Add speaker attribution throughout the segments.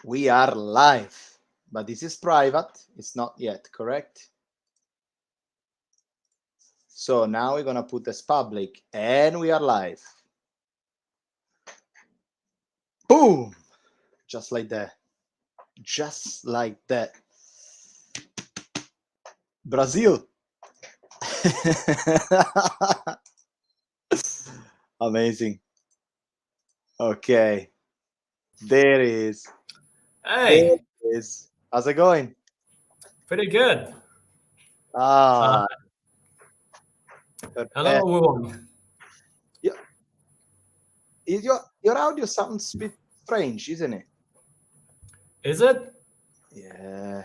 Speaker 1: We are live, but this is private. It's not yet, correct? So now we're gonna put as public, and we are live. Boom! Just like that. Just like that. Brazil. Amazing. Okay. There it is. There
Speaker 2: Hey,
Speaker 1: it is. How's it going?
Speaker 2: pretty good.
Speaker 1: Ah,
Speaker 2: Hello,
Speaker 1: perfect.
Speaker 2: everyone.
Speaker 1: Yeah, your audio sounds a bit strange, isn't it?
Speaker 2: Is it?
Speaker 1: Yeah.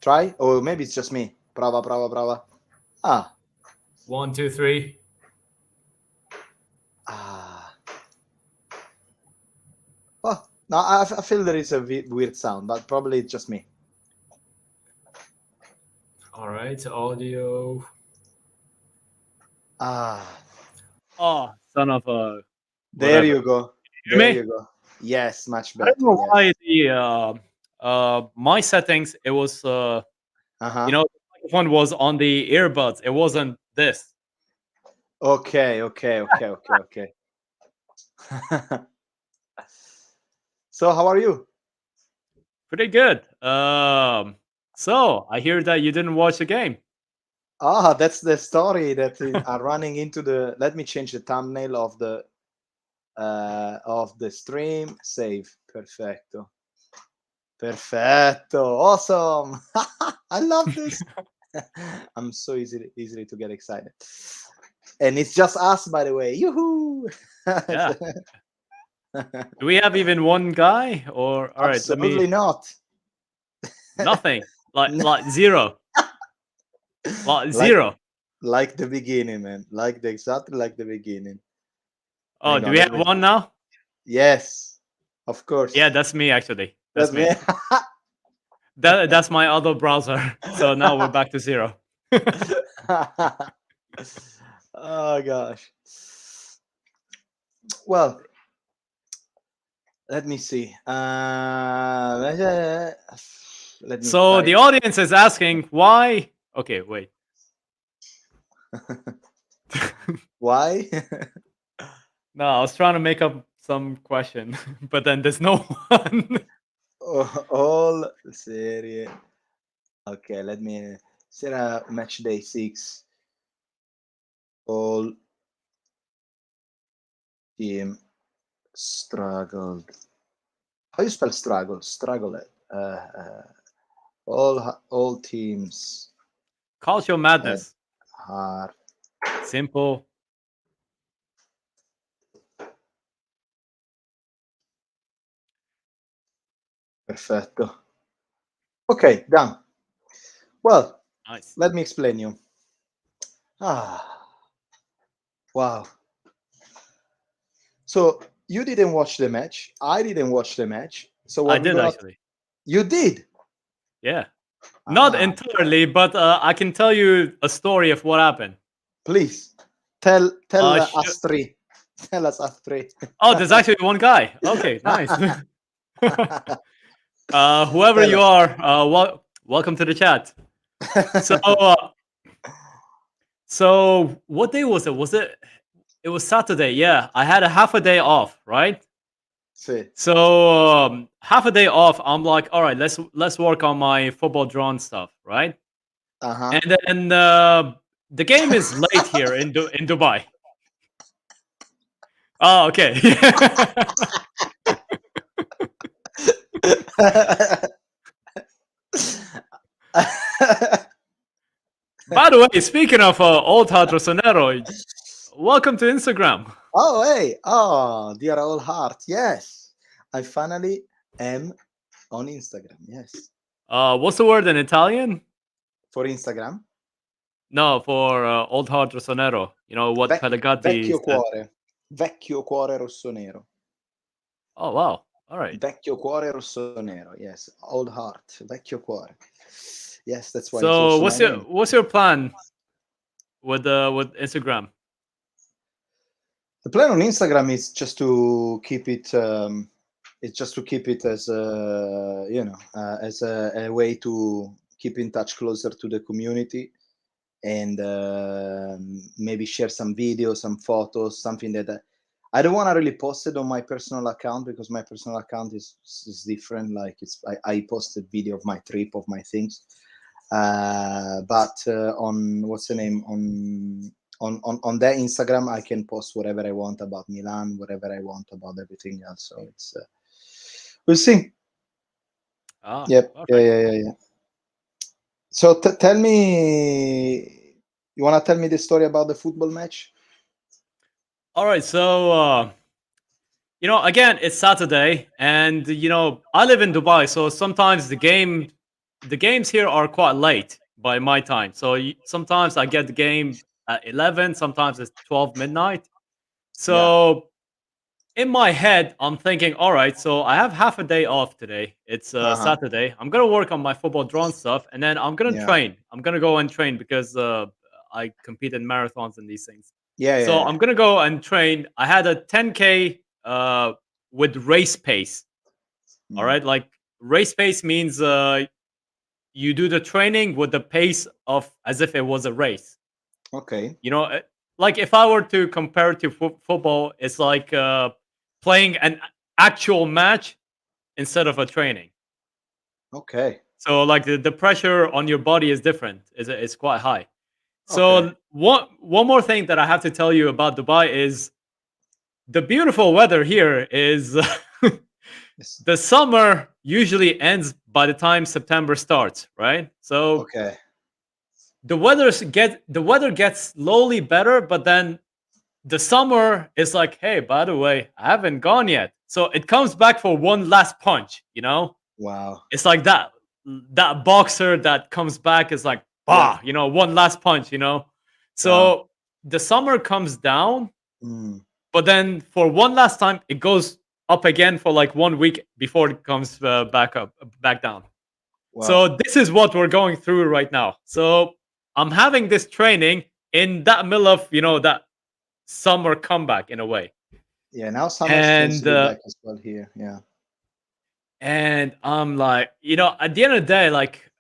Speaker 1: Try? Or maybe it's just me. Prova, prova, prova. Ah.
Speaker 2: 1, 2, 3.
Speaker 1: Ah. Oh, no, I feel there is a weird sound, but probably it's just me.
Speaker 2: All right, audio.
Speaker 1: Ah.
Speaker 3: Oh, son of a
Speaker 1: There
Speaker 3: whatever.
Speaker 1: you go.
Speaker 3: Hear
Speaker 1: There
Speaker 3: me?
Speaker 1: you go. Yes, much
Speaker 3: I don't
Speaker 1: better.
Speaker 3: know why
Speaker 1: Yes.
Speaker 3: the my settings it was
Speaker 1: Uh-huh.
Speaker 3: the microphone was on the earbuds. It wasn't this.
Speaker 1: Okay, okay, okay, okay, okay. So how are you?
Speaker 3: Pretty good. So I hear that you didn't watch the game.
Speaker 1: Ah, that's the story that are running into the. Let me change the thumbnail of the stream. Save. Perfecto. Perfetto. Awesome. I love this. I'm so easily to get excited. And it's just us, by the way. Yoo-hoo!
Speaker 3: Yeah. Do we have even one guy? Or all right, let
Speaker 1: Absolutely
Speaker 3: me
Speaker 1: not.
Speaker 3: nothing. Like
Speaker 1: No.
Speaker 3: like zero. Like
Speaker 1: like
Speaker 3: zero.
Speaker 1: like the beginning, man. Exactly like the beginning.
Speaker 3: Oh,
Speaker 1: Hang
Speaker 3: do
Speaker 1: on,
Speaker 3: we
Speaker 1: let
Speaker 3: have
Speaker 1: me.
Speaker 3: one now?
Speaker 1: Yes, of course.
Speaker 3: Yeah, that's me actually.
Speaker 1: That's
Speaker 3: That's
Speaker 1: me.
Speaker 3: me. That's my other browser. So now we're back to zero.
Speaker 1: Oh gosh. Well, let me see. Let me
Speaker 3: So
Speaker 1: type.
Speaker 3: the audience is asking why. Okay, wait.
Speaker 1: Why?
Speaker 3: No, I was trying to make up some question, but then there's no one.
Speaker 1: All Serie. Okay, let me. Serie match day 6. All team struggled. How you spell struggle? Struggle. All teams
Speaker 3: Cultural
Speaker 1: had
Speaker 3: madness.
Speaker 1: hard.
Speaker 3: Simple.
Speaker 1: Perfetto. Okay, done. Well,
Speaker 3: Nice.
Speaker 1: let me explain you. Ah, wow. So you didn't watch the match. I didn't watch the match. So
Speaker 3: I
Speaker 1: what we
Speaker 3: did
Speaker 1: gonna?
Speaker 3: actually.
Speaker 1: You did.
Speaker 3: Yeah. Not
Speaker 1: Ah,
Speaker 3: entirely, but I can tell you a story of what happened.
Speaker 1: please tell
Speaker 3: Sh-
Speaker 1: us three. Tell us three.
Speaker 3: oh, there's actually one guy. Okay, nice. Whoever
Speaker 1: Tell
Speaker 3: you
Speaker 1: us.
Speaker 3: are, welcome to the chat. So, so what day was it? Was it? It was Saturday. Yeah, I had a half a day off, right?
Speaker 1: See.
Speaker 3: So half a day off. I'm like, all right, let's work on my football drawn stuff, right?
Speaker 1: Uh-huh.
Speaker 3: And then the game is late here in Dubai. Oh, okay. By the way, speaking of old Hadrosonero, welcome to Instagram.
Speaker 1: Oh, hey. Oh, dear old heart. Yes. I finally am on Instagram. Yes.
Speaker 3: What's the word in Italian?
Speaker 1: For Instagram.
Speaker 3: No, for old Hadrosonero. You know what Pellegatti
Speaker 1: Vecchio
Speaker 3: said.
Speaker 1: cuore. Vecchio cuore rossonero.
Speaker 3: Oh wow! All right.
Speaker 1: Vecchio cuore rossonero. Yes. Old heart. Vecchio cuore. Yes, that's why it's
Speaker 3: So
Speaker 1: also my name.
Speaker 3: what's your plan with Instagram?
Speaker 1: The plan on Instagram is just to keep it it's just to keep it as as a way to keep in touch closer to the community, and maybe share some videos, some photos, something that I don't want to really post it on my personal account, because my personal account is different. Like I posted video of my trip, of my things, but on what's the name, on their Instagram, I can post whatever I want about Milan, whatever I want about everything else. So it's we'll see.
Speaker 3: Ah,
Speaker 1: Yep. Yeah,
Speaker 3: perfect.
Speaker 1: yeah, yeah, yeah. So tell me, you want to tell me the story about the football match?
Speaker 3: All right, so again, it's Saturday, and I live in Dubai, so sometimes the games here are quite late by my time. So sometimes I get the game at 11, sometimes it's 12 midnight.
Speaker 1: Yeah.
Speaker 3: So in my head, I'm thinking, all right, so I have half a day off today. It's
Speaker 1: Uh-huh.
Speaker 3: Saturday. I'm gonna work on my football drone stuff, and then I'm gonna
Speaker 1: Yeah.
Speaker 3: train. I'm gonna go and train because I compete in marathons and these things.
Speaker 1: Yeah,
Speaker 3: So
Speaker 1: yeah,
Speaker 3: I'm gonna go and train. I had a 10K with race pace.
Speaker 1: yeah.
Speaker 3: All right, like race pace means you do the training with the pace of as if it was a race.
Speaker 1: Okay.
Speaker 3: You know, like if I were to compare it to football, it's like playing an actual match instead of a training.
Speaker 1: Okay.
Speaker 3: So like the pressure on your body is different. Is quite high.
Speaker 1: Okay.
Speaker 3: So one more thing that I have to tell you about Dubai is the beautiful weather here is
Speaker 1: Yes.
Speaker 3: the summer usually ends by the time September starts, right? So
Speaker 1: Okay.
Speaker 3: the weather gets slowly better, but then the summer is like, hey, by the way, I haven't gone yet. So it comes back for one last punch,
Speaker 1: Wow.
Speaker 3: It's like that boxer that comes back is like,
Speaker 1: Yeah.
Speaker 3: bah, one last punch.
Speaker 1: Wow.
Speaker 3: So the summer comes down,
Speaker 1: Mm.
Speaker 3: but then for one last time, it goes up again for like 1 week before it comes back down.
Speaker 1: Wow.
Speaker 3: So this is what we're going through right now. So I'm having this training in that middle of, that summer comeback in a way.
Speaker 1: Yeah. Now summer's supposed
Speaker 3: And
Speaker 1: to be back as well here. Yeah.
Speaker 3: I'm like, at the end of the day, like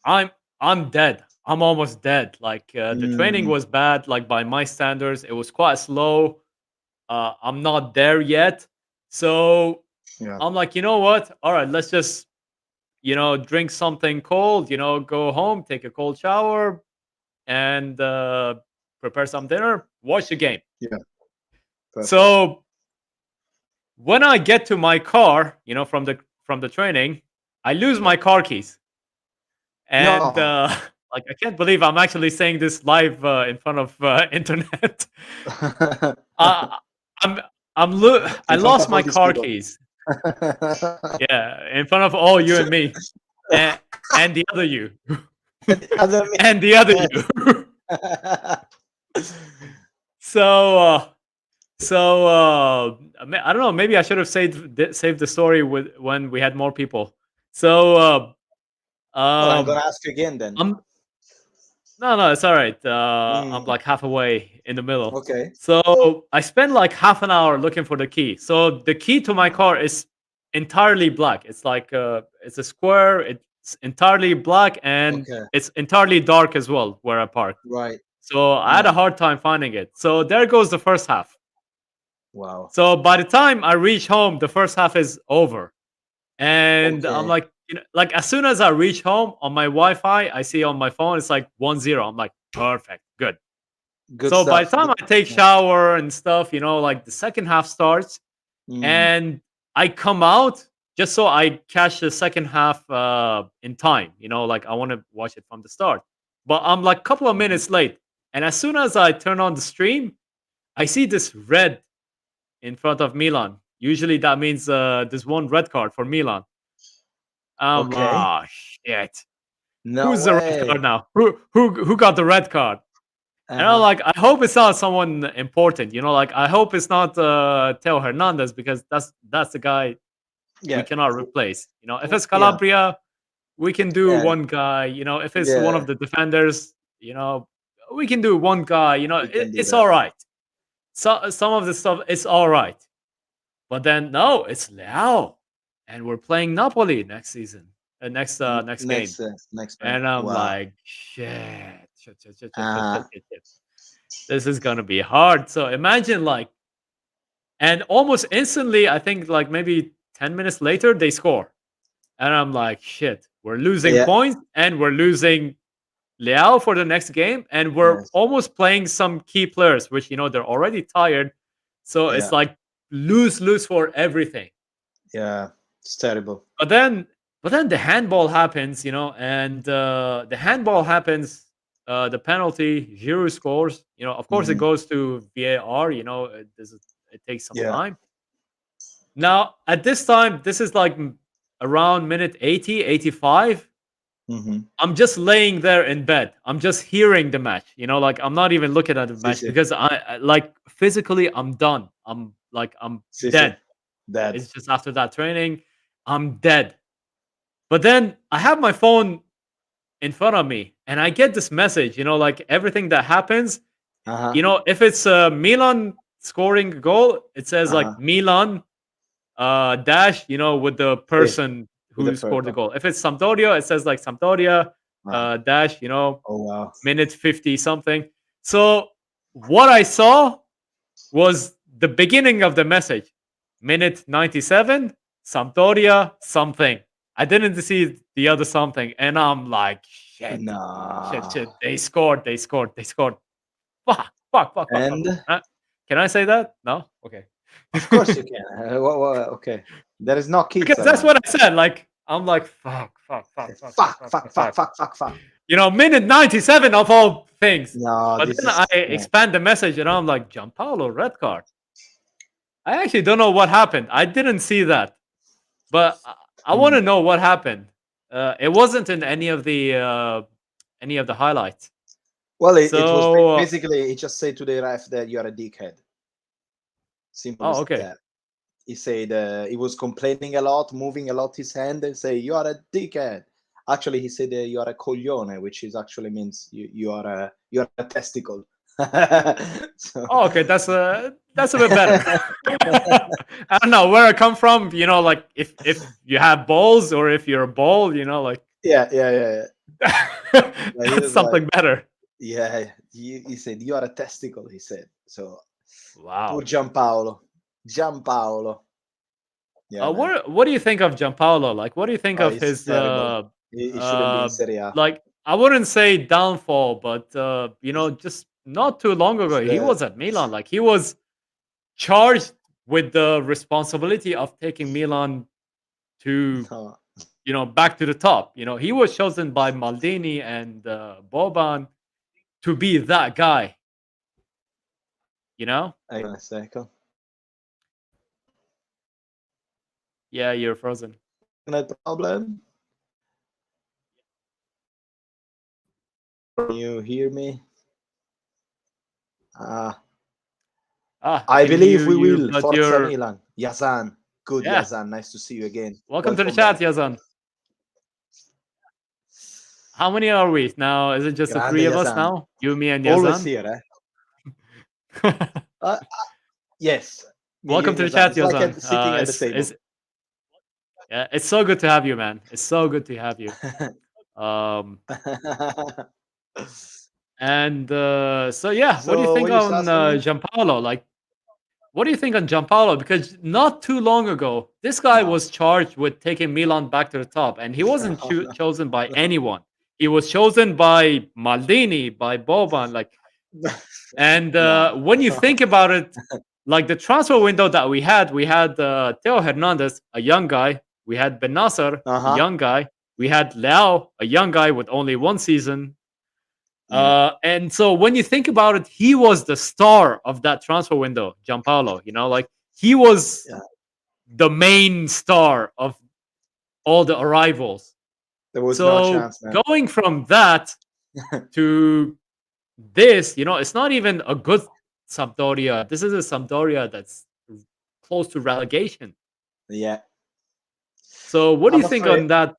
Speaker 3: I'm I'm dead. I'm almost dead. Like the training
Speaker 1: Mm.
Speaker 3: was bad. Like by my standards, it was quite slow. I'm not there yet. So
Speaker 1: Yeah.
Speaker 3: I'm like, you know what? All right, let's just drink something cold. Go home, take a cold shower, and prepare some dinner. Watch the game.
Speaker 1: Yeah. Perfect.
Speaker 3: So when I get to my car, from the training, I lose
Speaker 1: Yeah.
Speaker 3: my car keys, and
Speaker 1: No.
Speaker 3: like I can't believe I'm actually saying this live in front of internet. uh, I'm I
Speaker 1: In front
Speaker 3: lost
Speaker 1: of all
Speaker 3: my
Speaker 1: these
Speaker 3: car
Speaker 1: people.
Speaker 3: keys. Yeah, in front of all you and me, and the other you,
Speaker 1: And the other me.
Speaker 3: and the other
Speaker 1: Yes.
Speaker 3: you. So. I don't know. Maybe I should have saved the story with when we had more people. So
Speaker 1: Well, I'm gonna
Speaker 3: um,
Speaker 1: ask you again then.
Speaker 3: I'm no, it's all right. I'm
Speaker 1: Mm.
Speaker 3: like half away in the middle.
Speaker 1: Okay.
Speaker 3: So I spent like half an hour looking for the key. So the key to my car is entirely black. It's like it's a square. It's entirely black and
Speaker 1: Okay.
Speaker 3: it's entirely dark as well where I parked.
Speaker 1: Right.
Speaker 3: So I had a
Speaker 1: Right.
Speaker 3: hard time finding it. So there goes the first half.
Speaker 1: Wow.
Speaker 3: So by the time I reach home, the first half is over. And I'm
Speaker 1: Okay.
Speaker 3: like, like as soon as I reach home on my Wi-Fi, I see on my phone it's like 1-0. I'm like, perfect, good.
Speaker 1: Good
Speaker 3: So by
Speaker 1: stuff.
Speaker 3: the time I take
Speaker 1: Yeah.
Speaker 3: shower and stuff, like the second half starts,
Speaker 1: Mm.
Speaker 3: and I come out just so I catch the second half in time. Like I want to watch it from the start. But I'm like a couple of
Speaker 1: Mhm.
Speaker 3: minutes late, and as soon as I turn on the stream, I see this red in front of Milan. Usually that means there's one red card for Milan.
Speaker 1: Okay.
Speaker 3: Shit.
Speaker 1: No
Speaker 3: Who's the red
Speaker 1: way.
Speaker 3: card now? Who got the red card? And I'm
Speaker 1: Uh-huh.
Speaker 3: like, I hope it's not someone important. Like I hope it's not Teo Hernandez because that's the guy we
Speaker 1: Yeah.
Speaker 3: cannot replace. If it's
Speaker 1: Yeah.
Speaker 3: Calabria, we can do
Speaker 1: Yeah.
Speaker 3: one guy. If it's one of
Speaker 1: Yeah.
Speaker 3: the defenders, we can do one guy.
Speaker 1: We can do
Speaker 3: It's
Speaker 1: that.
Speaker 3: all right. So some of the stuff it's all right. But then no, it's Leao, and we're playing Napoli next season, next game,
Speaker 1: Next match.
Speaker 3: and I'm
Speaker 1: Wow.
Speaker 3: like, shit.
Speaker 1: Uh,
Speaker 3: This is gonna be hard. So imagine like, and almost instantly, I think like maybe 10 minutes later they score, and I'm like, shit, we're losing
Speaker 1: yeah.
Speaker 3: points, and we're losing Leao for the next game, and we're
Speaker 1: Yes.
Speaker 3: almost playing some key players, which they're already tired. So
Speaker 1: Yeah.
Speaker 3: it's like lose for everything.
Speaker 1: Yeah. It's terrible.
Speaker 3: But then the handball happens, and the handball happens. The penalty, Giroud scores. Of course, it
Speaker 1: Mhm.
Speaker 3: goes to VAR. It takes some
Speaker 1: Yeah.
Speaker 3: time. Now, at this time, this is like around minute 80, 85.
Speaker 1: hmm
Speaker 3: I'm just laying there in bed. I'm just hearing the match. Like I'm not even looking at the
Speaker 1: Sì,
Speaker 3: match
Speaker 1: sì.
Speaker 3: because like physically I'm done. I'm
Speaker 1: Sì, sì.
Speaker 3: dead.
Speaker 1: Dead.
Speaker 3: It's just after that training, I'm dead. But then I have my phone in front of me and I get this message, like everything that happens,
Speaker 1: Uh-huh.
Speaker 3: if it's Milan scoring a goal, it says
Speaker 1: Uh-huh.
Speaker 3: like Milan dash, with the
Speaker 1: Sì.
Speaker 3: person
Speaker 1: With the
Speaker 3: who scored the
Speaker 1: purple.
Speaker 3: goal. If it's Sampdoria, it says like Sampdoria
Speaker 1: Ah.
Speaker 3: dash,
Speaker 1: Oh wow.
Speaker 3: minute 50 something. So what I saw was the beginning of the message. Minute 97, Sampdoria something. I didn't see the other something, and I'm like, shit.
Speaker 1: No.
Speaker 3: They scored. Fuck.
Speaker 1: And
Speaker 3: Can I say that? No? Okay.
Speaker 1: of course you can. Okay. There is no kids
Speaker 3: Because that's
Speaker 1: around.
Speaker 3: what I said. Like, I'm like, fuck.
Speaker 1: Fuck.
Speaker 3: Minute 97 of all things.
Speaker 1: No,
Speaker 3: But
Speaker 1: this
Speaker 3: then
Speaker 1: is
Speaker 3: I expand the message and I'm like, Gianpaolo, red card. I actually don't know what happened. I didn't see that. But I want to know what happened. It wasn't in any of the highlights.
Speaker 1: well. It was
Speaker 3: So,
Speaker 1: basically he just said to the ref that you are a dickhead. Simple as
Speaker 3: okay.
Speaker 1: that. He said he was complaining a lot, moving a lot his hand, and say you are a dickhead. Actually, he said you are a coglione, which is actually means you are a testicle. So.
Speaker 3: Oh, okay, that's a bit better. I don't know where I come from. Like if you have balls or if you're a ball, like
Speaker 1: Yeah.
Speaker 3: that's something
Speaker 1: Like,
Speaker 3: better.
Speaker 1: yeah, he said you are a testicle. He said so.
Speaker 3: Wow.
Speaker 1: Poor Gianpaolo. Yeah, man.
Speaker 3: What do you think of Gianpaolo? Like, what do you think of
Speaker 1: It's
Speaker 3: his
Speaker 1: terrible. He shouldn't be in Serie A.
Speaker 3: like? I wouldn't say downfall, but just not too long ago, he
Speaker 1: The-
Speaker 3: was at Milan. Like he was charged with the responsibility of taking Milan to
Speaker 1: no,
Speaker 3: back to the top. He was chosen by Maldini and Boban to be that guy.
Speaker 1: hang on a second.
Speaker 3: Yeah, you're frozen.
Speaker 1: Internet problem. Can you hear me? I
Speaker 3: can
Speaker 1: believe
Speaker 3: hear
Speaker 1: we
Speaker 3: you,
Speaker 1: will.
Speaker 3: but
Speaker 1: Forza
Speaker 3: you're
Speaker 1: Milan. Yazan. Good,
Speaker 3: yeah.
Speaker 1: Yazan. Nice to see you again.
Speaker 3: Welcome to the chat,
Speaker 1: back.
Speaker 3: Yazan. How many are we now? Is it just the
Speaker 1: Grande
Speaker 3: three of us
Speaker 1: Yazan.
Speaker 3: now? You, me, and Yazan?
Speaker 1: Always here, yes.
Speaker 3: Welcome to the
Speaker 1: Yazan.
Speaker 3: chat,
Speaker 1: It's like
Speaker 3: Yazan.
Speaker 1: sitting at the table.
Speaker 3: Yeah, it's so good to have you, man. It's so good to have you. And so yeah, what do you
Speaker 1: So
Speaker 3: think
Speaker 1: what you
Speaker 3: on
Speaker 1: asking me?
Speaker 3: Gianpaolo? Like, what do you think on Gianpaolo? Because not too long ago, this guy
Speaker 1: No.
Speaker 3: was charged with taking Milan back to the top, and he wasn't chosen by anyone. He was chosen by Maldini, by Boban, like. And
Speaker 1: No.
Speaker 3: when you think about it, like the transfer window that we had Theo Hernandez, a young guy. We had Ben Nasser, a young guy. We had Leao, a young guy with only one season. And so when you think about it, he was the star of that transfer window, Gianpaolo. Like he was the main star of all the arrivals.
Speaker 1: There was no chance, man.
Speaker 3: Going from that to this, it's not even a good Sampdoria. This is a Sampdoria that's close to relegation.
Speaker 1: Yeah.
Speaker 3: So what do you think on that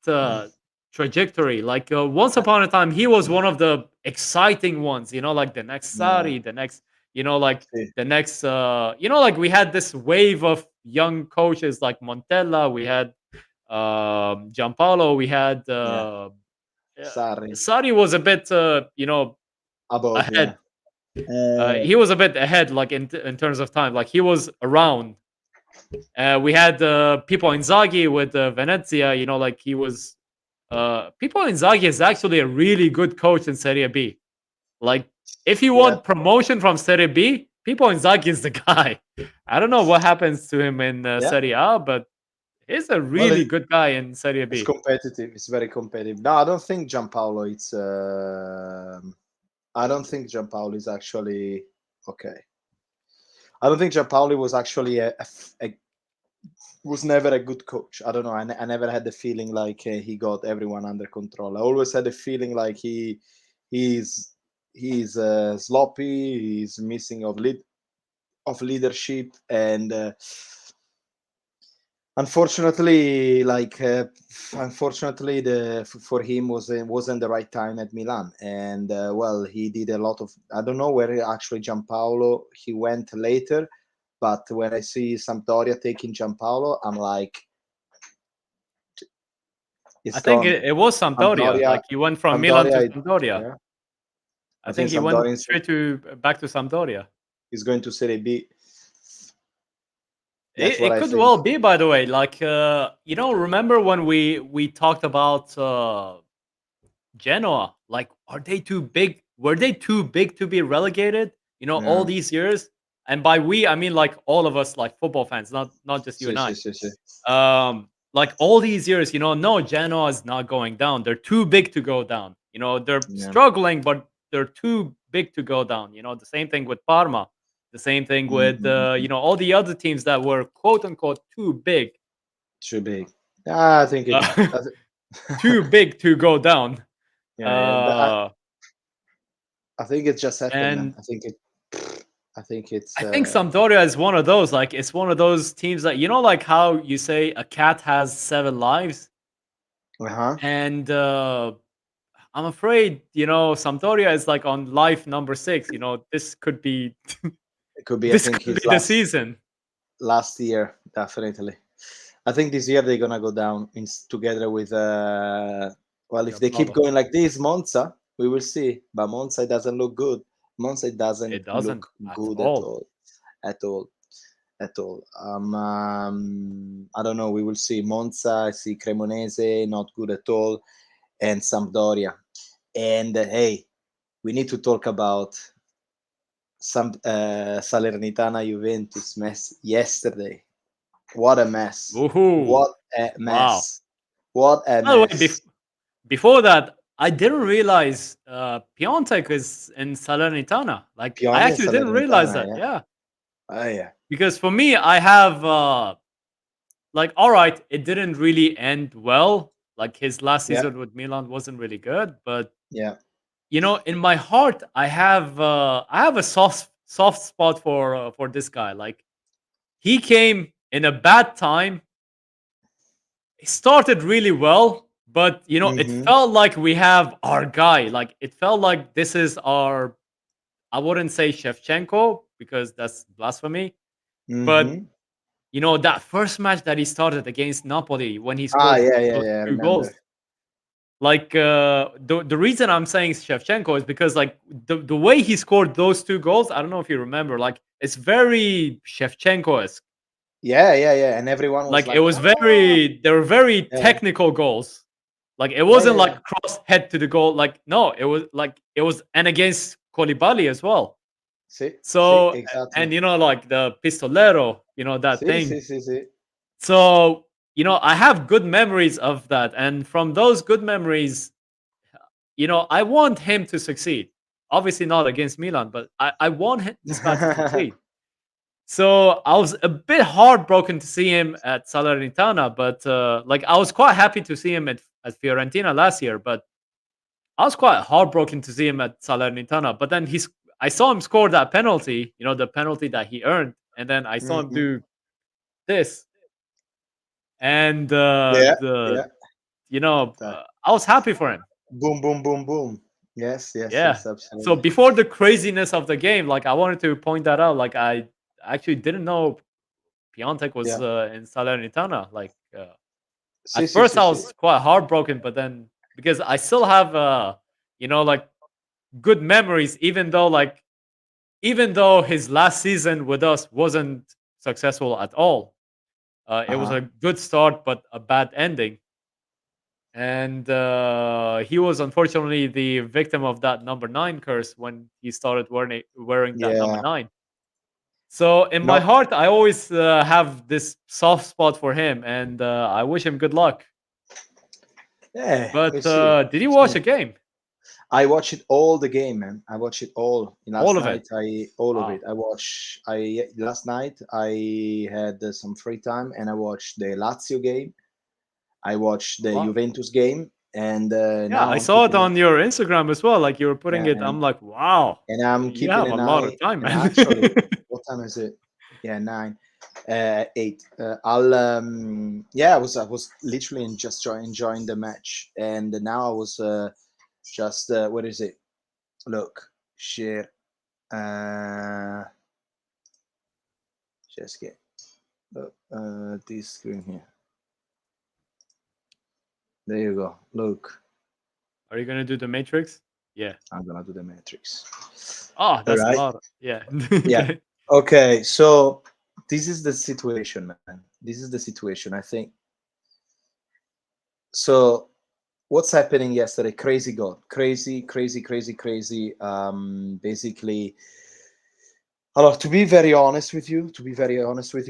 Speaker 3: trajectory? Like once upon a time, he was one of the exciting ones, like the next Serie, the next, like the next, like we had this wave of young coaches like Montella. We had Giampaolo. We had
Speaker 1: Yeah. Sarri
Speaker 3: Sarri was a bit,
Speaker 1: above. Yeah.
Speaker 3: ahead. He was a bit ahead, like in terms of time. Like he was around. We had Pippo Inzaghi with Venezia. Like he was. Pippo Inzaghi is actually a really good coach in Serie B. Like if you
Speaker 1: Yeah.
Speaker 3: want promotion from Serie B, Pippo Inzaghi is the guy. I don't know what happens to him in
Speaker 1: Yeah.
Speaker 3: Serie A, but he's a
Speaker 1: Well,
Speaker 3: really good guy in Serie
Speaker 1: it's
Speaker 3: B.
Speaker 1: competitive. It's very competitive. No, I don't think Giampaolo. I don't think Giampaolo is actually okay. I don't think Giampaolo was actually was never a good coach. I don't know. I never had the feeling like he got everyone under control. I always had the feeling like he's sloppy. He's missing of leadership, and unfortunately, for him wasn't the right time at Milan, and well, he did a lot of. I don't know where actually Giampaolo he went later, but when I see Sampdoria taking Giampaolo, I'm like,
Speaker 3: I
Speaker 1: it's
Speaker 3: think
Speaker 1: gone.
Speaker 3: it was Sampdoria.
Speaker 1: Sampdoria,
Speaker 3: Like he went from Milan to
Speaker 1: Sampdoria,
Speaker 3: Sampdoria.
Speaker 1: yeah.
Speaker 3: I
Speaker 1: I think
Speaker 3: think he went
Speaker 1: Sampdoria
Speaker 3: straight to back to Sampdoria.
Speaker 1: is going to Serie B. That's
Speaker 3: It,
Speaker 1: what
Speaker 3: it
Speaker 1: I
Speaker 3: could
Speaker 1: think.
Speaker 3: well be, by the way. Like remember when we talked about Genoa? Like, are they too big? Were they too big to be relegated? All
Speaker 1: Yeah.
Speaker 3: these years, and by we I mean like all of us, like football fans, not just you and I.
Speaker 1: Sí.
Speaker 3: Like all these years, no, Genoa is not going down. They're too big to go down. They're
Speaker 1: Yeah.
Speaker 3: struggling, but they're too big to go down. The same thing with Parma. The same thing with all the other teams that were quote unquote too big.
Speaker 1: Too big. I think it.
Speaker 3: Uh, too big to go down.
Speaker 1: Yeah. I think it just happened, man.
Speaker 3: And
Speaker 1: I think it's.
Speaker 3: I think Sampdoria is one of those. Like, it's one of those teams that like how you say a cat has 7 lives,
Speaker 1: Uh-huh.
Speaker 3: and I'm afraid Sampdoria is like on life number 6. This could be
Speaker 1: It could be. I
Speaker 3: this
Speaker 1: think
Speaker 3: could
Speaker 1: his
Speaker 3: be the season.
Speaker 1: last year, definitely. I think this year they're gonna go down together with. Well, if they keep
Speaker 3: Giampaolo.
Speaker 1: going like this, Monza, we will see. But Monza doesn't look good. Monza doesn't
Speaker 3: It doesn't
Speaker 1: look
Speaker 3: at
Speaker 1: good
Speaker 3: all.
Speaker 1: at all. I don't know. We will see. Monza, I see Cremonese, not good at all, and Sampdoria. And hey, we need to talk about some Salernitana Juventus mess yesterday. What a mess!
Speaker 3: Woohoo!
Speaker 1: What a
Speaker 3: Wow.
Speaker 1: mess! What a
Speaker 3: By the way,
Speaker 1: mess!
Speaker 3: before that, I didn't realize Piontek is in Salernitana. Like, I
Speaker 1: Piontek
Speaker 3: actually didn't realize
Speaker 1: Salernitana,
Speaker 3: that.
Speaker 1: yeah.
Speaker 3: Yeah.
Speaker 1: Oh yeah.
Speaker 3: Because for me, I have like, all right, it didn't really end well. Like, his last
Speaker 1: Yeah.
Speaker 3: season with Milan wasn't really good, but
Speaker 1: Yeah.
Speaker 3: in my heart, I have a soft spot for this guy. Like, he came in a bad time. He started really well, but it
Speaker 1: Mm-hmm.
Speaker 3: felt like we have our guy. Like, it felt like this is our. I wouldn't say Shevchenko because that's blasphemy, but
Speaker 1: Mm-hmm.
Speaker 3: that first match that he started against Napoli when he
Speaker 1: Ah,
Speaker 3: scored
Speaker 1: yeah.
Speaker 3: those
Speaker 1: I
Speaker 3: 2 goals.
Speaker 1: remember.
Speaker 3: Like the reason I'm saying Shevchenko is because like the way he scored those 2 goals, I don't know if you remember, like it's very Shevchenko-esque.
Speaker 1: Yeah. And everyone was
Speaker 3: Like
Speaker 1: like,
Speaker 3: it was
Speaker 1: ah.
Speaker 3: they were very
Speaker 1: Yeah.
Speaker 3: technical goals. Like it wasn't
Speaker 1: Yeah.
Speaker 3: like cross head to the goal. Like no, it was and against Koulibaly as well.
Speaker 1: See,
Speaker 3: So
Speaker 1: exactly.
Speaker 3: and like the pistolero, that thing.
Speaker 1: See.
Speaker 3: So, I have good memories of that. And from those good memories, I want him to succeed. Obviously not against Milan, but I want this guy to succeed. So I was a bit heartbroken to see him at Salernitana, but like I was quite happy to see him at Fiorentina last year, but I was quite heartbroken to see him at Salernitana. But then I saw him score that penalty, the penalty that he earned, and then I saw him
Speaker 1: Mhm.
Speaker 3: do this. And
Speaker 1: Yeah.
Speaker 3: I was happy for him.
Speaker 1: Boom. Yes,
Speaker 3: Yeah. So
Speaker 1: absolutely.
Speaker 3: before the craziness of the game, like I wanted to point that out. Like I actually didn't know Piontek was
Speaker 1: Yeah.
Speaker 3: in Salernitana. Like
Speaker 1: Sì,
Speaker 3: at
Speaker 1: sì,
Speaker 3: first,
Speaker 1: sì,
Speaker 3: I
Speaker 1: sì.
Speaker 3: was quite heartbroken, but then because I still have like good memories, even though his last season with us wasn't successful at all. It was
Speaker 1: Uh-huh.
Speaker 3: a good start, but a bad ending. And he was unfortunately the victim of that number 9 curse when he started wearing that number
Speaker 1: Yeah.
Speaker 3: 9. So in my
Speaker 1: No,
Speaker 3: heart, I always have this soft spot for him, and I wish him good luck.
Speaker 1: yeah,
Speaker 3: But
Speaker 1: we'll see.
Speaker 3: did you
Speaker 1: We'll
Speaker 3: watch
Speaker 1: see.
Speaker 3: a game?
Speaker 1: I watched it all the game, man. I watched it all.
Speaker 3: All
Speaker 1: Last
Speaker 3: of it?
Speaker 1: night, all of
Speaker 3: Wow.
Speaker 1: it. I last night I had some free time and I watched the Lazio game. I watched the
Speaker 3: Wow.
Speaker 1: Juventus game, and
Speaker 3: Yeah,
Speaker 1: now
Speaker 3: I
Speaker 1: I'm
Speaker 3: saw it
Speaker 1: keeping
Speaker 3: on your Instagram as well. Like you were putting
Speaker 1: yeah,
Speaker 3: it. I'm like, wow,
Speaker 1: I'm
Speaker 3: you
Speaker 1: keeping
Speaker 3: have a
Speaker 1: an
Speaker 3: lot of
Speaker 1: eye.
Speaker 3: time,
Speaker 1: And
Speaker 3: man.
Speaker 1: actually, what time is it? Yeah, 9, 8. I was literally just enjoying the match, and now I was just what is it? Look, share, just get this screen here. There you go. Look,
Speaker 3: Are you gonna do the Matrix? Yeah.
Speaker 1: I'm gonna do the matrix.
Speaker 3: Oh,
Speaker 1: All
Speaker 3: that's a
Speaker 1: right.
Speaker 3: lot. Yeah.
Speaker 1: Yeah.
Speaker 3: Okay.
Speaker 1: Okay. So this is the situation, man. This is the situation. I think so. What's happening yesterday? Crazy God, crazy, crazy, crazy, crazy. Basically, to be very honest with you,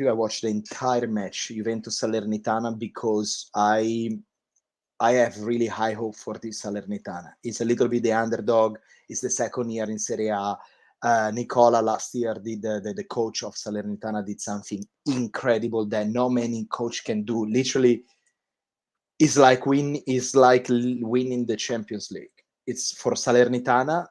Speaker 1: I watched the entire match, Juventus Salernitana, because I have really high hope for this Salernitana. It's a little bit the underdog. It's the second year in Serie A. Nicola last year did the coach of Salernitana did something incredible that no many coach can do. Literally, winning the Champions League. It's for Salernitana.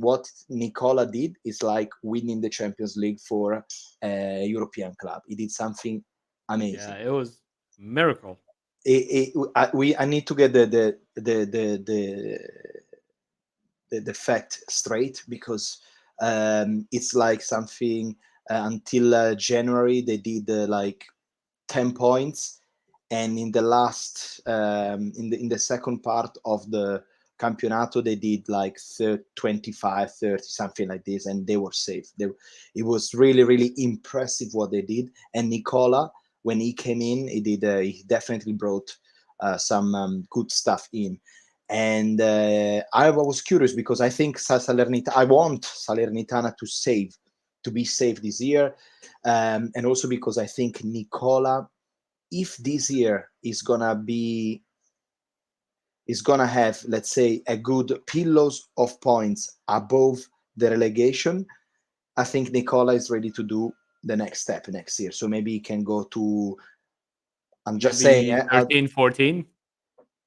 Speaker 1: What Nicola did is like winning the Champions League for a European club. He did something amazing.
Speaker 3: Yeah, it was miracle.
Speaker 1: I need to get the fact straight, because it's like something until January they did like 10 points, and in the last in the second part of the campionato they did like 25 30 something like this, and they were safe. It was really really impressive what they did. And Nicola, when he came in, he definitely brought some good stuff in. And I was curious because I think I want Salernitana to be safe this year, and also because I think Nicola, if this year is gonna have, let's say, a good pillows of points above the relegation, I think Nicola is ready to do the next step next year. So maybe he can go to. I'm just saying.
Speaker 3: Maybe 13, 14.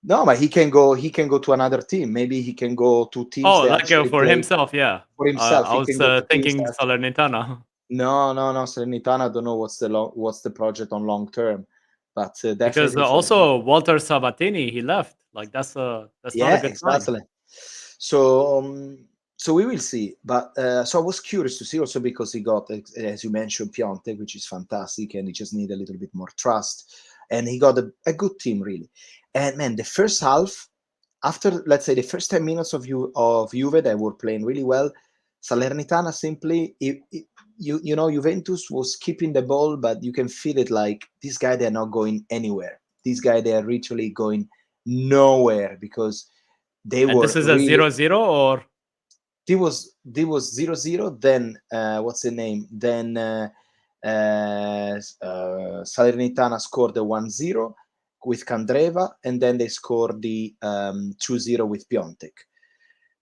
Speaker 1: No, but he can go. He can go to another team. Maybe he can go to teams
Speaker 3: Oh,
Speaker 1: that
Speaker 3: like
Speaker 1: actually
Speaker 3: for
Speaker 1: play
Speaker 3: himself, yeah.
Speaker 1: for himself.
Speaker 3: I
Speaker 1: He
Speaker 3: was
Speaker 1: can go to teams
Speaker 3: thinking
Speaker 1: that.
Speaker 3: Salernitana.
Speaker 1: No, no, no. Salernitana, I don't know what's the project on long term, but
Speaker 3: Because
Speaker 1: definitely for.
Speaker 3: also Walter Sabatini, he left. Like that's not a
Speaker 1: Yeah,
Speaker 3: good sign.
Speaker 1: exactly. So, so we will see. But so I was curious to see also because he got, as you mentioned, Piontek, which is fantastic, and he just need a little bit more trust. And he got a good team really. And man, the first half, after let's say the first 10 minutes of Juve, they were playing really well. Salernitana simply, Juventus was keeping the ball, but you can feel it like this guy they're not going anywhere. This guy they are literally going nowhere because they
Speaker 3: And
Speaker 1: were
Speaker 3: this is a
Speaker 1: really
Speaker 3: 0-0 or
Speaker 1: there was 0-0. Then what's the name? Then Salernitana scored the 1-0 with Candreva, and then they scored the 2-0 with Piontek.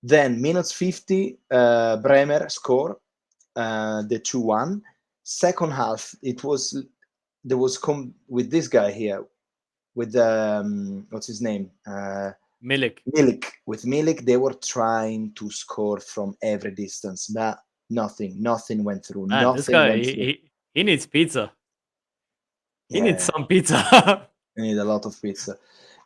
Speaker 1: Then minutes 50, Bremer scored the 2-1. Second half, there was with this guy here with what's his name?
Speaker 3: Milik.
Speaker 1: With Milik, they were trying to score from every distance, but nothing went through.
Speaker 3: Man, this
Speaker 1: Nothing
Speaker 3: guy
Speaker 1: went through.
Speaker 3: he needs pizza. He needs
Speaker 1: Yeah,
Speaker 3: some pizza.
Speaker 1: I need a lot of pizza.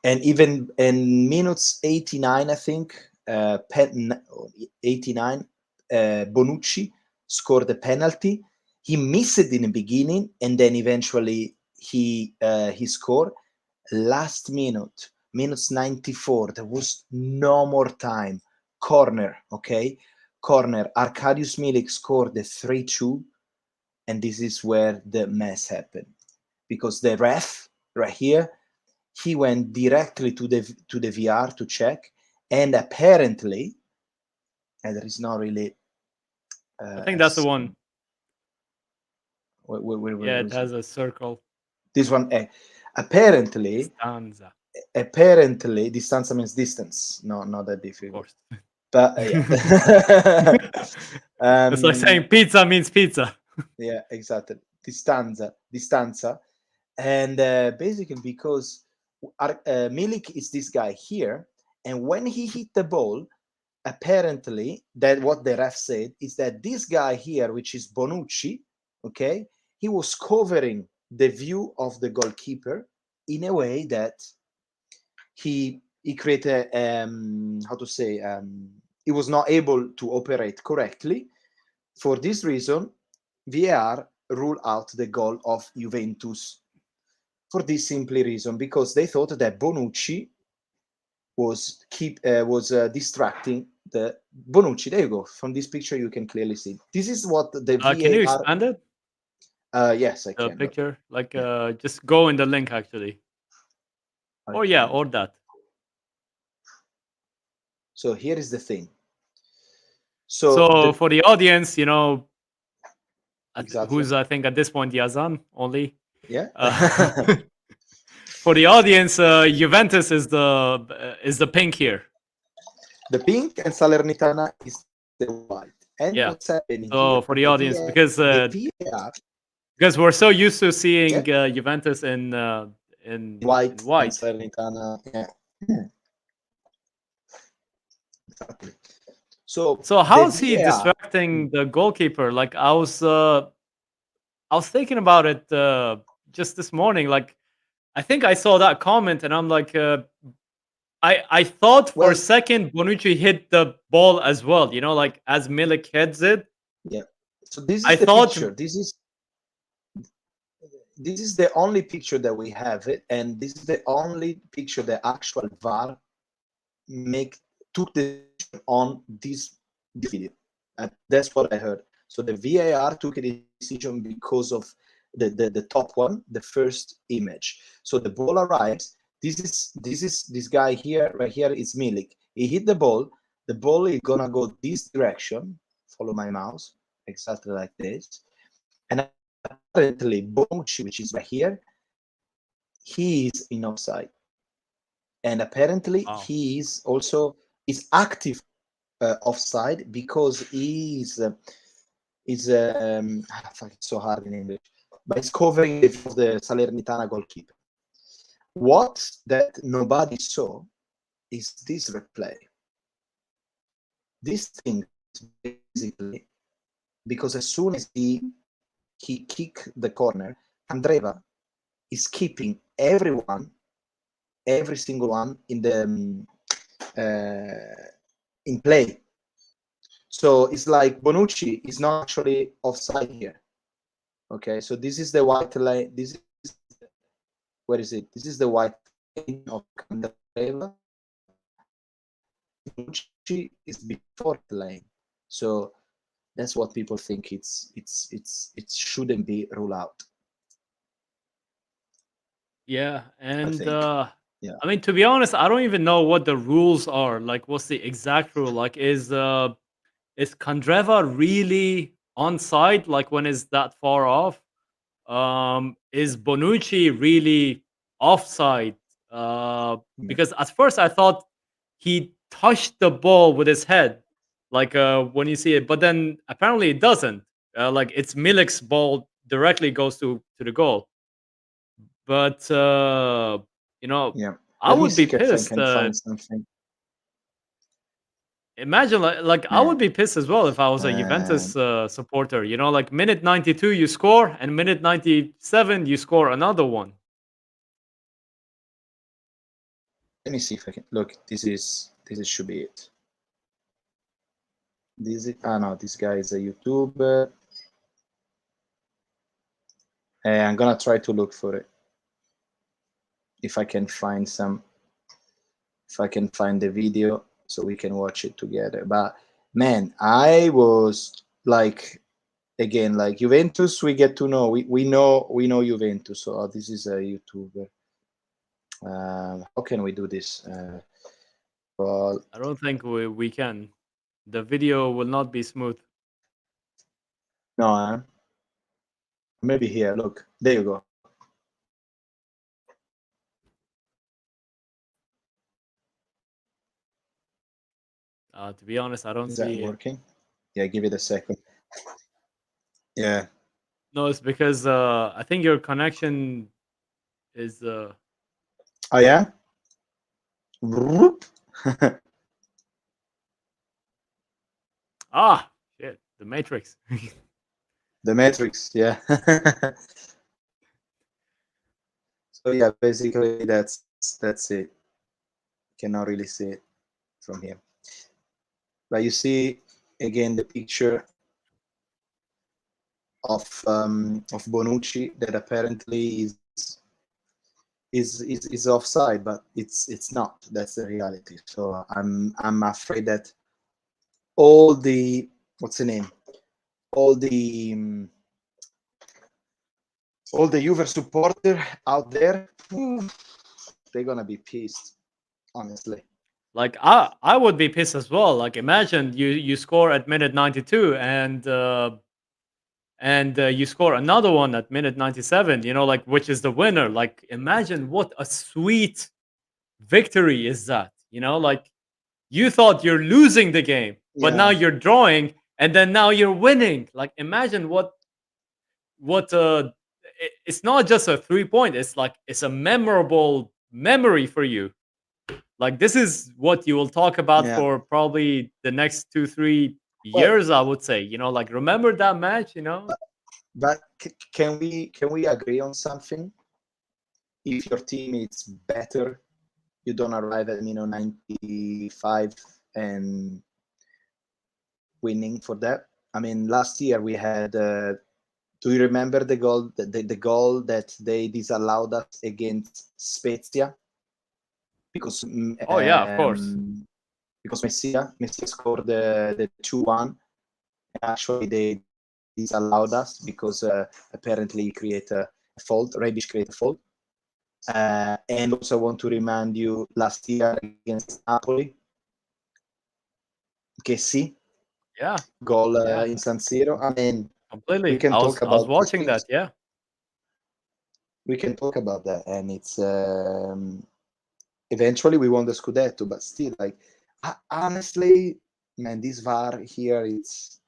Speaker 1: And even in minutes 89, I think, 89, Bonucci scored a penalty, He missed it in the beginning, and then eventually he scored. Last minute, minutes 94. There was no more time. Corner, okay, corner. Arkadiusz Milik scored the 3-2, and this is where the mess happened, because the ref right here, he went directly to the VAR to check, and apparently, and there is not really.
Speaker 3: I think that's the one.
Speaker 1: Where
Speaker 3: It has a circle.
Speaker 1: This one, apparently,
Speaker 3: Stanza.
Speaker 1: Apparently, distanza means distance. No, not that
Speaker 3: Of
Speaker 1: difficult.
Speaker 3: course.
Speaker 1: But yeah.
Speaker 3: It's like saying pizza means pizza.
Speaker 1: Yeah, exactly. Distanza. And basically because Milik is this guy here, and when he hit the ball, apparently that what the ref said is that this guy here, which is Bonucci, okay, he was covering the view of the goalkeeper in a way that he created he was not able to operate correctly. For this reason, VAR ruled out the goal of Juventus. For this simply reason, because they thought that Bonucci was distracting the Bonucci. There you go. From this picture, you can clearly see. This is what the VAR.
Speaker 3: Can you expand it?
Speaker 1: Yes, I
Speaker 3: The
Speaker 1: can.
Speaker 3: picture, like just go in the link actually. Or yeah, or that.
Speaker 1: So here is the thing.
Speaker 3: So for the audience, you know,
Speaker 1: exactly.
Speaker 3: who's I think at this point Yazan only.
Speaker 1: Yeah.
Speaker 3: For the audience, Juventus is the pink here.
Speaker 1: The pink, and Salernitana is the white. And
Speaker 3: yeah.
Speaker 1: What's happening
Speaker 3: so
Speaker 1: here,
Speaker 3: for the audience,
Speaker 1: VAR,
Speaker 3: because we're so used to seeing Juventus in
Speaker 1: white,
Speaker 3: in white.
Speaker 1: And Salernitana, yeah. Exactly.
Speaker 3: So how is he distracting the goalkeeper? Like I was thinking about it just this morning. Like I think I saw that comment, and I'm like, I thought for a second Bonucci hit the ball as well. You know, like as Milik heads it.
Speaker 1: Yeah. So this is the picture. This is the only picture that we have it, and this is the only picture the actual VAR took the on this video. That's what I heard. So the VAR took a decision because of the top one, the first image. So the ball arrives. This guy here, right here is Milik. He hit the ball. The ball is gonna go this direction. Follow my mouse, exactly like this. And apparently Bonucci, which is right here, he is in offside. And apparently he is also active offside because it's so hard in English, but it's covering the Salernitana goalkeeper. What that nobody saw is this replay. This thing is basically because as soon as he kicked the corner, Andreva is keeping every single one in the in play. So it's like Bonucci is not actually offside here. Okay, so this is the white line. This is, where is it? This is the white line of Candreva. Bonucci is before the line. So that's what people think it shouldn't be ruled out.
Speaker 3: Yeah, and I mean, to be honest, I don't even know what the rules are. Like, what's the exact rule? Like, is Candreva really onside? Like, when is that far off? Is Bonucci really offside? Because at first I thought he touched the ball with his head, like when you see it, but then apparently it doesn't. Like it's Milik's ball directly goes to the goal. But you know, I would be pissed. Imagine, like I would be pissed as well if I was a Juventus supporter. You know, like minute 92 you score, and minute 97 you score another one.
Speaker 1: Let me see if I can look. This should be it. No, this guy is a YouTuber. I'm gonna try to look for it if I can find the video so we can watch it together. But man, I was like, again, like Juventus, we get to know, we know Juventus. So this is a YouTuber. How can we do this? Well,
Speaker 3: I don't think we can. The video will not be smooth.
Speaker 1: no, maybe here. Look, there you go.
Speaker 3: To be honest, I don't
Speaker 1: Is that
Speaker 3: see it.
Speaker 1: working? Yeah, give it a second. Yeah.
Speaker 3: No, it's because I think your connection is.
Speaker 1: Oh yeah.
Speaker 3: Shit, the Matrix.
Speaker 1: The Matrix. Yeah. So yeah, basically that's it. Cannot really see it from here, but you see again the picture of Bonucci that apparently is offside, but it's not. That's the reality. So I'm afraid that all the what's the name? All the Juve supporter out there, they're gonna be pissed, honestly.
Speaker 3: Like I would be pissed as well. Like imagine you score at minute 92 and you score another one at minute 97. You know, like which is the winner. Like imagine what a sweet victory is that. You know, like you thought you're losing the game, but now
Speaker 1: Yeah,
Speaker 3: you're drawing, and then now you're winning. Like imagine what it's not just a 3 point. It's like it's a memorable memory for you. Like this is what you will talk about
Speaker 1: yeah.
Speaker 3: for probably the next 2-3
Speaker 1: Well,
Speaker 3: years, I would say. You know, like remember that match, you know?
Speaker 1: but can we agree on something? If your team is better, you don't arrive at 95 and winning for that. I mean, last year we had. Do you remember the goal? The goal that they disallowed us against Spezia because
Speaker 3: Oh yeah, of course.
Speaker 1: Messia scored the 2-1. Actually, they disallowed us because apparently he created a fault. Rebic created a fault. And also, I want to remind you last year against Napoli, Kessi
Speaker 3: Yeah,
Speaker 1: goal
Speaker 3: yeah,
Speaker 1: in San Siro. I mean, we
Speaker 3: completely.
Speaker 1: can talk
Speaker 3: I was
Speaker 1: about these
Speaker 3: watching that,
Speaker 1: things.
Speaker 3: yeah.
Speaker 1: We can talk about that, and it's eventually we won the Scudetto, but still, like honestly, man, this VAR here, it's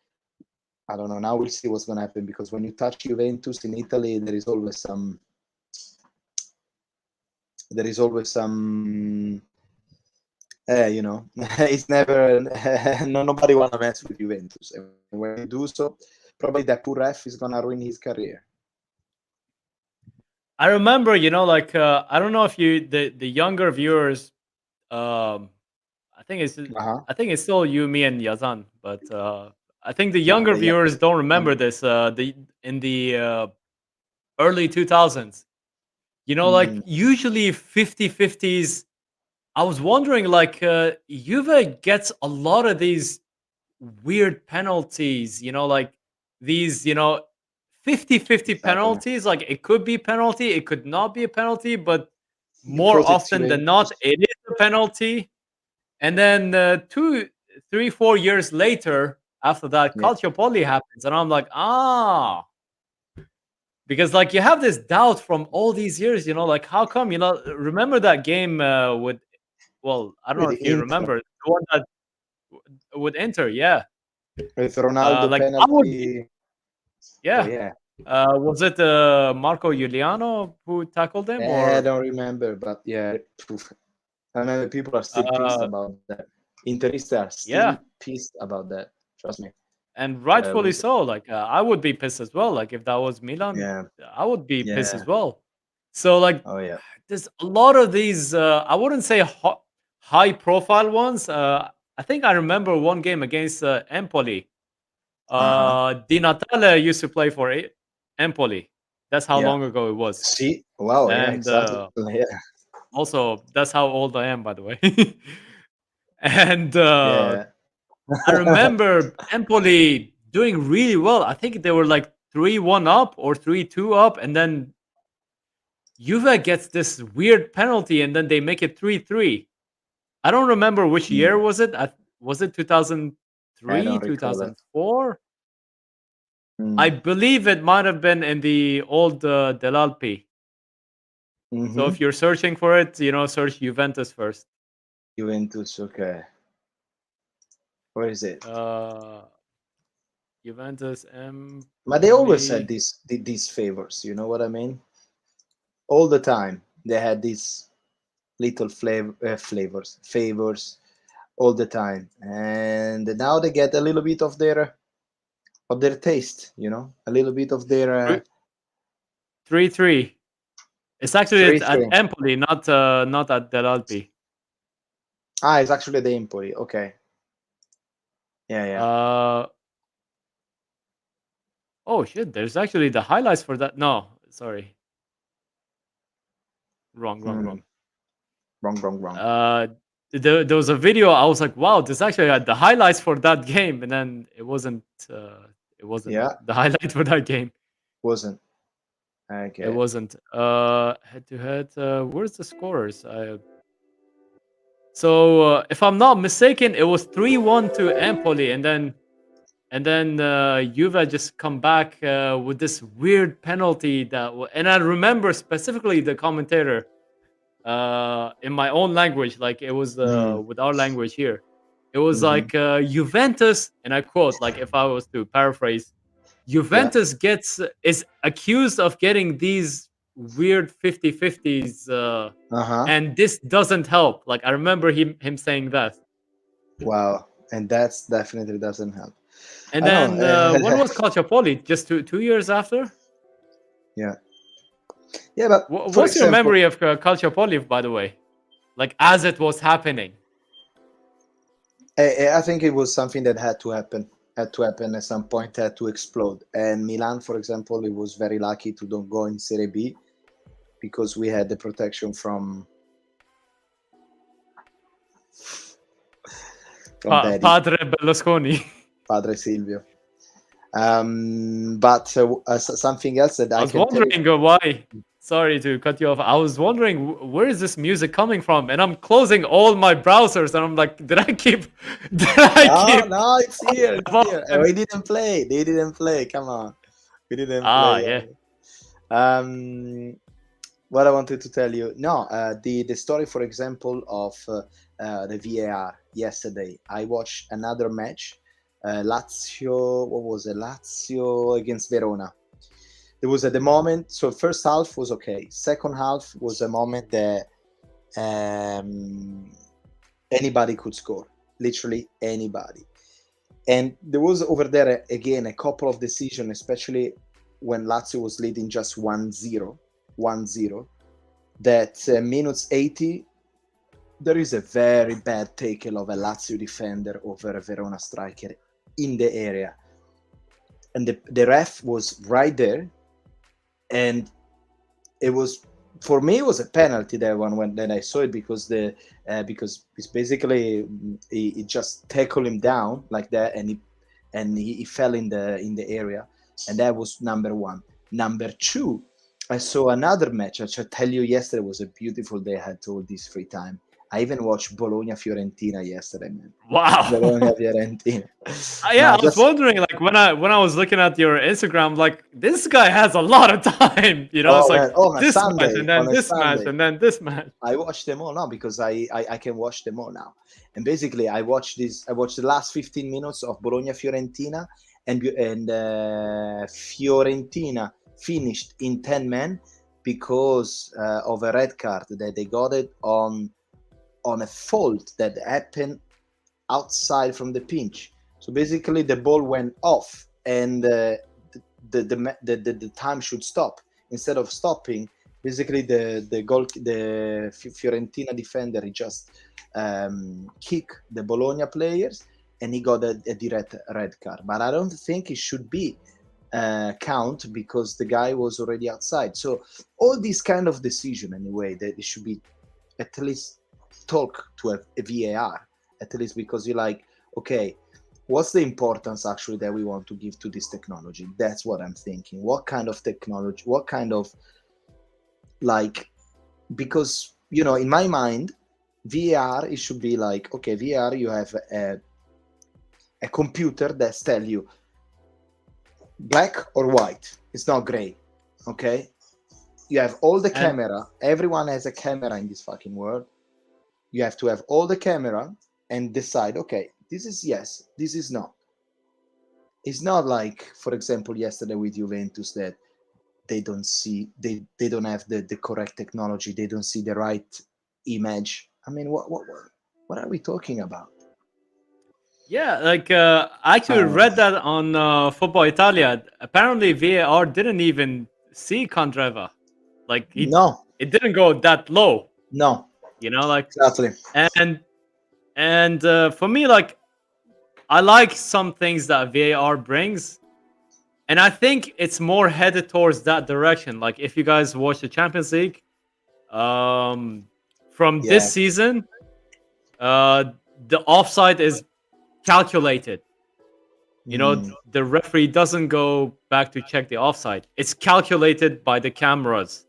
Speaker 1: I don't know. Now we'll see what's gonna happen because when you touch Juventus in Italy, there is always some it's never nobody wanna mess with Juventus, and when you do so, probably that poor ref is gonna ruin his career.
Speaker 3: I remember, you know, like I don't know if the younger viewers um I think it's
Speaker 1: Uh-huh.
Speaker 3: I think it's still you, me, and Yazan, but I think the
Speaker 1: Yeah,
Speaker 3: younger
Speaker 1: yeah.
Speaker 3: viewers don't remember
Speaker 1: Um,
Speaker 3: this. The in the early 2000s, you know, like
Speaker 1: mhm.
Speaker 3: usually 50-50s. I was wondering, like, Juve gets a lot of these weird penalties, you know, like these, 50-50
Speaker 1: Exactly.
Speaker 3: penalties. Like, it could be penalty, it could not be a penalty, but more
Speaker 1: Because it's
Speaker 3: often than not,
Speaker 1: Juventus.
Speaker 3: it is a penalty. And then 2, 3, 4 years later, after that,
Speaker 1: Yeah.
Speaker 3: Calciopoli happens, and I'm like, because like you have this doubt from all these years, you know, like how come, remember that game with, well, I don't know
Speaker 1: With
Speaker 3: if you
Speaker 1: Inter,
Speaker 3: remember the one that would enter, yeah.
Speaker 1: with Ronaldo
Speaker 3: Like I would be,
Speaker 1: penalty. Oh
Speaker 3: yeah.
Speaker 1: yeah.
Speaker 3: Was it Marco Giuliano who tackled him,
Speaker 1: I
Speaker 3: or
Speaker 1: don't remember, but yeah, poof. I know people are still pissed
Speaker 3: uh,
Speaker 1: about that. Interists are still
Speaker 3: yeah,
Speaker 1: pissed about that. Trust me.
Speaker 3: and rightfully
Speaker 1: Was
Speaker 3: so. Like I would be pissed as well. Like if that was Milan,
Speaker 1: yeah,
Speaker 3: I would be pissed
Speaker 1: yeah.
Speaker 3: as well. So like,
Speaker 1: Oh yeah.
Speaker 3: there's a lot of these. I wouldn't say high profile ones. I think I remember one game against Empoli.
Speaker 1: Uh huh.
Speaker 3: Di Natale used to play for Empoli. That's how
Speaker 1: Yeah.
Speaker 3: long ago it was.
Speaker 1: See, wow, yeah,
Speaker 3: And
Speaker 1: exactly. Yeah,
Speaker 3: also, that's how old I am, by the way. And
Speaker 1: yeah.
Speaker 3: I remember Empoli doing really well. I think they were like 3-1 up or 3-2 up, and then Juve gets this weird penalty, and then they make it 3-3. I don't remember which year
Speaker 1: Mm,
Speaker 3: was it. Was it
Speaker 1: I
Speaker 3: 2003,
Speaker 1: don't recall it.
Speaker 3: 2004? I
Speaker 1: Mm.
Speaker 3: believe it might have been in the old Dell'Alpi. So
Speaker 1: Mm-hmm.
Speaker 3: if you're searching for it, search Juventus first.
Speaker 1: Juventus, okay. Where is it?
Speaker 3: Juventus
Speaker 1: But they always had
Speaker 3: Empoli.
Speaker 1: these favors. You know what I mean? All the time they had these little favors all the time, and now they get a little bit of their taste. A little bit of their
Speaker 3: 3-3. It's actually
Speaker 1: three
Speaker 3: at
Speaker 1: three.
Speaker 3: Empoli, not at Dell'Alpi.
Speaker 1: It's actually the Empoli. Okay. Yeah.
Speaker 3: Oh shit! There's actually the highlights for that. No, sorry, wrong.
Speaker 1: Wrong.
Speaker 3: There was a video. I was like, wow, this actually had the highlights for that game, and then it wasn't. It wasn't
Speaker 1: Yeah,
Speaker 3: the highlight for that game.
Speaker 1: wasn't.
Speaker 3: It
Speaker 1: Okay.
Speaker 3: wasn't. Head to head. Where's the scorers? So if I'm not mistaken, it was 3-1 to Empoli, and then Juve just come back with this weird penalty and I remember specifically the commentator in my own language, like it was with our language here. It was
Speaker 1: Mhm.
Speaker 3: like Juventus, and I quote, like if I was to paraphrase, Juventus is accused of getting these weird 50-50s, and this doesn't help. Like I remember him saying that.
Speaker 1: Wow, and that's definitely doesn't help.
Speaker 3: And
Speaker 1: I
Speaker 3: then
Speaker 1: know.
Speaker 3: when was Calciopoli? Just 2 years after?
Speaker 1: Yeah, but for
Speaker 3: What's your
Speaker 1: example,
Speaker 3: memory of Calciopoli, by the way? Like as it was happening.
Speaker 1: I think it was something that had to happen. Had to happen at some point. Had to explode. And Milan, for example, it was very lucky to don't go in Serie B because we had the protection from Daddy,
Speaker 3: Padre Berlusconi.
Speaker 1: Padre Silvio. But something else that
Speaker 3: I
Speaker 1: I
Speaker 3: was
Speaker 1: can tell you.
Speaker 3: wondering why. Sorry to cut you off. I was wondering where is this music coming from, and I'm closing all my browsers, and I'm like, did I keep?
Speaker 1: No, it's here. It's here. We didn't play. They didn't play. Come on, we didn't play.
Speaker 3: Yeah.
Speaker 1: What I wanted to tell you. No, the story, for example, of the VAR yesterday. I watched another match. Lazio. What was it? Lazio against Verona. There was at the moment. So first half was okay. Second half was a moment that anybody could score. Literally anybody. And there was over there again a couple of decisions, especially when Lazio was leading just 1-0, that minutes 80, there is a very bad tackle of a Lazio defender over a Verona striker in the area. And the ref was right there. And it was, for me, it was a penalty that one when I saw it because it's basically he just tackled him down like that and he fell in the area, and that was number one. Number two, I saw another match. I should tell you, yesterday was a beautiful day. I had all this free time. I even watched Bologna-Fiorentina yesterday, man.
Speaker 3: Wow.
Speaker 1: Bologna-Fiorentina.
Speaker 3: I was wondering, like when I was looking at your Instagram, like this guy has a lot of time. It's like this
Speaker 1: Sunday,
Speaker 3: match and then this
Speaker 1: Sunday.
Speaker 3: match and then this match.
Speaker 1: I watched them all now because I can watch them all now. And basically, I watched the last 15 minutes of Bologna-Fiorentina, and Fiorentina finished in 10 men because of a red card that they got it on a fault that happened outside from the pinch. So basically, the ball went off, and the time should stop. Instead of stopping, basically the Fiorentina defender, he just kicked the Bologna players, and he got a direct red card. But I don't think it should be count because the guy was already outside. So all these kind of decision anyway, that it should be at least talk to a VAR, at least, because you're like, okay, what's the importance actually that we want to give to this technology? That's what I'm thinking. What kind of technology, what kind of, like, because, you know, in my mind, VAR, it should be like, okay, VAR, you have a computer that tell you black or white. It's not gray. Okay, you have all the camera. Everyone has a camera in this fucking world. You have to have all the camera and decide, okay, this is yes, this is not. It's not like, for example, yesterday with Juventus, that they don't see, they don't have the correct technology. They don't see the right image. I mean, what are we talking about?
Speaker 3: Yeah, like I actually read that on Football Italia. Apparently, VAR didn't even see Candreva. Like
Speaker 1: No,
Speaker 3: it didn't go that low.
Speaker 1: no,
Speaker 3: You know, like
Speaker 1: exactly.
Speaker 3: and for me, like I like some things that VAR brings, and I think it's more headed towards that direction. Like if you guys watch the Champions League, from this season, the offside is calculated. You know, the referee doesn't go back to check the offside. It's calculated by the cameras.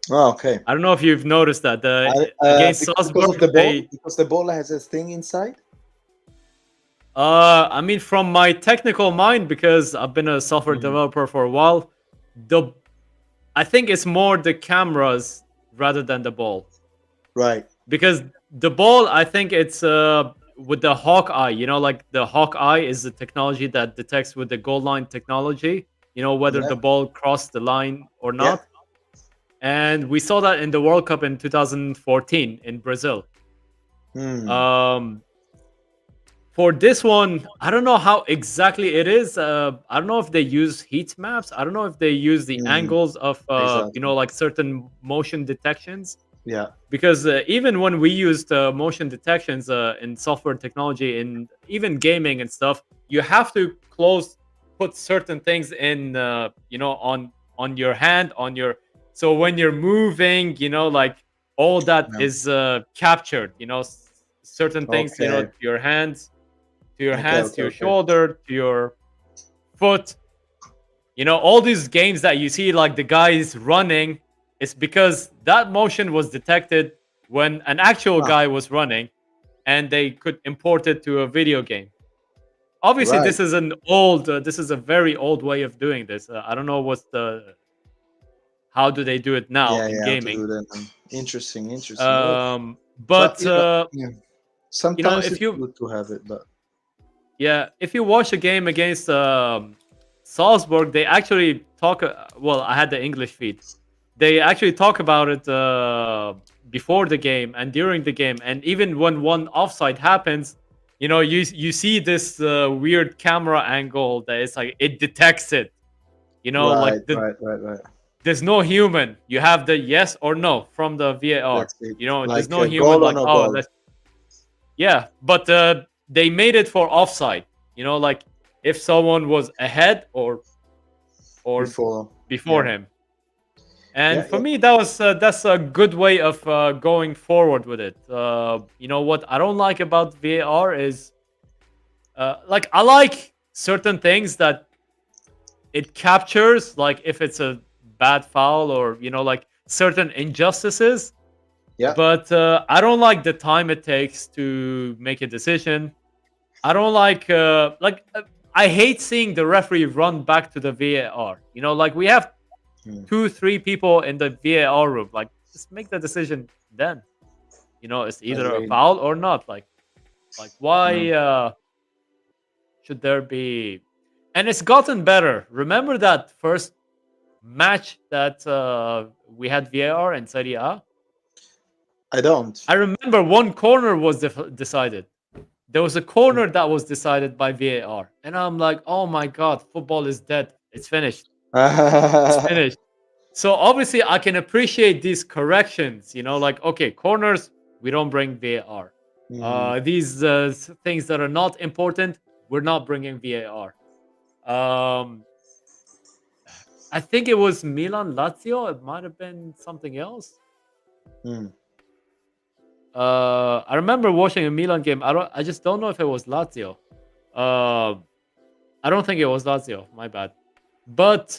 Speaker 1: Oh, okay.
Speaker 3: I don't know if you've noticed that against Salzburg,
Speaker 1: because the ball has a thing inside.
Speaker 3: I mean, from my technical mind, because I've been a software developer for a while, I think it's more the cameras rather than the ball.
Speaker 1: Right.
Speaker 3: Because the ball, I think it's with the hawk eye. You know, like the hawk eye is the technology that detects with the goal line technology. You know, whether the ball crossed the line or not. Yeah. And we saw that in the World Cup in 2014 in Brazil. For this one, I don't know how exactly it is. I don't know if they use heat maps. I don't know if they use the angles of, you know, like certain motion detections.
Speaker 1: Yeah.
Speaker 3: Because even when we used motion detections in software technology, in even gaming and stuff, you have to put certain things in, you know, on your hand, so when you're moving, you know, like all that is captured, you know, certain things, you know, to your hands, to your shoulder, to your foot. You know, all these games that you see, like the guys running, it's because that motion was detected when an actual guy was running, and they could import it to a video game. Obviously, this is this is a very old way of doing this. I don't know how do they do it now in gaming.
Speaker 1: To do that. Interesting.
Speaker 3: But
Speaker 1: sometimes, you know, if it's good to have it, but
Speaker 3: yeah, if you watch a game against Salzburg, they actually talk. Well, I had the English feed. They actually talk about it before the game and during the game, and even when one offside happens, you know, you see this weird camera angle that is like it detects it. You know, right. There's no human. You have the yes or no from the VAR. You know, like there's no human. Like, oh, yeah, but they made it for offside. You know, like if someone was ahead or before him. And for me, that's a good way of going forward with it. You know what I don't like about VAR is, like I like certain things that it captures, like if it's a bad foul or, you know, like certain injustices. Yeah. But I don't like the time it takes to make a decision. I don't like I hate seeing the referee run back to the VAR. You know, like we have 2-3 people in the VAR room. Like, just make the decision then. You know, it's either a foul or not. Like why should there be? And it's gotten better. Remember that first match that we had VAR in Serie A?
Speaker 1: I don't.
Speaker 3: I remember one corner was decided. There was a corner that was decided by VAR. And I'm like, oh my God, football is dead. It's finished. It's finished. So obviously I can appreciate these corrections, you know, like, okay, corners, we don't bring VAR. These things that are not important, we're not bringing VAR. I think it was Milan Lazio. It might have been something else.
Speaker 1: Mm.
Speaker 3: I remember watching a Milan game. I just don't know if it was Lazio. I don't think it was Lazio. My bad. But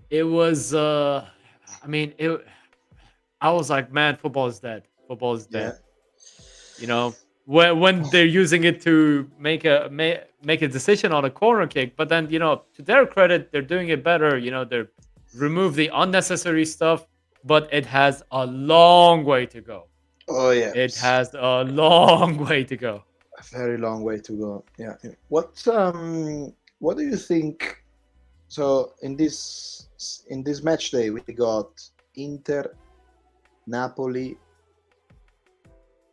Speaker 3: it was. I mean, I was like, man, football is dead. Football is
Speaker 1: Yeah.
Speaker 3: dead. You know, when they're using it to make a decision on a corner kick, but then to their credit, they're doing it better. They remove the unnecessary stuff, but it has a long way to go.
Speaker 1: Oh yeah.
Speaker 3: It has a long way to go.
Speaker 1: A very long way to go. Yeah. What do you think? So in this match day, we got Inter, Napoli.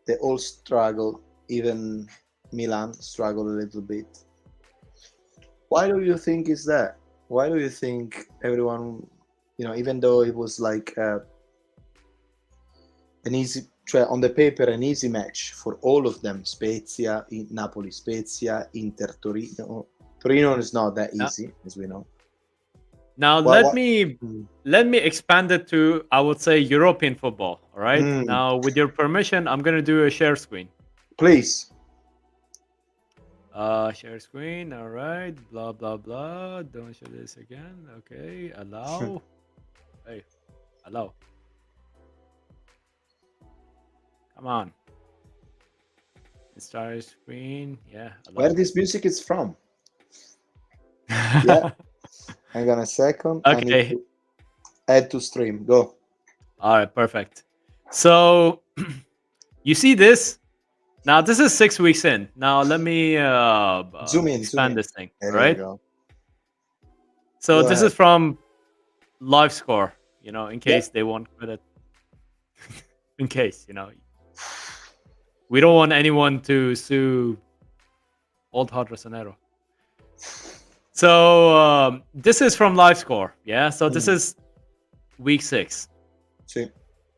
Speaker 1: They all struggle. Even Milan struggle a little bit. Why do you think is that? Why do you think everyone, even though it was like an easy, on the paper, an easy match for all of them, Spezia, Napoli, Spezia, Inter, Torino. Torino is not that easy, as we know.
Speaker 3: Now let me expand it to, I would say, European football. All right. Now, with your permission, I'm gonna do a share screen.
Speaker 1: Please.
Speaker 3: Share screen. All right. Blah blah blah. Don't show this again. Okay. Allow. Hey, allow. Come on. Start screen. Yeah. Allow.
Speaker 1: Where this music is from? Yeah. Hang on a second.
Speaker 3: Okay.
Speaker 1: I need to add to stream. Go.
Speaker 3: All right. Perfect. So you see this? Now this is 6 weeks in. Now let me expand this thing.
Speaker 1: There
Speaker 3: right?
Speaker 1: you go.
Speaker 3: So
Speaker 1: Go
Speaker 3: this
Speaker 1: ahead.
Speaker 3: is from Live Score. In case they want credit. In case, we don't want anyone to sue Old Hard Rosanero. So this is from Live Score. Yeah. So this is week 6.
Speaker 1: Sí.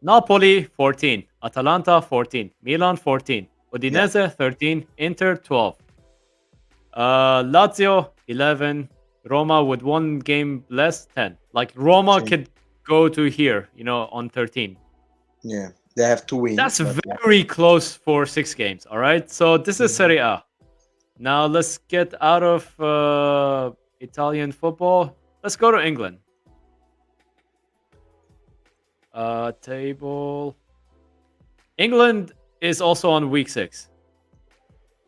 Speaker 3: Napoli 14, Atalanta 14, Milan 14, Udinese 13, Inter 12, Lazio 11, Roma with 1 game less 10. Like Roma could go to here, on 13.
Speaker 1: Yeah, they have to win.
Speaker 3: That's very close for 6 games. All right, so this is Serie A. Now let's get out of Italian football. Let's go to England. Table. England is also on week 6.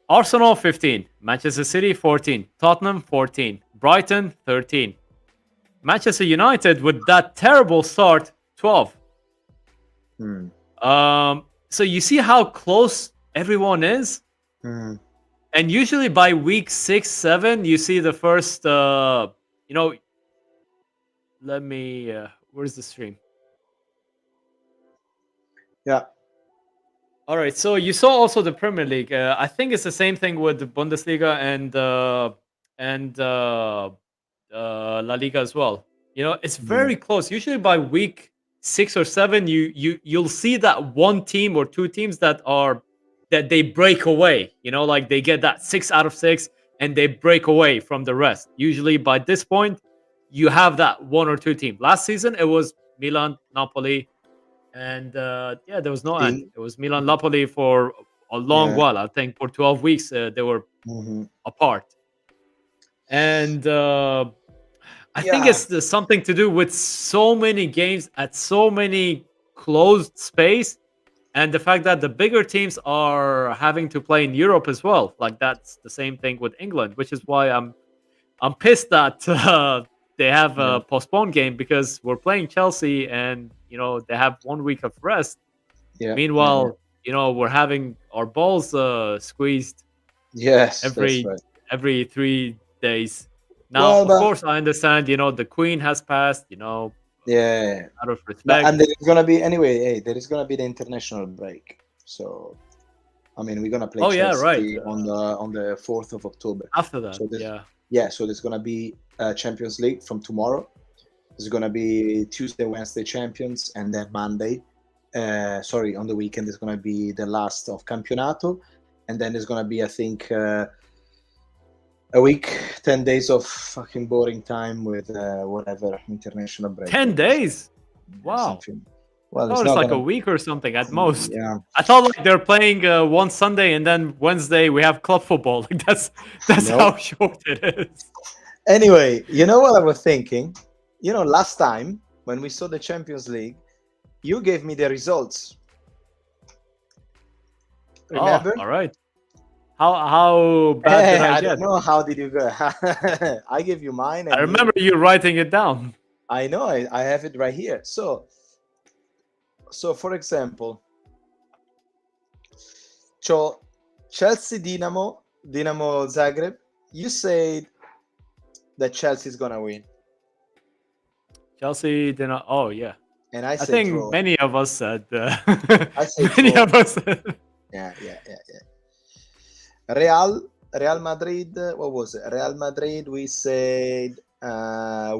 Speaker 3: Arsenal 15, Manchester City 14, Tottenham 14, Brighton 13, Manchester United with that terrible start 12. So you see how close everyone is, and usually by week 6, 7, you see the first. Let me. Where's the stream?
Speaker 1: Yeah.
Speaker 3: All right. So you saw also the Premier League. I think it's the same thing with the Bundesliga and La Liga as well. It's very close. Usually by week 6 or 7, you'll see that one team or two teams that they break away. Like they get that 6 out of 6 and they break away from the rest. Usually by this point, you have that one or two team. Last season it was Milan, Napoli, and there was no end. It was Milan, Napoli for a long while. I think for 12 weeks they were apart. And I think it's something to do with so many games at so many closed space, and the fact that the bigger teams are having to play in Europe as well. Like that's the same thing with England, which is why I'm pissed that they have a postponed game, because we're playing Chelsea and they have 1 week of rest. Meanwhile, we're having our balls squeezed.
Speaker 1: Yes,
Speaker 3: every 3 days. Now, of course, I understand. The Queen has passed. Out of respect.
Speaker 1: And there is gonna be there is gonna be the international break. So, I mean, we're gonna play Chelsea on the 4th of October.
Speaker 3: After that,
Speaker 1: so so there's gonna be Champions League from tomorrow. There's gonna be Tuesday, Wednesday champions, and then Monday. On the weekend there's gonna be the last of Campionato, and then there's gonna be, I think, A week, 10 days of fucking boring time with whatever international break.
Speaker 3: 10 days?
Speaker 1: Yeah,
Speaker 3: Wow.
Speaker 1: something. Well,
Speaker 3: Oh,
Speaker 1: it's
Speaker 3: it's
Speaker 1: not
Speaker 3: like
Speaker 1: gonna.
Speaker 3: a week or something at most.
Speaker 1: Yeah.
Speaker 3: I thought like they're playing one Sunday and then Wednesday we have club football. Like that's
Speaker 1: Nope.
Speaker 3: how short it is.
Speaker 1: Anyway, you know what I was thinking? Last time when we saw the Champions League, you gave me the results. Remember?
Speaker 3: Oh, all right. How bad did I
Speaker 1: I
Speaker 3: get?
Speaker 1: don't know. How did you go? I gave you mine. And
Speaker 3: I remember you writing it down.
Speaker 1: I know. I have it right here. So for example, Chelsea Dinamo Zagreb. You said that Chelsea is gonna win,
Speaker 3: Chelsea did not. Oh yeah.
Speaker 1: and I
Speaker 3: I
Speaker 1: said
Speaker 3: think
Speaker 1: draw.
Speaker 3: many of us said.
Speaker 1: I said
Speaker 3: Many
Speaker 1: draw.
Speaker 3: of us. Said,
Speaker 1: Yeah. Real Madrid. What was it? Real Madrid. We said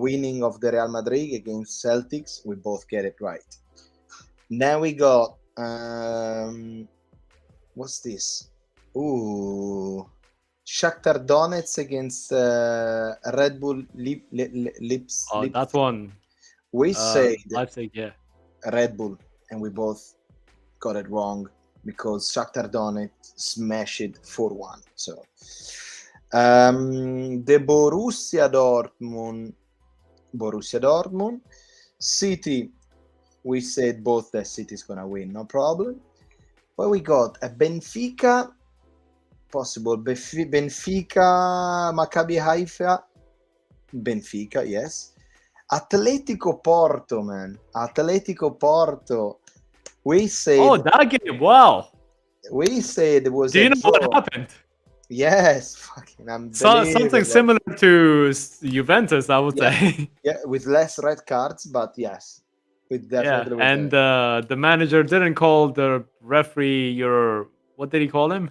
Speaker 1: winning of the Real Madrid against Celtics. We both get it right. Now we got what's this? Ooh, Shakhtar Donetsk against Red Bull Lips.
Speaker 3: oh, that one.
Speaker 1: We said
Speaker 3: Leipzig, yeah.
Speaker 1: Red Bull, and we both got it wrong because Shakhtar Donetsk smashed it 4-1. So the Borussia Dortmund, City. We said both that City is gonna win, no problem. But we got a Benfica, possible Benfica, Maccabi Haifa, Benfica, yes. Atletico Porto, man. Atletico Porto. We said.
Speaker 3: Oh, that game! Wow.
Speaker 1: We said it was.
Speaker 3: Do you
Speaker 1: a
Speaker 3: know what
Speaker 1: draw.
Speaker 3: happened?
Speaker 1: Yes, fucking
Speaker 3: Something
Speaker 1: unbelievable.
Speaker 3: similar to Juventus, I would
Speaker 1: Yeah.
Speaker 3: say.
Speaker 1: Yeah, with less red cards, but yes, with
Speaker 3: Yeah,
Speaker 1: definitely.
Speaker 3: and the manager didn't call the referee your. What did he call him?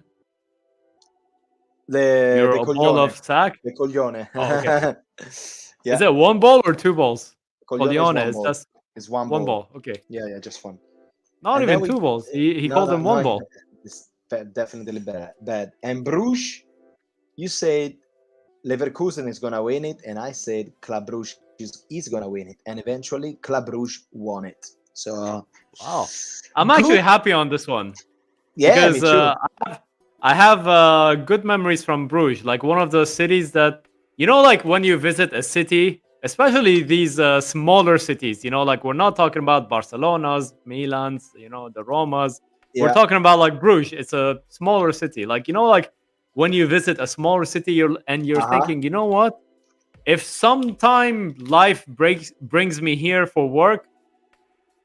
Speaker 1: the
Speaker 3: Your ball
Speaker 1: coglione.
Speaker 3: of sack.
Speaker 1: The coglione.
Speaker 3: Oh, okay.
Speaker 1: Yeah.
Speaker 3: Is it one ball or two balls?
Speaker 1: Coglione
Speaker 3: Is just
Speaker 1: It's one
Speaker 3: one
Speaker 1: ball.
Speaker 3: ball. Okay,
Speaker 1: Yeah, just one.
Speaker 3: not
Speaker 1: And then
Speaker 3: even two balls. He
Speaker 1: No,
Speaker 3: called
Speaker 1: no,
Speaker 3: them one
Speaker 1: no,
Speaker 3: ball.
Speaker 1: It's definitely bad. And Bruges, you said Leverkusen is gonna win it, and I said Club Brugge is gonna win it, and eventually Club Brugge won it. So
Speaker 3: Wow, I'm actually
Speaker 1: Good.
Speaker 3: happy on this one
Speaker 1: yeah, me
Speaker 3: because
Speaker 1: too.
Speaker 3: I have good memories from Bruges. Like one of the cities that like when you visit a city, especially these smaller cities. Like we're not talking about Barcelona's, Milan's, the Romas. We're
Speaker 1: Yeah.
Speaker 3: talking about like Bruges. It's a smaller city. Like like when you visit a smaller city, you're
Speaker 1: Uh-huh.
Speaker 3: thinking, you know what? If sometime life brings me here for work,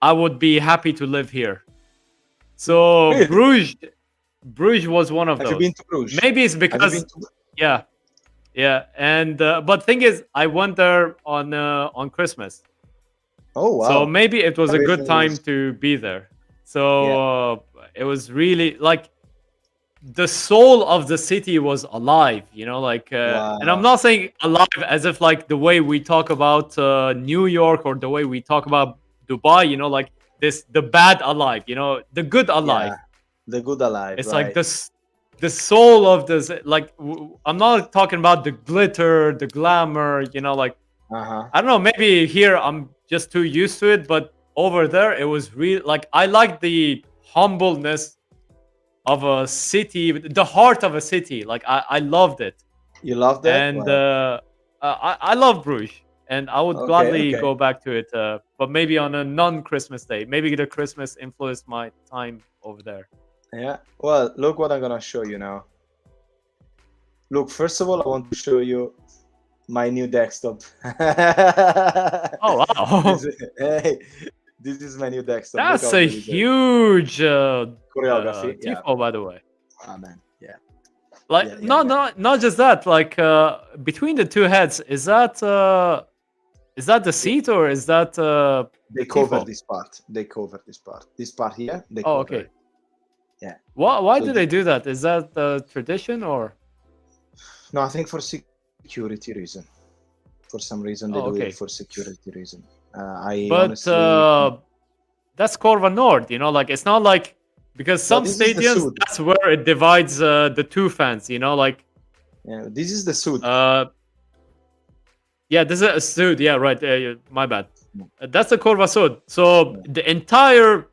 Speaker 3: I would be happy to live here. So
Speaker 1: Really?
Speaker 3: Bruges was one of
Speaker 1: Have
Speaker 3: those.
Speaker 1: you been to Bruges?
Speaker 3: Maybe it's
Speaker 1: Have you
Speaker 3: because
Speaker 1: been to?
Speaker 3: yeah, and but thing is, I went there on Christmas,
Speaker 1: Oh wow.
Speaker 3: so maybe it was a good
Speaker 1: Everything
Speaker 3: time
Speaker 1: is-
Speaker 3: to be there. So it was really like the soul of the city was alive, like and I'm
Speaker 1: Wow.
Speaker 3: not saying alive as if like the way we talk about New York or the way we talk about Dubai, like the bad alive, the good alive.
Speaker 1: Yeah. The good alive.
Speaker 3: It's
Speaker 1: right.
Speaker 3: like the soul of this, like I'm not talking about the glitter, the glamour, like
Speaker 1: Uh-huh.
Speaker 3: I don't know, maybe here I'm just too used to it, but over there it was real. Like I like the humbleness of a city, the heart of a city. Like I loved it,
Speaker 1: You love that?
Speaker 3: and
Speaker 1: Wow.
Speaker 3: I love Bruges, and I would
Speaker 1: Okay,
Speaker 3: gladly
Speaker 1: okay.
Speaker 3: go back to it, but maybe on a non-Christmas day. Maybe the Christmas influenced my time over there.
Speaker 1: Yeah. Well, look what I'm gonna show you now. Look, first of all, I want to show you my new desktop.
Speaker 3: Oh wow,
Speaker 1: Hey, this is my new desktop. Look
Speaker 3: that's
Speaker 1: how
Speaker 3: a
Speaker 1: good it is.
Speaker 3: huge
Speaker 1: Choreography. Yeah.
Speaker 3: tifo, by the way.
Speaker 1: Ah, man. Yeah.
Speaker 3: Like
Speaker 1: Yeah, yeah.
Speaker 3: not just that. Like between the two heads, is that the seat or is that
Speaker 1: They
Speaker 3: the
Speaker 1: cover
Speaker 3: tifo?
Speaker 1: this part. They cover this part. This part here, they
Speaker 3: Oh,
Speaker 1: cover
Speaker 3: okay.
Speaker 1: it. Yeah.
Speaker 3: Why
Speaker 1: So
Speaker 3: do they do that? Is that the tradition or?
Speaker 1: No, I think for security reason. For some reason, they
Speaker 3: Oh,
Speaker 1: do
Speaker 3: okay.
Speaker 1: it for security reason. I
Speaker 3: But
Speaker 1: honestly.
Speaker 3: that's Corva Nord, like it's not like because some
Speaker 1: this is the
Speaker 3: stadiums
Speaker 1: Sud.
Speaker 3: that's where it divides the two fans, like
Speaker 1: Yeah, this is the suit.
Speaker 3: Yeah, this is a suit. Yeah, right. My bad.
Speaker 1: Yeah.
Speaker 3: That's the Curva Sud. So
Speaker 1: Yeah.
Speaker 3: the entire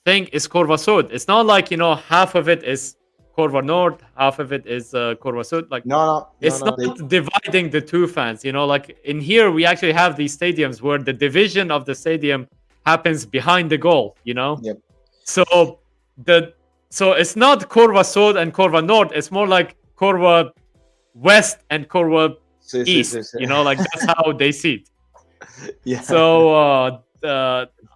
Speaker 3: thing is Curva Sud. It's not like half of it is Curva Nord, half of it is Curva Sud. Like
Speaker 1: No.
Speaker 3: it's not dividing the two fans. Like in here, we actually have these stadiums where the division of the stadium happens behind the goal.
Speaker 1: Yep.
Speaker 3: So so it's not Curva Sud and Curva Nord. It's more like Curva West and Curva East. Like that's how they see it.
Speaker 1: Yeah.
Speaker 3: So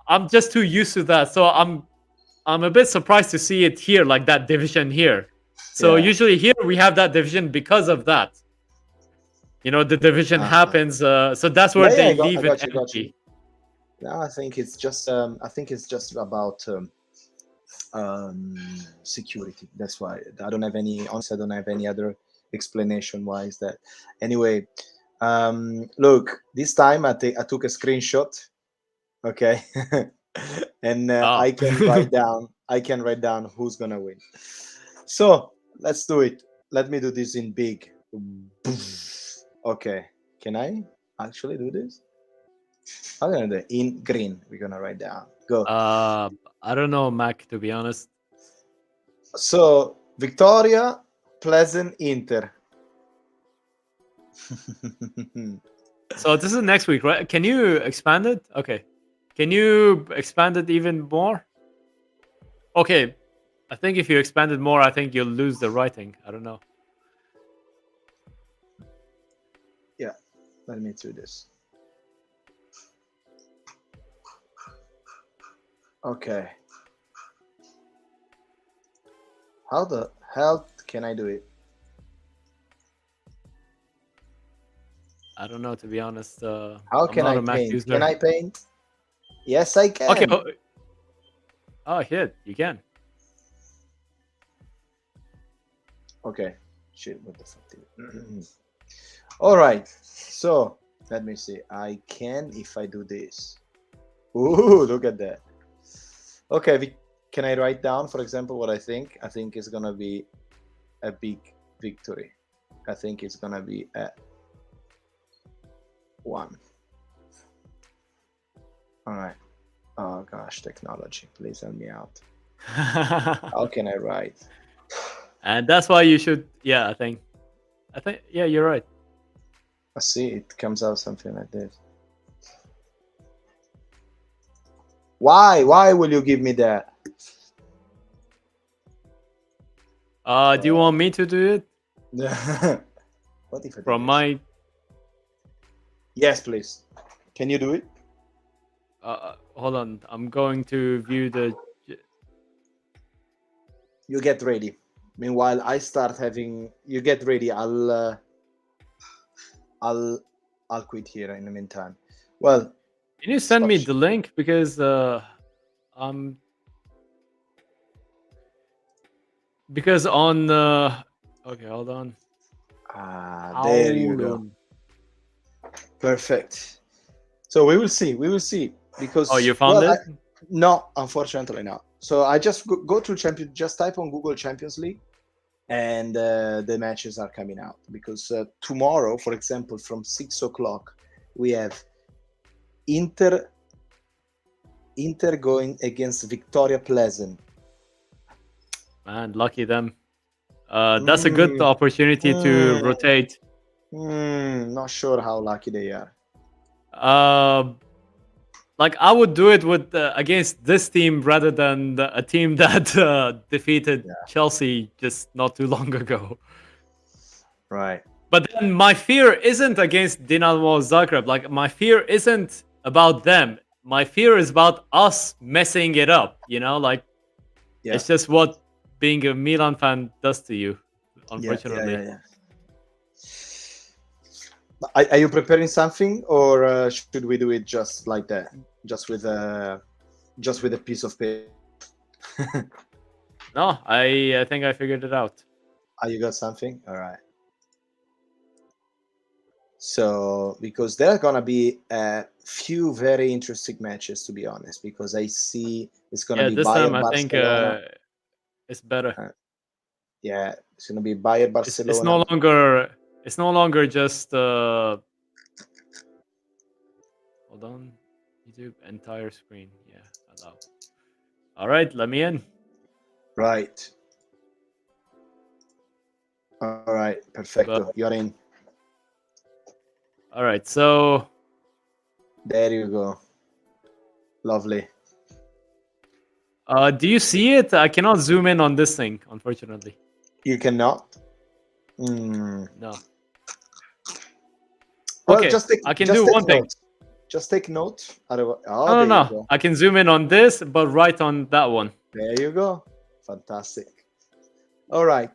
Speaker 3: I'm just too used to that. So I'm a bit surprised to see it here, like that division here. So
Speaker 1: Yeah.
Speaker 3: usually here we have that division because of that. The division happens. So that's where they leave it empty.
Speaker 1: No, I think it's just about security. That's why I don't have any. Honestly, I don't have any other explanation why is that. Anyway, look, this time I took a screenshot. Okay. And I can write down. I can write down who's gonna win. So let's do it. Let me do this in big. Okay. Can I actually do this? I'm gonna do it in green. We're gonna write down. Go.
Speaker 3: I don't know, Mac, to be honest.
Speaker 1: So Victoria, Pleasant, Inter.
Speaker 3: So this is next week, right? Can you expand it? Okay. Can you expand it even more? Okay. I think if you expand it more, I think you'll lose the writing. I don't know.
Speaker 1: Yeah. Let me do this. Okay. How the hell can I do it?
Speaker 3: I don't know, to be honest.
Speaker 1: How can I paint? Can I paint? Yes, I can.
Speaker 3: Okay. Oh, here you can.
Speaker 1: Okay. Shit, what the fuck? All right. So let me see. I can if I do this. Ooh, look at that. Okay, can I write down, for example, what I think? I think it's gonna be a big victory. I think it's gonna be a 1. All right. Oh gosh, technology, please help me out. How can I write?
Speaker 3: And that's why you should. Yeah, I think. Yeah, you're right.
Speaker 1: I see it comes out something like this. Why will you give me that?
Speaker 3: Do you want me to do it?
Speaker 1: What if I do
Speaker 3: From
Speaker 1: this?
Speaker 3: my.
Speaker 1: Yes, please. Can you do it?
Speaker 3: Hold on. I'm going to view the.
Speaker 1: You get ready. Meanwhile, I start having. You get ready. I'll quit here in the meantime. Well,
Speaker 3: can you send me the link, because because on okay, hold on.
Speaker 1: There you go. Perfect. So we will see. Because
Speaker 3: you found it?
Speaker 1: No, unfortunately not. So I just go to just type on Google Champions League, and the matches are coming out. Because tomorrow, for example, from 6:00, we have Inter going against Victoria Pleasant.
Speaker 3: Man, lucky them. That's a good opportunity to rotate.
Speaker 1: Not sure how lucky they are.
Speaker 3: Like I would do it with against this team rather than a team that defeated Chelsea just not too long ago.
Speaker 1: Right.
Speaker 3: But then my fear isn't against Dinamo Zagreb. Like my fear isn't about them. My fear is about us messing it up. Like it's just what being a Milan fan does to you, unfortunately.
Speaker 1: Yeah. Are you preparing something, or should we do it just like that, just with a piece of paper?
Speaker 3: No, I think I figured it out.
Speaker 1: You got something? All right. So because there are gonna be a few very interesting matches, to be honest, because I see it's gonna be
Speaker 3: this
Speaker 1: Bayern
Speaker 3: time I think
Speaker 1: Barcelona.
Speaker 3: it's better.
Speaker 1: Yeah, it's gonna be Bayern Barcelona.
Speaker 3: It's no longer just hold on. YouTube entire screen. Yeah, allow. All right, let me in.
Speaker 1: Right. All right, perfecto.
Speaker 3: But-
Speaker 1: You're in.
Speaker 3: All right, so
Speaker 1: There you go. Lovely.
Speaker 3: do you see it? I cannot zoom in on this thing, unfortunately.
Speaker 1: You cannot. Mm.
Speaker 3: No.
Speaker 1: Well,
Speaker 3: Okay,
Speaker 1: just take.
Speaker 3: I can
Speaker 1: just
Speaker 3: do
Speaker 1: take
Speaker 3: one thing.
Speaker 1: notes. Just take note. Oh,
Speaker 3: No,
Speaker 1: there you go.
Speaker 3: I can zoom in on this, but right on that one.
Speaker 1: There you go. Fantastic. All right.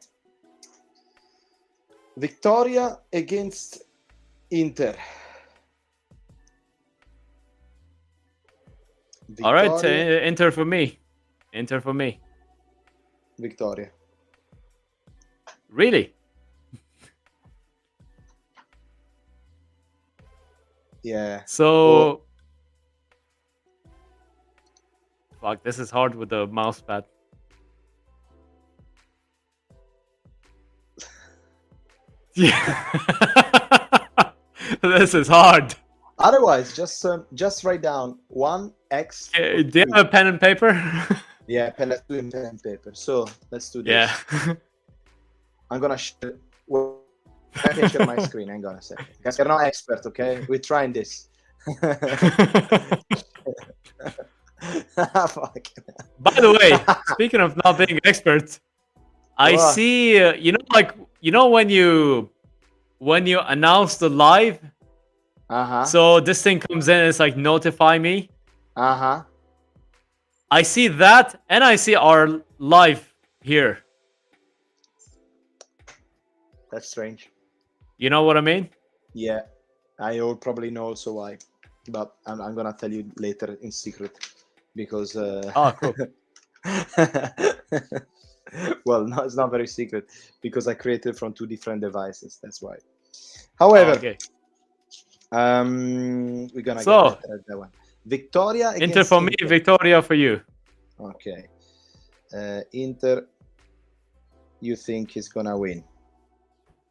Speaker 1: Victoria against Inter.
Speaker 3: All right,
Speaker 1: Victoria,
Speaker 3: Inter for me. Inter for me.
Speaker 1: Victoria.
Speaker 3: Really?
Speaker 1: Yeah.
Speaker 3: So, fuck, this is hard with the mouse pad. Yeah. This is hard.
Speaker 1: Otherwise, just write down 1x.
Speaker 3: Do you have a pen and paper?
Speaker 1: Yeah, let's do pen and paper. So let's do this.
Speaker 3: Yeah.
Speaker 1: I'm gonna share. Well, I can share my screen. Hang on a second. Guys, we're not expert, okay? We're trying this. Fuck.
Speaker 3: By the way, speaking of not being experts, I
Speaker 1: What?
Speaker 3: see. When you announce the live, so this thing comes in. It's like notify me. I see that, and I see our live here.
Speaker 1: That's strange.
Speaker 3: You know what I mean?
Speaker 1: Yeah, I will probably know also why, but I'm gonna tell you later in secret because.
Speaker 3: Oh, cool.
Speaker 1: Well, no, it's not very secret because I created from 2 different devices. That's why. However,
Speaker 3: Okay.
Speaker 1: we're gonna
Speaker 3: So,
Speaker 1: get better at that one. Victoria against
Speaker 3: Inter for me, Victoria for you.
Speaker 1: Okay. Inter, you think he's gonna win?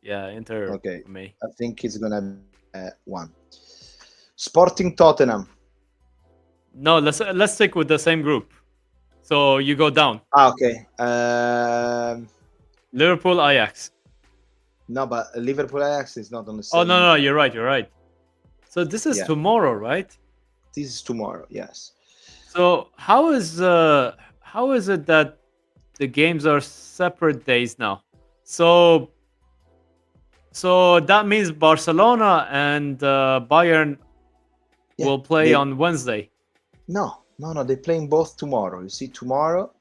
Speaker 3: Yeah, Inter
Speaker 1: Okay.
Speaker 3: for me.
Speaker 1: I think he's gonna one. Sporting Tottenham.
Speaker 3: No, let's stick with the same group. So you go down.
Speaker 1: Okay.
Speaker 3: Liverpool, Ajax.
Speaker 1: No, but Liverpool Ajax is not on the
Speaker 3: Oh
Speaker 1: same.
Speaker 3: no, you're right. So this is
Speaker 1: Yeah.
Speaker 3: tomorrow, right?
Speaker 1: This is tomorrow. Yes.
Speaker 3: So how is it that the games are separate days now? So that means Barcelona and Bayern
Speaker 1: Yeah,
Speaker 3: will play
Speaker 1: they-
Speaker 3: on Wednesday.
Speaker 1: No. They're playing both tomorrow. You see, tomorrow.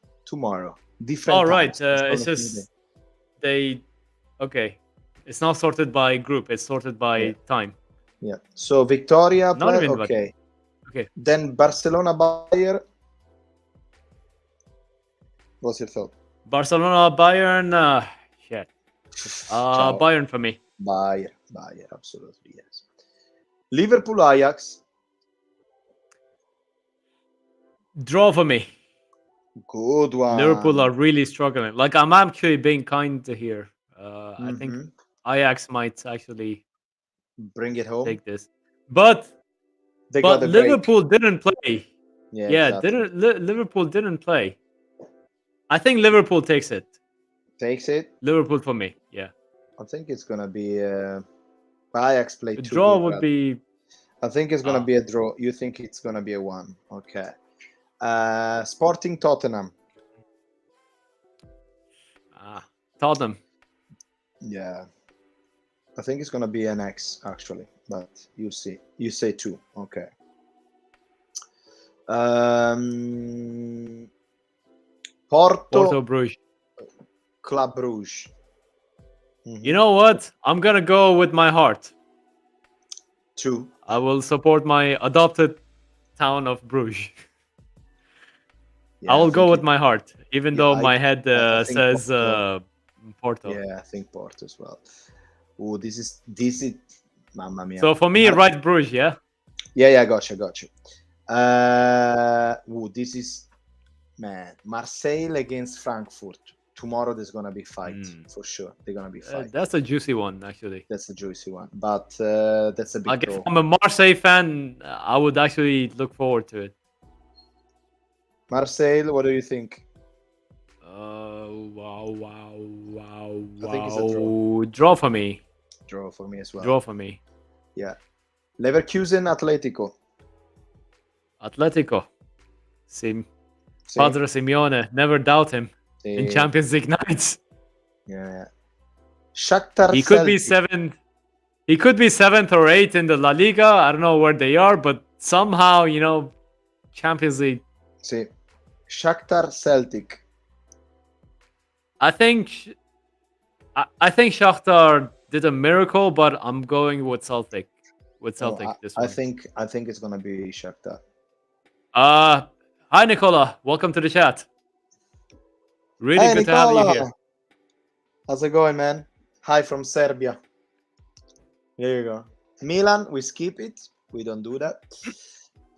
Speaker 1: Different.
Speaker 3: Oh right,
Speaker 1: times. It's not
Speaker 3: it's
Speaker 1: the same
Speaker 3: just they. Okay, it's not sorted by group. It's sorted by
Speaker 1: Yeah.
Speaker 3: time.
Speaker 1: day. Yeah. So Victoria.
Speaker 3: Not
Speaker 1: Play,
Speaker 3: even
Speaker 1: okay.
Speaker 3: Okay.
Speaker 1: Then Barcelona Bayern. What's your thought?
Speaker 3: Barcelona, Bayern. Shit.
Speaker 1: Ciao.
Speaker 3: Bayern for me.
Speaker 1: Bayern, absolutely yes. Liverpool Ajax.
Speaker 3: Draw for me.
Speaker 1: Good one.
Speaker 3: Liverpool are really struggling. Like I'm actually being kind to here. I think
Speaker 1: Mhm.
Speaker 3: Ajax might actually
Speaker 1: Bring it home.
Speaker 3: take this, but
Speaker 1: They got the break.
Speaker 3: Liverpool didn't play. Yeah,
Speaker 1: exactly.
Speaker 3: Liverpool didn't play. I think Liverpool takes it.
Speaker 1: Takes it.
Speaker 3: Liverpool for me. Yeah,
Speaker 1: I think it's gonna be Ajax play
Speaker 3: a
Speaker 1: too
Speaker 3: draw
Speaker 1: good,
Speaker 3: would
Speaker 1: Brad.
Speaker 3: be.
Speaker 1: I think it's gonna be a draw. You think it's gonna be a 1? Okay. Sporting Tottenham.
Speaker 3: Tottenham.
Speaker 1: Yeah. I think it's gonna be an X actually, but you see. You say 2. Okay. Porto
Speaker 3: Bruges.
Speaker 1: Club Brugge.
Speaker 3: You know what? I'm gonna go with my heart.
Speaker 1: 2.
Speaker 3: I will support my adopted town of Bruges.
Speaker 1: Yeah,
Speaker 3: I will go with
Speaker 1: think
Speaker 3: my heart, even
Speaker 1: Yeah,
Speaker 3: though
Speaker 1: I-
Speaker 3: my head
Speaker 1: I think
Speaker 3: says
Speaker 1: Porto.
Speaker 3: Porto.
Speaker 1: Yeah, I think Porto as well. Oh, this is mamma mia.
Speaker 3: So for me, right Bruges, yeah?
Speaker 1: Yeah, got you. This is Marseille against Frankfurt. tomorrow there's gonna be fight for sure. They're gonna be fight.
Speaker 3: That's a juicy one, actually.
Speaker 1: That's a juicy one, but that's a big
Speaker 3: Like,
Speaker 1: draw.
Speaker 3: if I'm a Marseille fan, I would actually look forward to it.
Speaker 1: Marseille, what do you think?
Speaker 3: Wow.
Speaker 1: I think it's a draw.
Speaker 3: Draw for me.
Speaker 1: Draw for me as well.
Speaker 3: Draw for me.
Speaker 1: Yeah. Leverkusen, Atletico.
Speaker 3: Atletico.
Speaker 1: See?
Speaker 3: Padre Simeone. Never doubt him in
Speaker 1: See?
Speaker 3: Champions League nights.
Speaker 1: Yeah. Shakhtar
Speaker 3: He could be
Speaker 1: Celtic.
Speaker 3: seventh. He could be 7th or 8th in the La Liga. I don't know where they are, but somehow, Champions League.
Speaker 1: See. Shakhtar Celtic.
Speaker 3: I think Shakhtar did a miracle, but I'm going with Celtic. This one.
Speaker 1: I think it's gonna be Shakhtar.
Speaker 3: Hi Nicola, welcome to the chat. Really good to have you here.
Speaker 1: How's it going, man? Hi from Serbia. There you go. Milan, we skip it. We don't do that.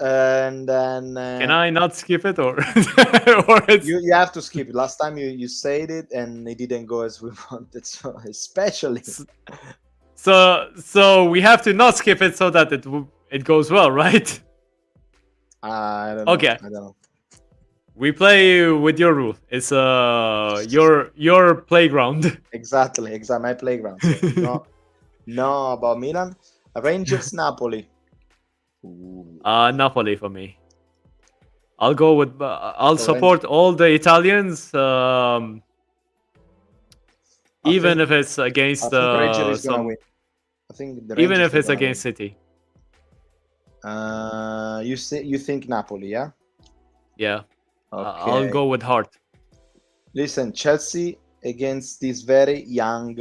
Speaker 1: And then
Speaker 3: can I not skip it or or it's...
Speaker 1: you have to skip it. Last time you said it and it didn't go as we wanted, so especially
Speaker 3: so we have to not skip it so that it goes well, right?
Speaker 1: I don't know.
Speaker 3: Okay.
Speaker 1: I don't know.
Speaker 3: We play with your rule. It's your playground.
Speaker 1: Exactly my playground. So no about Milan. Rangers Napoli. Ooh.
Speaker 3: Napoli for me. I'll go with. I'll support all the Italians, even if it's against
Speaker 1: Rangers is gonna
Speaker 3: some.
Speaker 1: win. I think
Speaker 3: Even if it's
Speaker 1: are gonna
Speaker 3: against
Speaker 1: win.
Speaker 3: City.
Speaker 1: You think Napoli, yeah?
Speaker 3: Yeah.
Speaker 1: Okay.
Speaker 3: I'll go with heart.
Speaker 1: Listen, Chelsea against this very young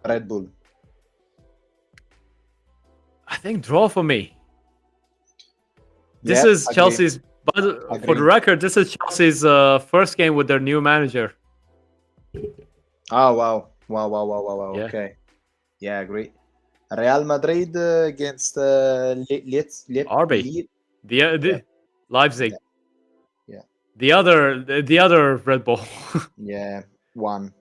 Speaker 1: Red Bull.
Speaker 3: I think draw for me. This
Speaker 1: Yeah,
Speaker 3: is
Speaker 1: agree.
Speaker 3: Chelsea's. But for
Speaker 1: Agree.
Speaker 3: the record, this is Chelsea's first game with their new manager.
Speaker 1: Oh wow.
Speaker 3: Yeah.
Speaker 1: Okay. Yeah, agree. Real Madrid against
Speaker 3: RB. The Leipzig.
Speaker 1: Yeah.
Speaker 3: The other Red Bull.
Speaker 1: Yeah, one.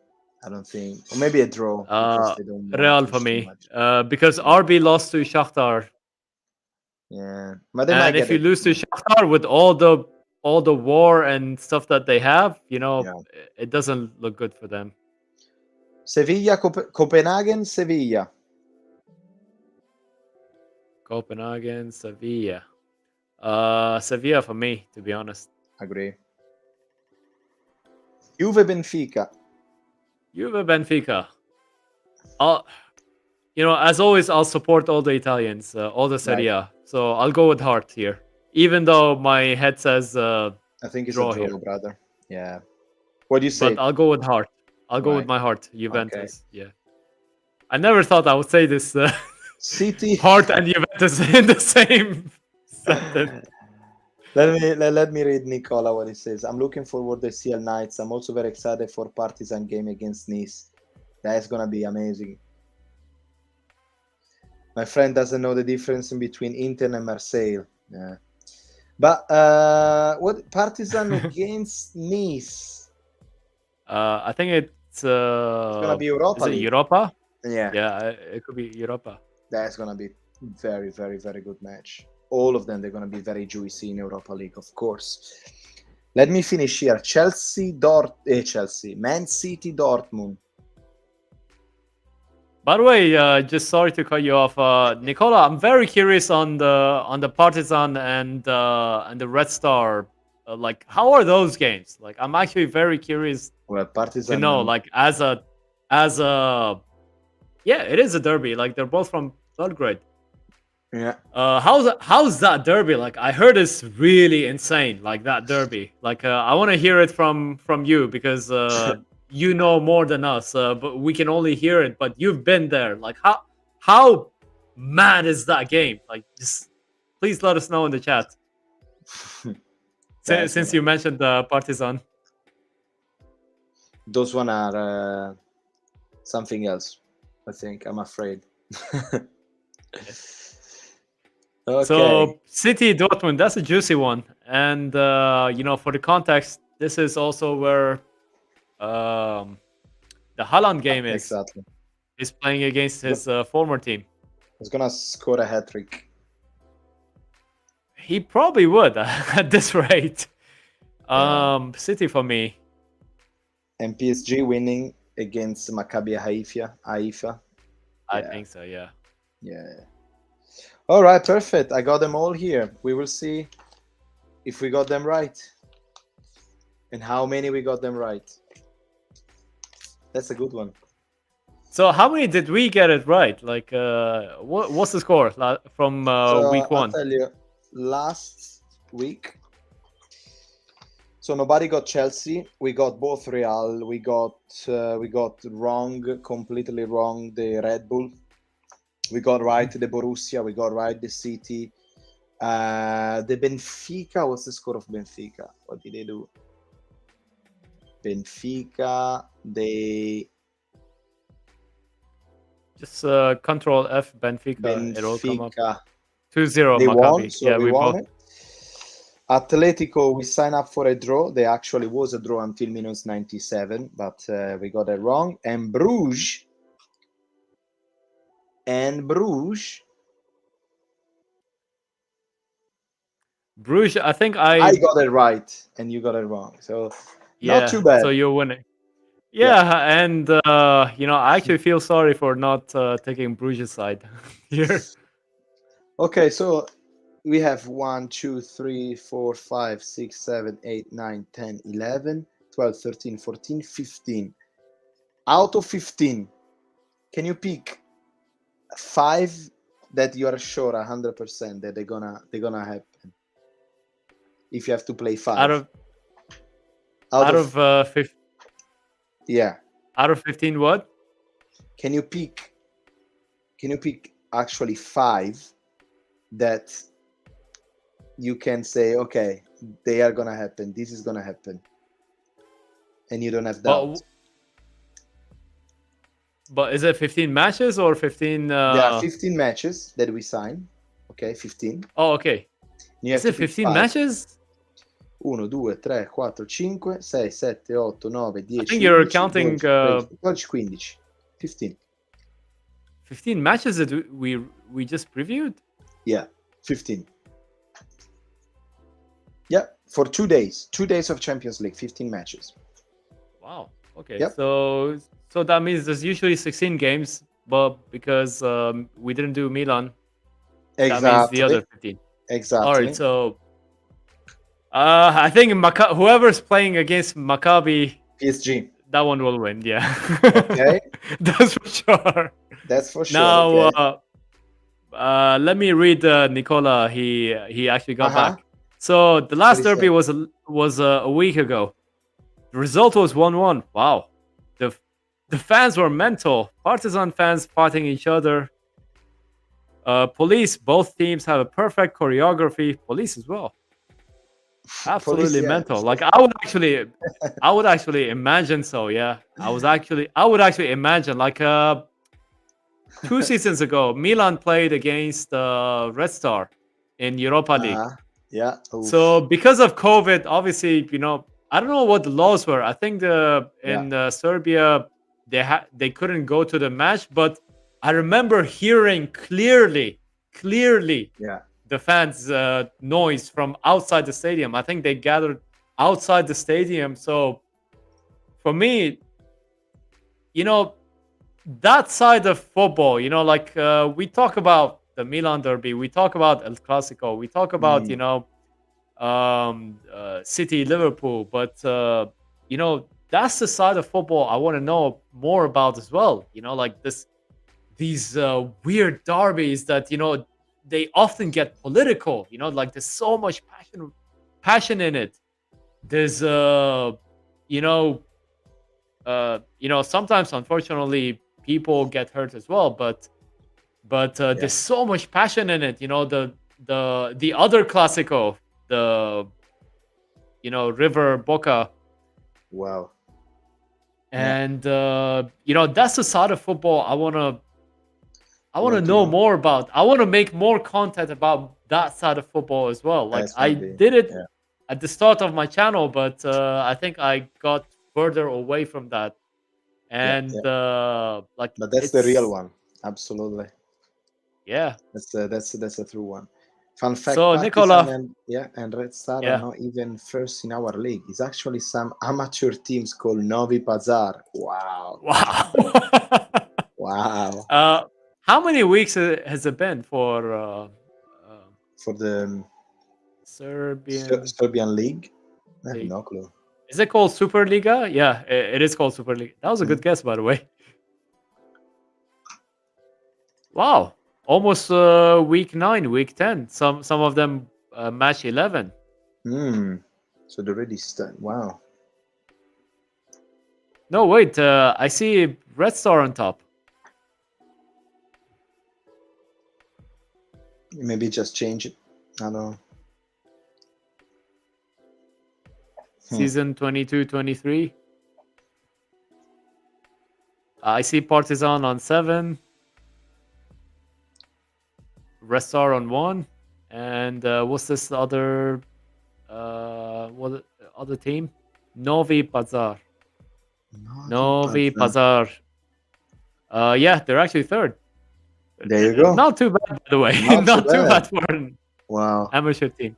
Speaker 1: I don't think, or maybe a draw. because they don't want
Speaker 3: Real
Speaker 1: to
Speaker 3: for
Speaker 1: push
Speaker 3: me.
Speaker 1: too much.
Speaker 3: Because RB lost to Shakhtar.
Speaker 1: Yeah, but they might
Speaker 3: And if
Speaker 1: get
Speaker 3: you
Speaker 1: it.
Speaker 3: lose to Shakhtar with all the war and stuff that they have,
Speaker 1: Yeah.
Speaker 3: it doesn't look good for them.
Speaker 1: Sevilla, Copenhagen, Sevilla.
Speaker 3: Copenhagen, Sevilla. Sevilla for me, to be honest.
Speaker 1: Agree. Juve, Benfica.
Speaker 3: Juve, Benfica. As always, I'll support all the Italians, all the Serie A. So I'll go with heart here, even though my head says
Speaker 1: I think it's
Speaker 3: draw
Speaker 1: a draw,
Speaker 3: here.
Speaker 1: brother. Yeah. What do you say?
Speaker 3: But I'll go with heart. I'll go with
Speaker 1: Right.
Speaker 3: my heart. Juventus. Yeah. I never thought I would say this.
Speaker 1: City.
Speaker 3: Heart and Juventus in the same sentence.
Speaker 1: Let me read Nicola what he says. I'm looking forward to CL Nights. I'm also very excited for Partizan game against Nice. That's gonna be amazing. My friend doesn't know the difference in between Inter and Marseille. Yeah. But what Partizan against Nice?
Speaker 3: I think it's
Speaker 1: gonna be Europa
Speaker 3: Is it
Speaker 1: League.
Speaker 3: Europa?
Speaker 1: Yeah.
Speaker 3: Yeah, it could be Europa.
Speaker 1: That's gonna be very, very, very good match. All of them, they're gonna be very juicy in Europa League, of course. Let me finish here. Man City, Dortmund.
Speaker 3: By the way, just sorry to cut you off, Nicola. I'm very curious on the Partizan and the Red Star. Like, how are those games? Like, I'm actually very curious
Speaker 1: Well, Partizan.
Speaker 3: to know. Like, as a yeah, it is a derby. Like, they're both from Belgrade.
Speaker 1: Yeah.
Speaker 3: How's that derby? Like, I heard it's really insane. Like that derby. Like, I want to hear it from you because you know more than us. But we can only hear it. But you've been there. Like, how mad is that game? Like, just please let us know in the chat. Since you mentioned the Partizan.
Speaker 1: Those one are something else. I think. I'm afraid. Okay.
Speaker 3: So City Dortmund, that's a juicy one. And for the context, this is also where the Haaland game
Speaker 1: Exactly.
Speaker 3: is playing against his former team.
Speaker 1: He's gonna score a hat trick.
Speaker 3: He probably would at this rate.
Speaker 1: Yeah.
Speaker 3: City for me.
Speaker 1: And PSG winning against Maccabi Haifa.
Speaker 3: I
Speaker 1: Yeah.
Speaker 3: think so. Yeah.
Speaker 1: Yeah. All right, perfect. I got them all here. We will see if we got them right and how many we got them right. That's a good one.
Speaker 3: So how many did we get it right? Like, what's the score from
Speaker 1: So
Speaker 3: week one?
Speaker 1: I'll tell you, last week. So nobody got Chelsea. We got both Real. We got wrong, completely wrong, the Red Bull. We got right the Borussia. We got right the City. The Benfica. What's the score of Benfica? What did they do? Benfica. They
Speaker 3: Just Control F Benfica. It'll come up.
Speaker 1: Benfica.
Speaker 3: 2-0
Speaker 1: They
Speaker 3: Maccabi.
Speaker 1: won. So
Speaker 3: Yeah,
Speaker 1: we
Speaker 3: we
Speaker 1: won
Speaker 3: both.
Speaker 1: it. Atletico, we signed up for a draw. They actually was a draw until minus 97, but we got it wrong. And Bruges.
Speaker 3: Bruges. I think
Speaker 1: I got it right, and you got it wrong. So
Speaker 3: yeah.
Speaker 1: not too bad.
Speaker 3: So you're winning. Yeah, and I actually feel sorry for not taking Bruges' side here.
Speaker 1: Okay, so we have 1, 2, 3, 4, 5, 6, 7, 8, 9, 10, 11, 12, 13, 14, 15. Out of 15, can you pick 5 that you are sure 100% that they're gonna happen? If you have to play 5
Speaker 3: out of 15.
Speaker 1: Yeah.
Speaker 3: Out of 15, what?
Speaker 1: Can you pick actually 5 that you can say, okay, they are gonna happen. This is gonna happen, and you don't have doubt.
Speaker 3: But is it 15 matches or 15?
Speaker 1: There are 15 matches that we sign. Okay, 15.
Speaker 3: Oh, okay.
Speaker 1: You
Speaker 3: Is
Speaker 1: have
Speaker 3: it
Speaker 1: to pick
Speaker 3: 15
Speaker 1: 5.
Speaker 3: matches?
Speaker 1: 1, 2, 3, 4, 5, 6, 7, 8, 9, 10,
Speaker 3: I think you're
Speaker 1: 11,
Speaker 3: counting
Speaker 1: 12, 13, 14, 15.
Speaker 3: 15 matches that we just previewed?
Speaker 1: Yeah, 15. Yeah, for 2 days. 2 days of Champions League, 15 matches.
Speaker 3: Wow. Okay.
Speaker 1: Yep.
Speaker 3: So that means there's usually 16 games, but because we didn't do Milan, that means the other 15.
Speaker 1: Exactly.
Speaker 3: All right. So I think whoever's playing against Maccabi,
Speaker 1: PSG,
Speaker 3: that one will win. Yeah.
Speaker 1: Okay.
Speaker 3: That's for sure.
Speaker 1: That's for sure.
Speaker 3: Now,
Speaker 1: okay.
Speaker 3: let me read Nicola. He actually got
Speaker 1: Uh-huh.
Speaker 3: back. So the last
Speaker 1: What he
Speaker 3: derby
Speaker 1: said.
Speaker 3: was a week ago. The result was 1-1. Wow. The fans were mental. Partisan fans fighting each other. Police. Both teams have a perfect choreography. Police as well. Absolutely
Speaker 1: Police, yeah.
Speaker 3: mental. Like I would actually imagine so. Yeah. I would actually imagine like 2 seasons ago, Milan played against Red Star in Europa League.
Speaker 1: Yeah. Oof.
Speaker 3: So because of COVID, obviously, I don't know what the laws were. I think in Serbia they couldn't go to the match, but I remember hearing clearly
Speaker 1: Yeah.
Speaker 3: the fans' noise from outside the stadium. I think they gathered outside the stadium. So for me, that side of football, like we talk about the Milan derby, we talk about El Clasico, we talk about City, Liverpool, but that's the side of football I want to know more about as well. Like these weird derbies that they often get political. Like there's so much passion in it. There's sometimes unfortunately people get hurt as well, but there's so much passion in it. The other Clasico, the River Boca.
Speaker 1: Wow.
Speaker 3: And that's the side of football I want to know more about. I want to make more content about that side of football as well. Like I did it at the start of my channel, but I think I got further away from that. And like,
Speaker 1: but that's the real
Speaker 3: it's
Speaker 1: one. Absolutely,
Speaker 3: yeah.
Speaker 1: that's a true one. Fun fact:
Speaker 3: So
Speaker 1: Partizan
Speaker 3: Nicola,
Speaker 1: and Red Star are
Speaker 3: yeah.
Speaker 1: not even first in our league. It's actually some amateur teams called Novi Pazar. Wow,
Speaker 3: Wow.
Speaker 1: wow.
Speaker 3: How many weeks has it been for
Speaker 1: For the
Speaker 3: Serbian
Speaker 1: Serbian league, I have
Speaker 3: league?
Speaker 1: no clue.
Speaker 3: Is it called Superliga? Yeah, it is called Superliga. That was a good guess, by the way. Wow, almost week 9, week 10. Some of them match 11.
Speaker 1: So they already start. Wow.
Speaker 3: No, wait. I see Red Star on top.
Speaker 1: Maybe just change it. I don't know.
Speaker 3: Season 22-23. I see Partizan on 7. Red Star on 1. And what's this other what other team? Novi Pazar. Novi Pazar. Yeah, they're actually third.
Speaker 1: There you go.
Speaker 3: Not too bad, by the way.
Speaker 1: Not
Speaker 3: Not
Speaker 1: too
Speaker 3: too
Speaker 1: bad.
Speaker 3: bad for an
Speaker 1: Wow.
Speaker 3: amateur team.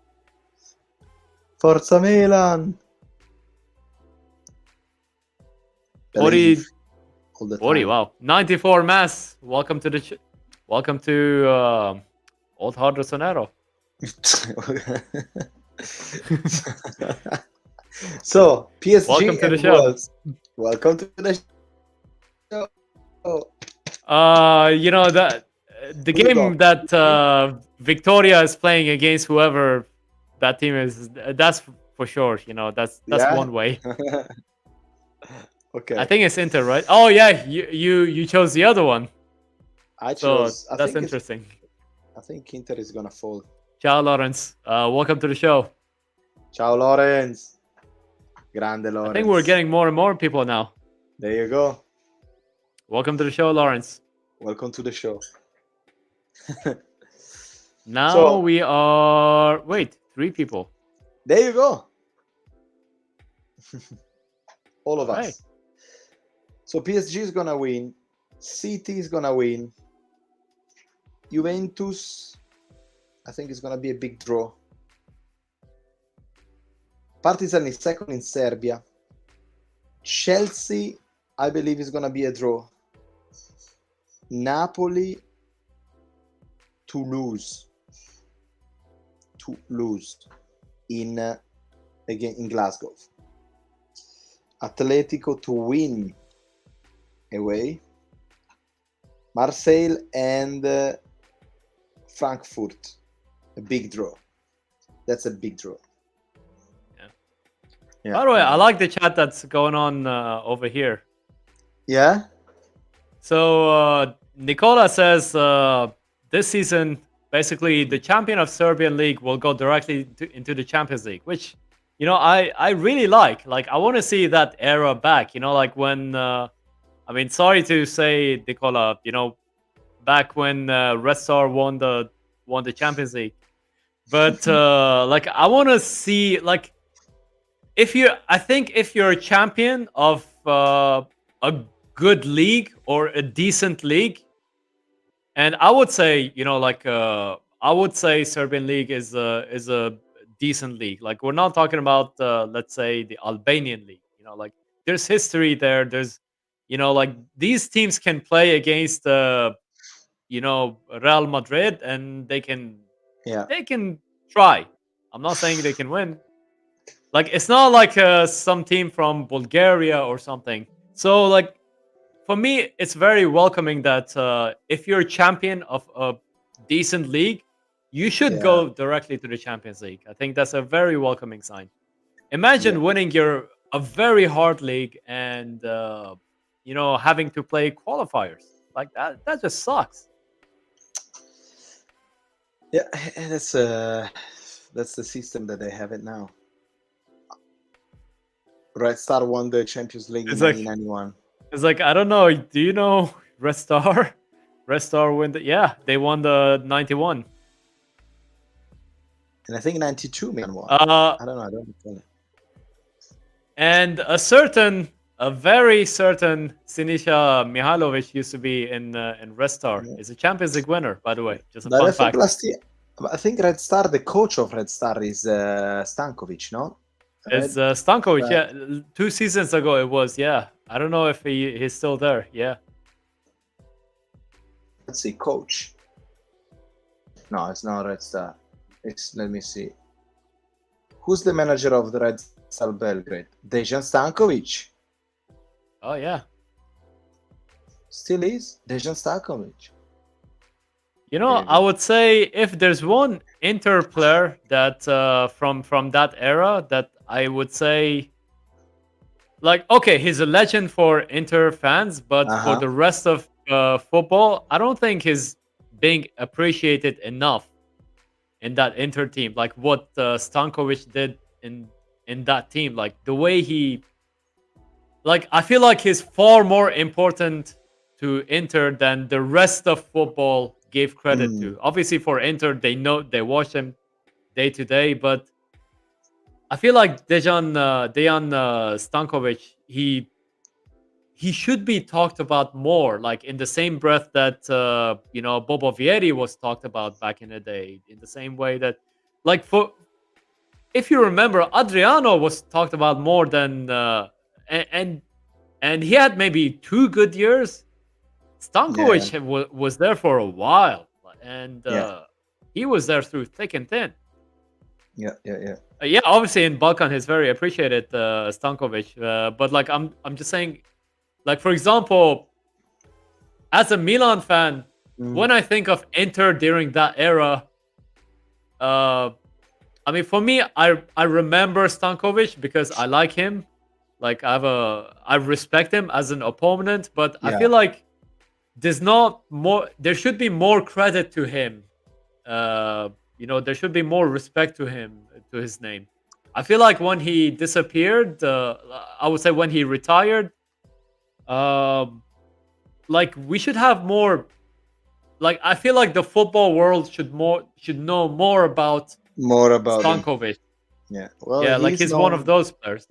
Speaker 1: Forza Milan.
Speaker 3: 40,
Speaker 1: all the
Speaker 3: 40,
Speaker 1: time.
Speaker 3: wow. 94 mass. Welcome to the welcome to Old Hard Rossonero.
Speaker 1: So PSG
Speaker 3: Welcome to the
Speaker 1: and
Speaker 3: show.
Speaker 1: Wolves. Welcome to the show.
Speaker 3: You know that the
Speaker 1: Who you
Speaker 3: game
Speaker 1: got?
Speaker 3: that Victoria is playing against whoever that team is, that's for sure. You know, that's
Speaker 1: Yeah?
Speaker 3: one way.
Speaker 1: Okay.
Speaker 3: I think it's Inter, right? Oh yeah, you chose the other one.
Speaker 1: I
Speaker 3: So
Speaker 1: chose.
Speaker 3: that's interesting.
Speaker 1: I think Inter is gonna fall.
Speaker 3: Ciao, Lawrence. Welcome to the show.
Speaker 1: Ciao, Lorenz. Grande Lorenz.
Speaker 3: I think we're getting more and more people now.
Speaker 1: There you go.
Speaker 3: Welcome to the show, Lawrence.
Speaker 1: Welcome to the show.
Speaker 3: Now
Speaker 1: So-
Speaker 3: we are 3 people.
Speaker 1: There you go. All of
Speaker 3: All right.
Speaker 1: us. So PSG is gonna win. City is gonna win. Juventus, I think it's gonna be a big draw. Partizan is second in Serbia. Chelsea, I believe, is gonna be a draw. Napoli to lose in again in Glasgow. Atletico to win away. Marseille and Frankfurt, a big draw. That's a big draw. Yeah.
Speaker 3: By the way, I like the chat that's going on over here.
Speaker 1: Yeah.
Speaker 3: So Nicola says this season, basically, the champion of Serbian League will go directly into the Champions League, which, you know, I really like. Like, I want to see that era back. You know, like when I mean, sorry to say, Nicola, you know, back when Red Star won the Champions League, but like I want to see, like, I think if you're a champion of a good league or a decent league, and I would say, you know, like I would say Serbian league is a decent league. Like, we're not talking about let's say the Albanian league. You know, like there's history there. There's, you know, like these teams can play against you know, Real Madrid, and they can try. I'm not saying they can win. Like, it's not like some team from Bulgaria or something. So, like, for me, it's very welcoming that if you're a champion of a decent league, you should go directly to the Champions League. I think that's a very welcoming sign. Imagine winning a very hard league and you know, having to play qualifiers like that. That just sucks.
Speaker 1: Yeah, that's the system that they have it now. Red Star won the Champions League in 1991.
Speaker 3: It's like, I don't know. Do you know Red Star? Red Star won they won the 91.
Speaker 1: And I think 92 Milan won. I don't know. I don't recall it.
Speaker 3: and a very certain Sinisa Mihailovic used to be in Red Star.
Speaker 1: Yeah.
Speaker 3: Is a Champions League winner, by the way. Just a
Speaker 1: But I
Speaker 3: fun
Speaker 1: think
Speaker 3: fact.
Speaker 1: last year, I think Red Star, the coach of Red Star is Stankovic, no?
Speaker 3: It's
Speaker 1: Red,
Speaker 3: Stankovic.
Speaker 1: uh,
Speaker 3: Yeah, 2 seasons ago it was. Yeah, I don't know if he's still there. Yeah.
Speaker 1: let's see, coach. No, it's not Red Star. Let me see. Who's the manager of the Red Star Belgrade? Dejan Stankovic.
Speaker 3: Oh yeah.
Speaker 1: Still is Dejan Stankovic.
Speaker 3: You know,
Speaker 1: Maybe.
Speaker 3: I would say if there's one Inter player that from that era that I would say, like, okay, he's a legend for Inter fans, but for
Speaker 1: Uh-huh.
Speaker 3: the rest of football, I don't think he's being appreciated enough in that Inter team. Like what Stankovic did in that team, like the way he, like, I feel like he's far more important to Inter than the rest of football gave credit to. Obviously, for Inter, they watch him day to day, but I feel like Dejan Stankovic, he should be talked about more, like in the same breath that Bobo Vieri was talked about back in the day, in the same way that, like, for if you remember, Adriano was talked about more than and he had maybe 2 good years. Stankovic was there for a while, and he was there through thick and thin.
Speaker 1: Yeah.
Speaker 3: Yeah, obviously in Balkan he's very appreciated, Stankovic. But like I'm just saying, like for example, as a Milan fan, when I think of Inter during that era, I mean, for me, I remember Stankovic because I like him. Like I respect him as an opponent, but I feel like there should be more credit to him. There should be more respect to him, to his name. I feel like when he disappeared, I would say when he retired, like we should have more. Like I feel like the football world should know more about Stankovic.
Speaker 1: Yeah, well,
Speaker 3: yeah, like he's one of those players.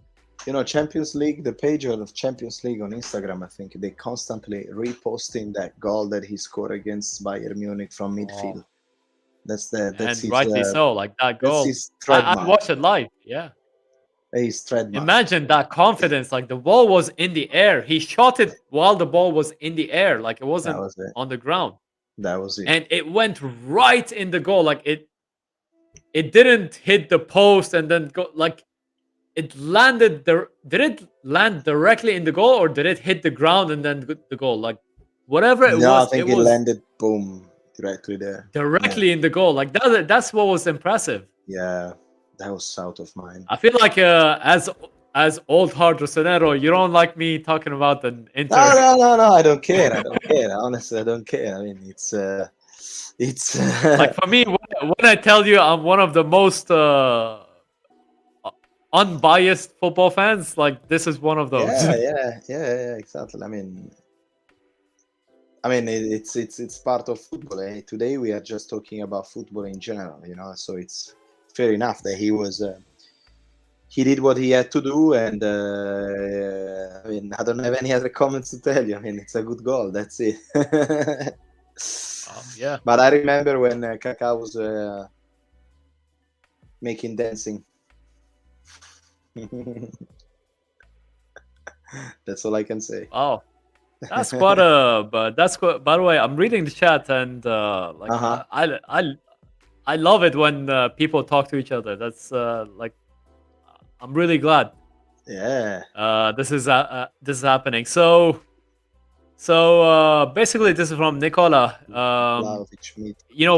Speaker 1: Champions League, the page of Champions League on Instagram, I think they constantly reposting that goal that he scored against Bayern Munich from midfield. That's
Speaker 3: and
Speaker 1: his,
Speaker 3: rightly so. Like that goal, I watched it live. Yeah,
Speaker 1: his trademark.
Speaker 3: Imagine that confidence. Like the ball was in the air. He shot it while the ball was in the air. Like it wasn't on the ground.
Speaker 1: That was it.
Speaker 3: And it went right in the goal. Like it didn't hit the post and then go. Like it landed there. Did it land directly in the goal or did it hit the ground and then the goal? Like whatever it was.
Speaker 1: I think it landed boom directly there.
Speaker 3: Directly in the goal. Like that's what was impressive.
Speaker 1: Yeah, that was out of mind.
Speaker 3: I feel like as old hard Rossonero, you don't like me talking about the Inter.
Speaker 1: No, I don't care. Honestly, I don't care. I mean, it's
Speaker 3: like for me, when I tell you I'm one of the most unbiased football fans, like this is one of those.
Speaker 1: Yeah, exactly. I mean, it's part of football. Today we are just talking about football in general, so it's fair enough that he did what he had to do, and I don't have any other comments to tell you. I mean, it's a good goal. That's it.
Speaker 3: Yeah.
Speaker 1: But I remember when Kaká was making dancing. That's all I can say.
Speaker 3: Oh, that's quite but that's quite. By the way, I'm reading the chat and I love it when people talk to each other. That's like. I'm really glad.
Speaker 1: Yeah.
Speaker 3: This is happening. So basically, this is from Nicola.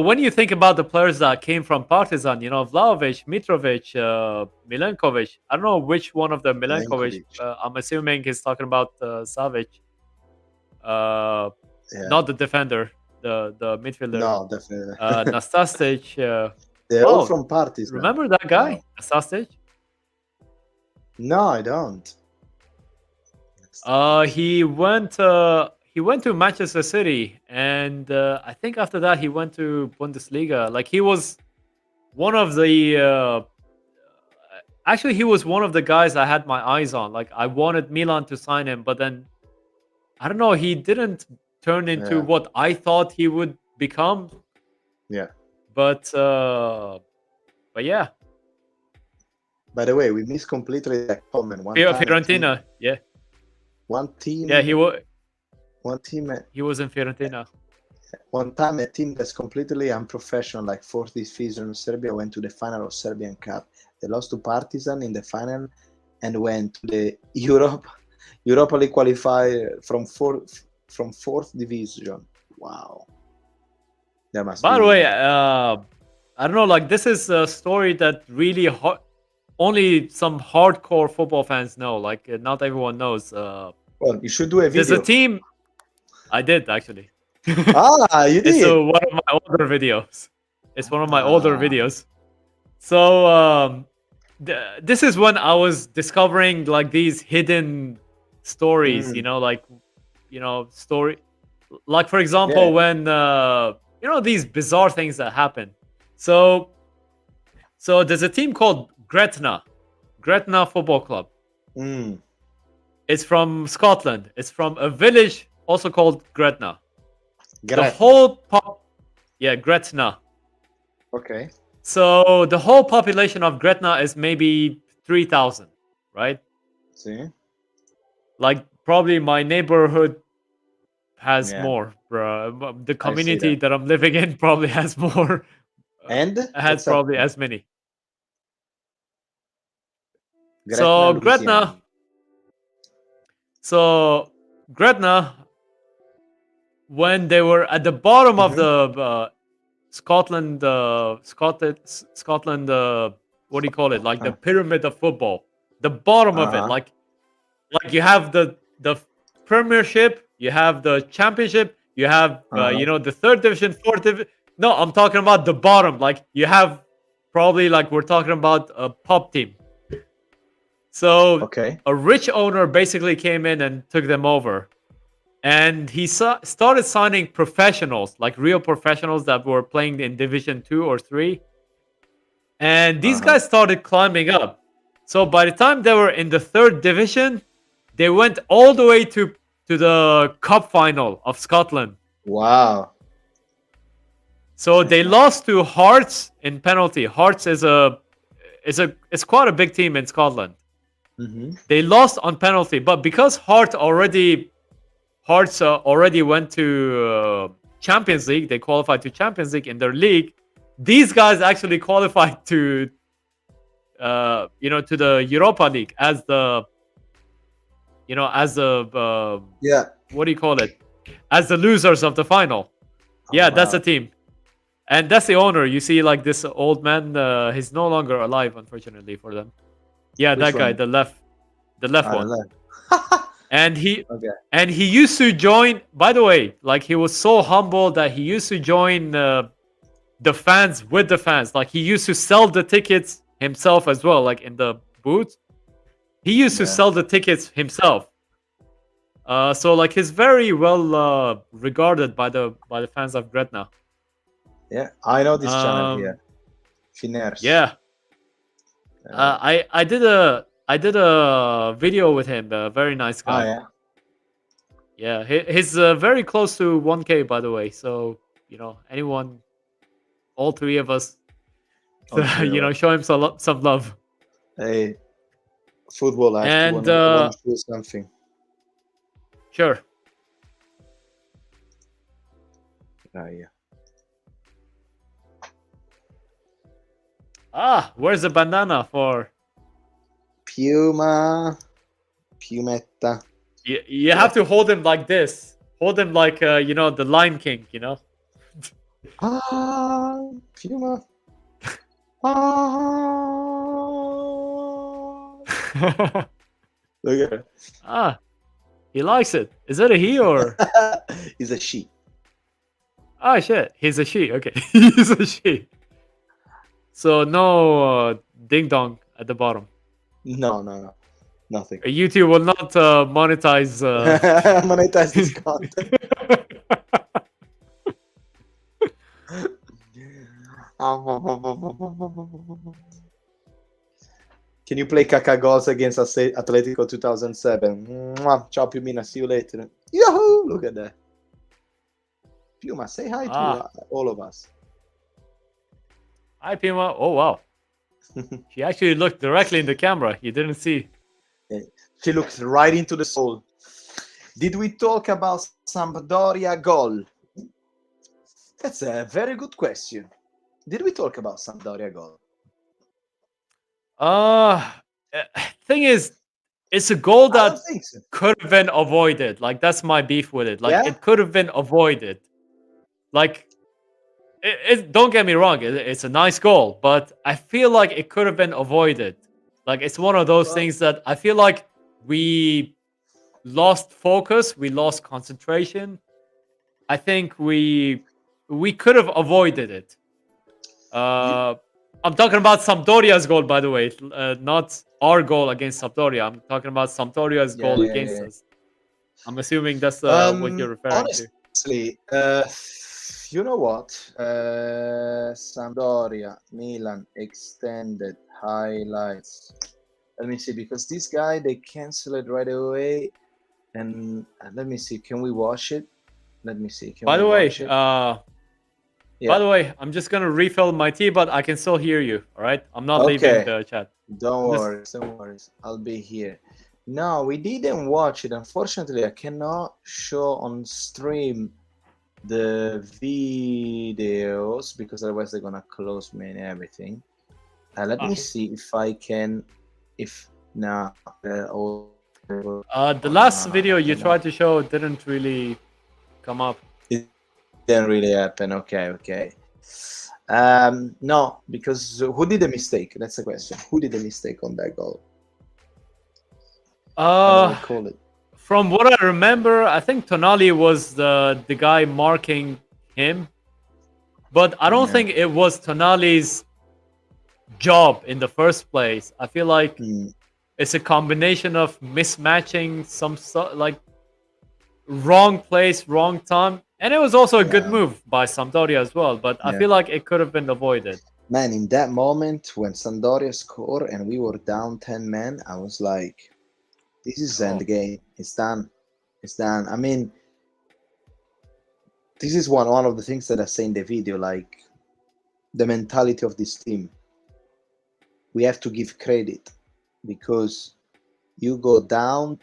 Speaker 3: When you think about the players that came from Partizan, Vlahovic, Mitrovic, Milenkovic. I don't know which one of the Milenkovic. I'm assuming he's talking about Savic. Not the defender, the midfielder.
Speaker 1: No, definitely.
Speaker 3: Nastasic.
Speaker 1: They're all from Partizan.
Speaker 3: Remember that guy, Nastasic?
Speaker 1: No, I don't.
Speaker 3: He went to Manchester City, and I think after that he went to Bundesliga. Like he was one of the Actually, he was one of the guys I had my eyes on. Like, I wanted Milan to sign him, but then I don't know. He didn't turn into
Speaker 1: Yeah.
Speaker 3: what I thought he would become.
Speaker 1: Yeah.
Speaker 3: But yeah,
Speaker 1: By the way, we missed completely that comment. One time,
Speaker 3: Fiorentina. Yeah,
Speaker 1: one team.
Speaker 3: yeah. He was
Speaker 1: One team.
Speaker 3: in Fiorentina.
Speaker 1: One time, a team that's completely unprofessional, like fourth division Serbia, went to the final of Serbian Cup. They lost to Partizan in the final and went to the Europa League qualifier from fourth division. Wow. That must
Speaker 3: By
Speaker 1: be.
Speaker 3: the way, I don't know. Like, this is a story that really only some hardcore football fans know. Like, not everyone knows.
Speaker 1: Well, you should do a video.
Speaker 3: There's a team. I did actually.
Speaker 1: You
Speaker 3: It's
Speaker 1: did.
Speaker 3: one of my older videos. It's one of my older videos. So this is when I was discovering like these hidden stories. You know, like story. Like, for example, when these bizarre things that happen. So there's a team called Gretna Football Club. It's from Scotland. It's from a village also called Gretna. The whole Gretna.
Speaker 1: Okay.
Speaker 3: So the whole population of Gretna is maybe 3,000, right?
Speaker 1: See?
Speaker 3: Like, probably my neighborhood has
Speaker 1: Yeah.
Speaker 3: more, bro. The community that I'm living in probably has more.
Speaker 1: And
Speaker 3: has probably as many.
Speaker 1: Gretna,
Speaker 3: So
Speaker 1: Louisiana.
Speaker 3: Gretna, when they were at the bottom of the Scotland, what do you call it? Like the pyramid of football, the bottom of it. Like you have the Premiership, you have the Championship, you have the third division, fourth division. No, I'm talking about the bottom. Like, you have probably, like, we're talking about a pub team. So a rich owner basically came in and took them over. And he started signing professionals, like real professionals that were playing in Division 2 or 3. And these guys started climbing up. So by the time they were in the third division, they went all the way to the cup final of Scotland.
Speaker 1: Wow.
Speaker 3: So they lost to Hearts in penalty. Hearts is quite a big team in Scotland. They lost on penalty, but because Hearts already went to Champions League, they qualified to Champions League in their league. These guys actually qualified to to the Europa League as the what do you call it? As the losers of the final. That's the team. And that's the owner. You see, like, this old man, he's no longer alive, unfortunately, for them. Yeah, that guy, the left one. And he used to join, by the way, like, he was so humble that he used to join the fans with the fans. Like, he used to sell the tickets himself as well, like in the booth. He used to sell the tickets himself. So, like, he's very well regarded by the fans of Gretna.
Speaker 1: Yeah, I know this channel here. Finers.
Speaker 3: Yeah. I did a video with him. A very nice guy.
Speaker 1: Oh,
Speaker 3: yeah. He's very close to 1K, by the way. So, anyone, all three of us, show him some love.
Speaker 1: Hey, football. I want to do something.
Speaker 3: Sure.
Speaker 1: Yeah.
Speaker 3: Where's the bandana for?
Speaker 1: Pumetta.
Speaker 3: You have to hold him like this. Hold him like the Lion King,
Speaker 1: Puma. Look at it.
Speaker 3: He likes it. Is that a he or?
Speaker 1: He's a she.
Speaker 3: Shit. He's a she. Okay. He's a she. So no ding dong at the bottom.
Speaker 1: No. Nothing.
Speaker 3: YouTube will not monetize.
Speaker 1: Monetize this content. Can you play Kaká goals against Atletico 2007? Mwah. Ciao Piumina, see you later. Yahoo! Look at that. Piuma, say hi to all of us.
Speaker 3: Hi, Pima. Oh, wow. She actually looked directly in the camera. You didn't see.
Speaker 1: She looked right into the soul. Did we talk about Sampdoria goal? That's a very good question. Did we talk about Sampdoria goal?
Speaker 3: Thing is, it's a goal
Speaker 1: I don't
Speaker 3: that
Speaker 1: think so.
Speaker 3: could have been avoided. Like, that's my beef with it. Like,
Speaker 1: Yeah?
Speaker 3: it could have been avoided. Like, don't get me wrong, it's a nice goal, but I feel like it could have been avoided. Like, it's one of those
Speaker 1: Well,
Speaker 3: things that I feel like we lost focus, we lost concentration. I think we could have avoided it. I'm talking about Sampdoria's goal, by the way, not our goal against Sampdoria. I'm talking about Sampdoria's goal against us. I'm assuming that's what you're referring to.
Speaker 1: Honestly, you know what? Sampdoria, Milan, extended highlights. Let me see, because this guy, they cancel it right away. And let me see, can we watch it? Let me see.
Speaker 3: By the way, I'm just gonna refill my tea, but I can still hear you. All right, I'm not leaving the chat.
Speaker 1: Don't worry. I'll be here. No, we didn't watch it. Unfortunately, I cannot show on stream the videos because otherwise they're gonna close me and everything. Let me see if I can. The
Speaker 3: last video you tried to show didn't really come up.
Speaker 1: It didn't really happen. Okay. No, because who did the mistake? That's the question. Who did the mistake on that goal? Call it.
Speaker 3: From what I remember, I think Tonali was the guy marking him, but I don't think it was Tonali's job in the first place. I feel like it's a combination of mismatching some like wrong place, wrong time, and it was also a good move by Sampdoria as well. But I feel like it could have been avoided.
Speaker 1: Man, in that moment when Sampdoria scored and we were down 10 men, I was like, this is end game. It's done. I mean, this is one of the things that I say in the video, like the mentality of this team. We have to give credit because you go down.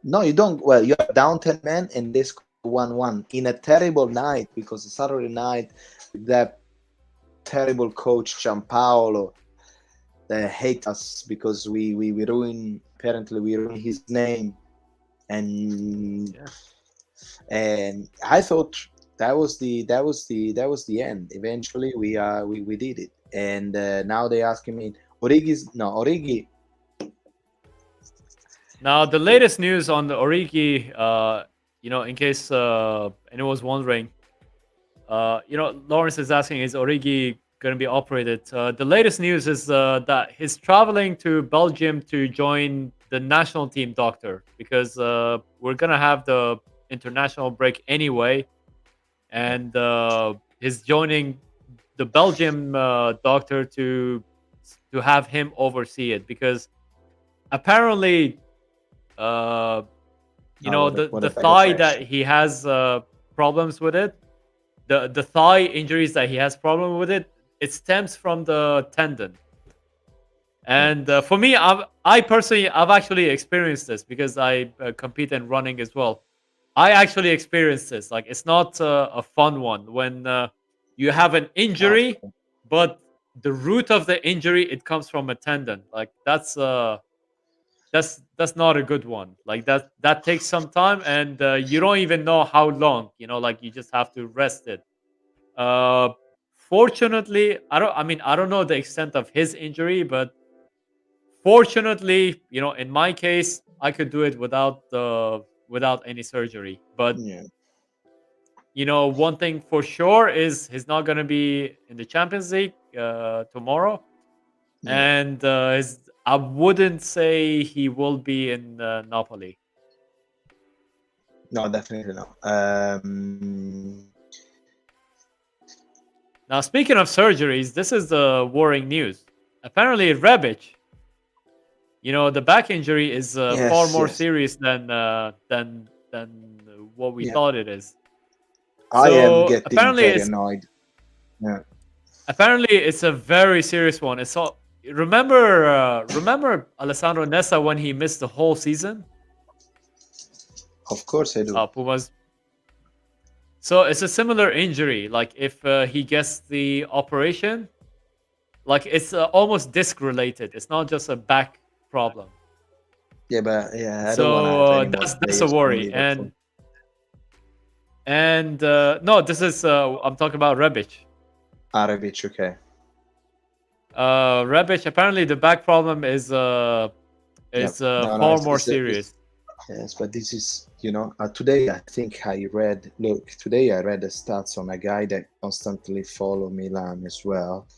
Speaker 1: No, you don't. Well, you are down 10 men and they score 1-1 in a terrible night because it's Saturday night with that terrible coach Gianpaolo that hate us because we ruin his name, and I thought that was the end. Eventually we did it, and now they asking me Origi.
Speaker 3: Now the latest news on the Origi, in case anyone was wondering, Lawrence is asking, is Origi going to be operated? The latest news is that he's traveling to Belgium to join the national team doctor because we're going to have the international break anyway, and he's joining the Belgium doctor to have him oversee it because apparently the thigh that he has problems with it, the thigh injuries that he has problem with it stems from the tendon. And for me, I personally, I've actually experienced this because I compete in running as well. I actually experienced this. Like, it's not a fun one when you have an injury, but the root of the injury, it comes from a tendon. Like, that's not a good one. Like, that takes some time, and you don't even know how long. Like, you just have to rest it. Fortunately, I don't know the extent of his injury, but fortunately, in my case, I could do it without any surgery. But one thing for sure is he's not going to be in the Champions League tomorrow, and I wouldn't say he will be in Napoli.
Speaker 1: No, definitely not.
Speaker 3: Now, speaking of surgeries, this is the worrying news. Apparently, Rebic the back injury is far
Speaker 1: Yes,
Speaker 3: more
Speaker 1: yes.
Speaker 3: serious than what we
Speaker 1: Yeah.
Speaker 3: thought it is.
Speaker 1: I am
Speaker 3: So
Speaker 1: getting very annoyed. Yeah.
Speaker 3: apparently it's a very serious one. It's all remember Alessandro Nesta when he missed the whole season?
Speaker 1: Of course I do.
Speaker 3: Pumas. So it's a similar injury. Like if he gets the operation, like it's almost disc related. It's not just a back problem.
Speaker 1: Yeah, but yeah, I don't want to
Speaker 3: So
Speaker 1: have any more
Speaker 3: that's a
Speaker 1: players from
Speaker 3: worry.
Speaker 1: Liverpool.
Speaker 3: And no, this is I'm talking about Rebic.
Speaker 1: Arabic, okay.
Speaker 3: Rebic, apparently the back problem is
Speaker 1: No,
Speaker 3: far more serious.
Speaker 1: Yes, but this is, today I think today I read the stats on a guy that constantly follow Milan as well.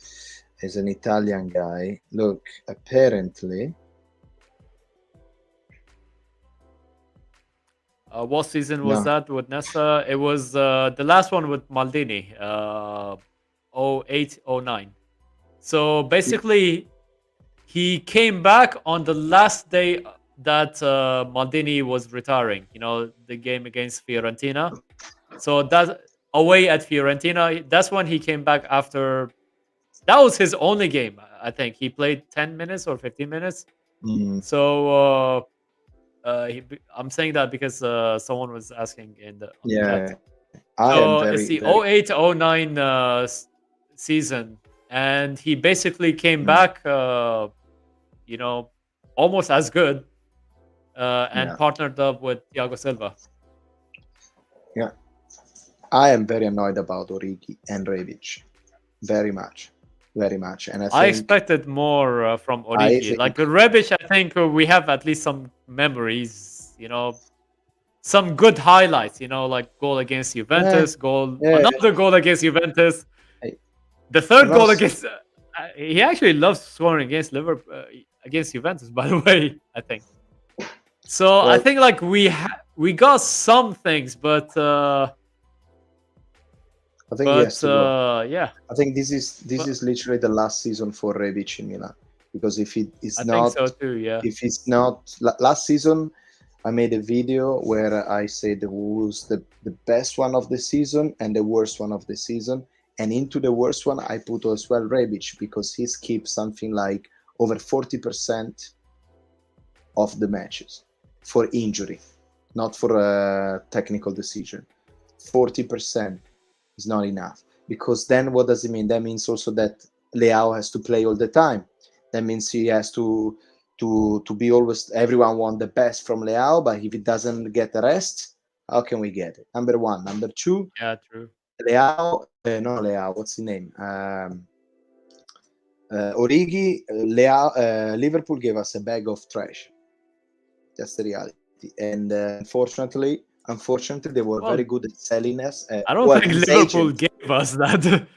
Speaker 1: Is an Italian guy. Look, apparently,
Speaker 3: What season was
Speaker 1: no,
Speaker 3: that with Nesta? It was the last one with Maldini, 08, 09. So basically, he came back on the last day that Maldini was retiring. The game against Fiorentina. So that away at Fiorentina, that's when he came back after. That was his only game. I think he played 10 minutes or 15 minutes. So I'm saying that because someone was asking on the
Speaker 1: yeah,
Speaker 3: chat.
Speaker 1: I am
Speaker 3: So
Speaker 1: very,
Speaker 3: it's the
Speaker 1: very,
Speaker 3: 08 09 season, and he basically came back, almost as good, and
Speaker 1: yeah,
Speaker 3: partnered up with Thiago Silva.
Speaker 1: yeah. I am very annoyed about Origi and Rebic, very much, very much, and I
Speaker 3: I
Speaker 1: think
Speaker 3: expected more from
Speaker 1: I
Speaker 3: Origi. Like
Speaker 1: think
Speaker 3: Rebic, I think we have at least some memories, some good highlights, like goal against
Speaker 1: yeah,
Speaker 3: Juventus,
Speaker 1: yeah.
Speaker 3: another goal against Juventus,
Speaker 1: I,
Speaker 3: the third goal
Speaker 1: Ross,
Speaker 3: against. He actually loves scoring against Liverpool, against Juventus. By the way, I think. So I
Speaker 1: well,
Speaker 3: think like we got some things, but
Speaker 1: I think he has to go.
Speaker 3: yeah,
Speaker 1: I think this is
Speaker 3: but
Speaker 1: literally the last season for Rebic in Milan, because if it is
Speaker 3: I think
Speaker 1: not,
Speaker 3: so too. Yeah,
Speaker 1: if it's not last season, I made a video where I said who was the best one of the season and the worst one of the season, and into the worst one I put as well Rebic, because he skipped something like over 40% of the matches for injury, not for a technical decision. 40% is not enough, because then what does it mean? That means also that Leao has to play all the time. That means he has to be always, everyone want the best from Leao, but if he doesn't get the rest, how can we get it? Number one. Number two,
Speaker 3: yeah, true.
Speaker 1: Leao, no Leao, what's his name? Origi, Leao, Liverpool gave us a bag of trash. That's the reality. And unfortunately, they were very
Speaker 3: Well,
Speaker 1: good at selling us.
Speaker 3: I don't
Speaker 1: Well,
Speaker 3: think
Speaker 1: his
Speaker 3: Liverpool
Speaker 1: agent,
Speaker 3: gave us that.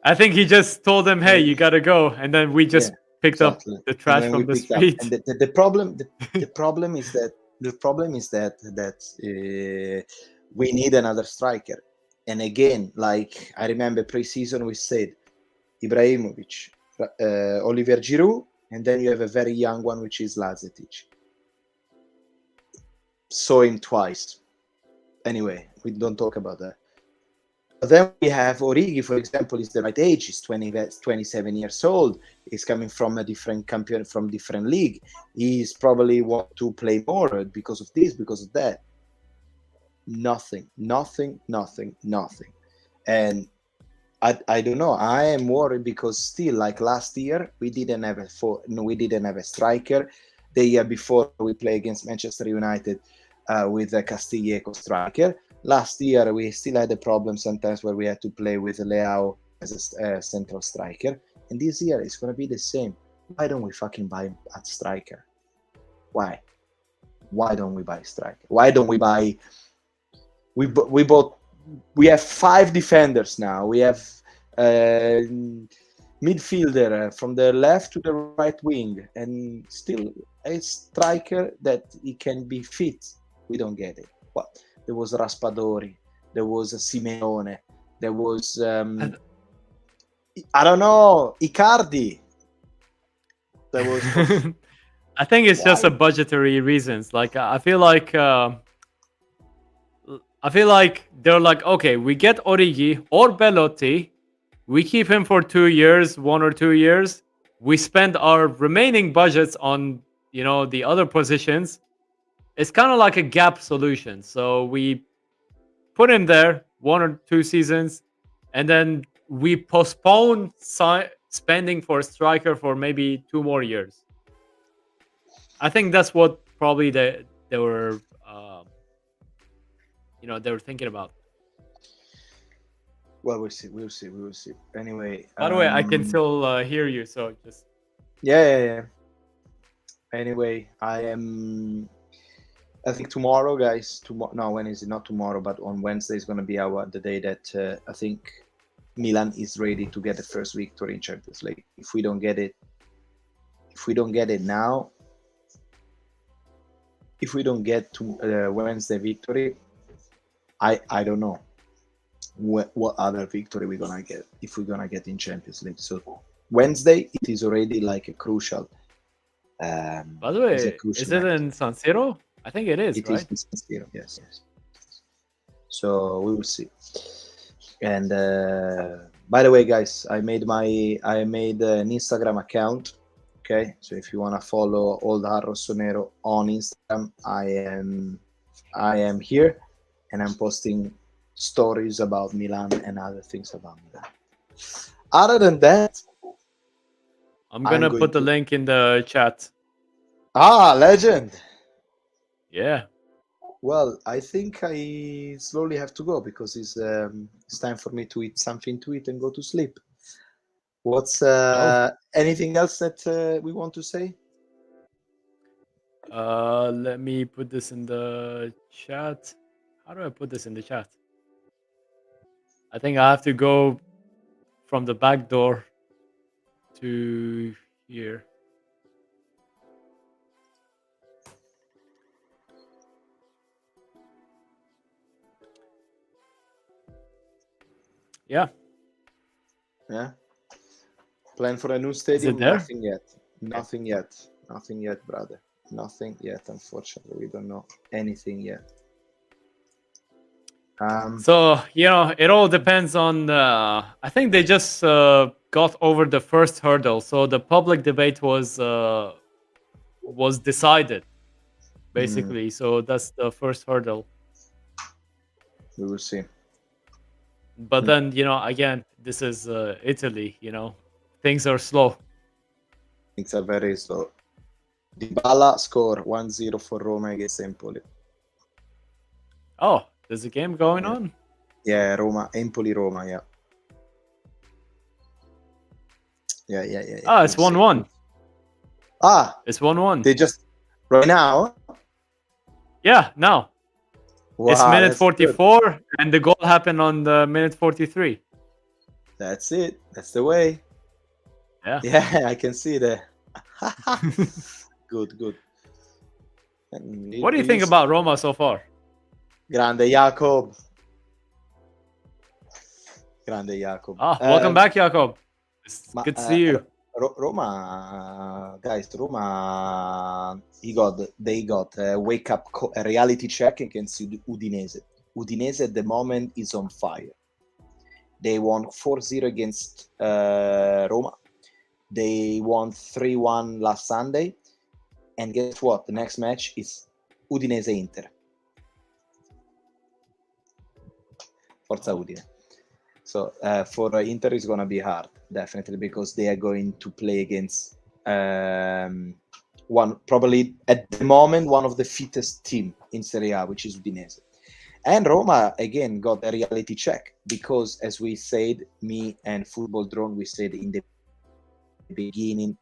Speaker 3: I think he just told them, "Hey, you gotta go," and then we
Speaker 1: yeah,
Speaker 3: just picked up
Speaker 1: exactly.
Speaker 3: the
Speaker 1: And
Speaker 3: trash
Speaker 1: then we
Speaker 3: from the
Speaker 1: picked up, and
Speaker 3: street.
Speaker 1: the problem, the problem is that we need another striker. And again, like I remember pre-season, we said Ibrahimovic, Olivier Giroud, and then you have a very young one, which is Lazetic. Saw him twice. Anyway, we don't talk about that. But then we have Origi, for example, is the right age. He's 27 years old. He's coming from a different champion, from different league. He's probably want to play more because of this, because of that. Nothing. And I don't know. I am worried because still, like last year, we didn't have a striker. The year before, we played against Manchester United with a Castillejo striker. Last year, we still had a problem sometimes where we had to play with Leao as a central striker. And this year, it's going to be the same. Why don't we fucking buy a striker? Why? Why don't we buy a striker? Why don't we buy... We have 5 defenders now. We have midfielder from the left to the right wing, and still a striker that he can be fit. We don't get it. What? There was Raspadori, there was Simeone, there was I don't know, Icardi. There was
Speaker 3: I think it's just
Speaker 1: Why?
Speaker 3: a budgetary reasons. Like I feel like they're like, okay, we get Origi or Belotti, we keep him for 2 years, 1 or 2 years. We spend our remaining budgets on the other positions. It's kind of like a gap solution. So we put him there 1 or 2 seasons, and then we postpone spending for a striker for maybe 2 more years. I think that's what probably they were they were thinking about.
Speaker 1: Well, we'll see. We'll see. We will see. Anyway.
Speaker 3: By the way, I can still hear you, so just
Speaker 1: Yeah. Anyway, I think tomorrow, guys. No, when is it? Not tomorrow, but on Wednesday is going to be the day that I think Milan is ready to get the first victory in Champions League. If we don't get it now, if we don't get to Wednesday victory, I don't know what other victory we're gonna get if we're gonna get in Champions League. So Wednesday it is already like a crucial.
Speaker 3: By the way, is it in San Siro? I think it is.
Speaker 1: It
Speaker 3: right?
Speaker 1: is in San Siro, yes. So we will see. And by the way, guys, I made an Instagram account. Okay, so if you wanna follow Old Rossonero on Instagram, I am here, and I'm posting stories about Milan and other things about Milan. Other than that,
Speaker 3: I'm gonna put the link in the chat.
Speaker 1: Legend.
Speaker 3: Yeah.
Speaker 1: Well, I think I slowly have to go because it's time for me to eat something to eat and go to sleep. What's anything else that we want to say?
Speaker 3: Let me put this in the chat. How do I put this in the chat? I think I have to go from the back door to here. Yeah.
Speaker 1: Plan for a new stadium?
Speaker 3: Is it there?
Speaker 1: Nothing yet, brother. Nothing yet, unfortunately. We don't know anything yet.
Speaker 3: So it all depends on. I think they just got over the first hurdle, so the public debate was decided, basically. So that's the first hurdle.
Speaker 1: We will see.
Speaker 3: But then again, this is Italy. Things are slow.
Speaker 1: Things are very slow. Dybala score 1-0 for Roma against Empoli.
Speaker 3: Oh, there's a game going on?
Speaker 1: Yeah, Empoli-Roma, yeah. Yeah.
Speaker 3: It's 1-1.
Speaker 1: It's
Speaker 3: 1-1.
Speaker 1: They just right now?
Speaker 3: Yeah, now.
Speaker 1: Wow,
Speaker 3: it's minute 44, good. And the goal happened on the minute 43.
Speaker 1: That's it. That's the way. Yeah, I can see that. Good.
Speaker 3: What do you think about Roma so far?
Speaker 1: Grande Jacob.
Speaker 3: Welcome back, Jacob. It's good to see you.
Speaker 1: Roma, guys, they got a wake-up a reality check against Udinese. Udinese at the moment is on fire. They won 4-0 against Roma. They won 3-1 last Sunday. And guess what? The next match is Udinese-Inter. Forza Udine. So for Inter is going to be hard, definitely, because they are going to play against probably at the moment one of the fittest team in Serie A, which is Udinese. And Roma again got a reality check because, as we said, me and Football Drone, we said in the beginning,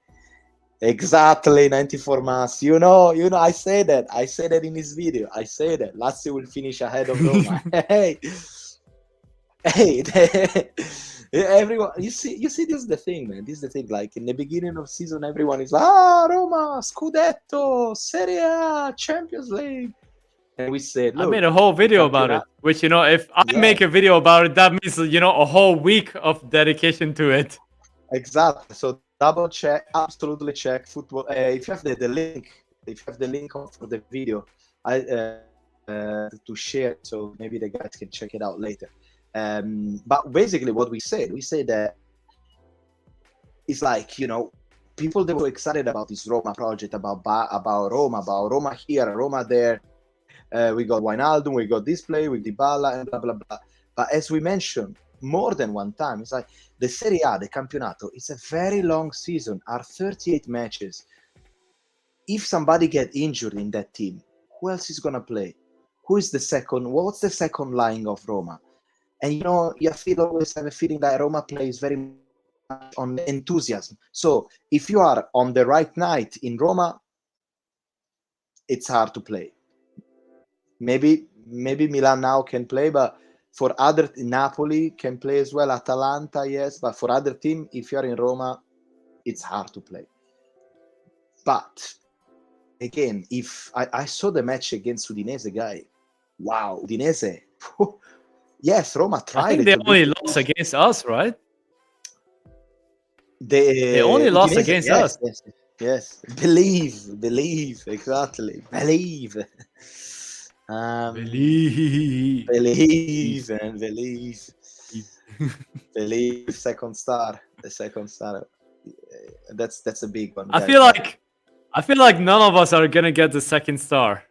Speaker 1: exactly 94 months. I say that in this video. I say that Lazio will finish ahead of Roma. Hey, everyone, you see, this is the thing, man. This is the thing. Like in the beginning of season, everyone is like, Roma, Scudetto, Serie A, Champions League, and we said, look,
Speaker 3: I made a whole video about it. Which if I make a video about it, that means a whole week of dedication to it.
Speaker 1: Exactly. So double check, absolutely check football. If you have the link, if you have the link for the video, to share, so maybe the guys can check it out later. But basically, what we said that it's like, you know, people, they were excited about this Roma project, about Roma here, Roma there. We got Wijnaldum, we got this play with Dybala and blah blah blah. But as we mentioned more than one time, it's like the Serie A, the Campionato, it's a very long season, are 38 matches. If somebody get injured in that team, who else is gonna play? Who is the second? What's the second line of Roma? And you know, you always have a feeling that Roma plays very much on enthusiasm. So if you are on the right night in Roma, it's hard to play. Maybe Milan now can play, but for other, Napoli can play as well, Atalanta, yes, but for other team, if you're in Roma, it's hard to play. But again, if I saw the match against Udinese, guy, wow, Udinese, yes, Roma tried.
Speaker 3: I think they only lost against us, right?
Speaker 1: They
Speaker 3: only lost
Speaker 1: Udinese,
Speaker 3: against
Speaker 1: yes,
Speaker 3: us.
Speaker 1: Yes. Believe, exactly. Believe.
Speaker 3: Believe.
Speaker 1: Believe. Second star. The second star. That's a big one.
Speaker 3: I feel like none of us are gonna get the second star.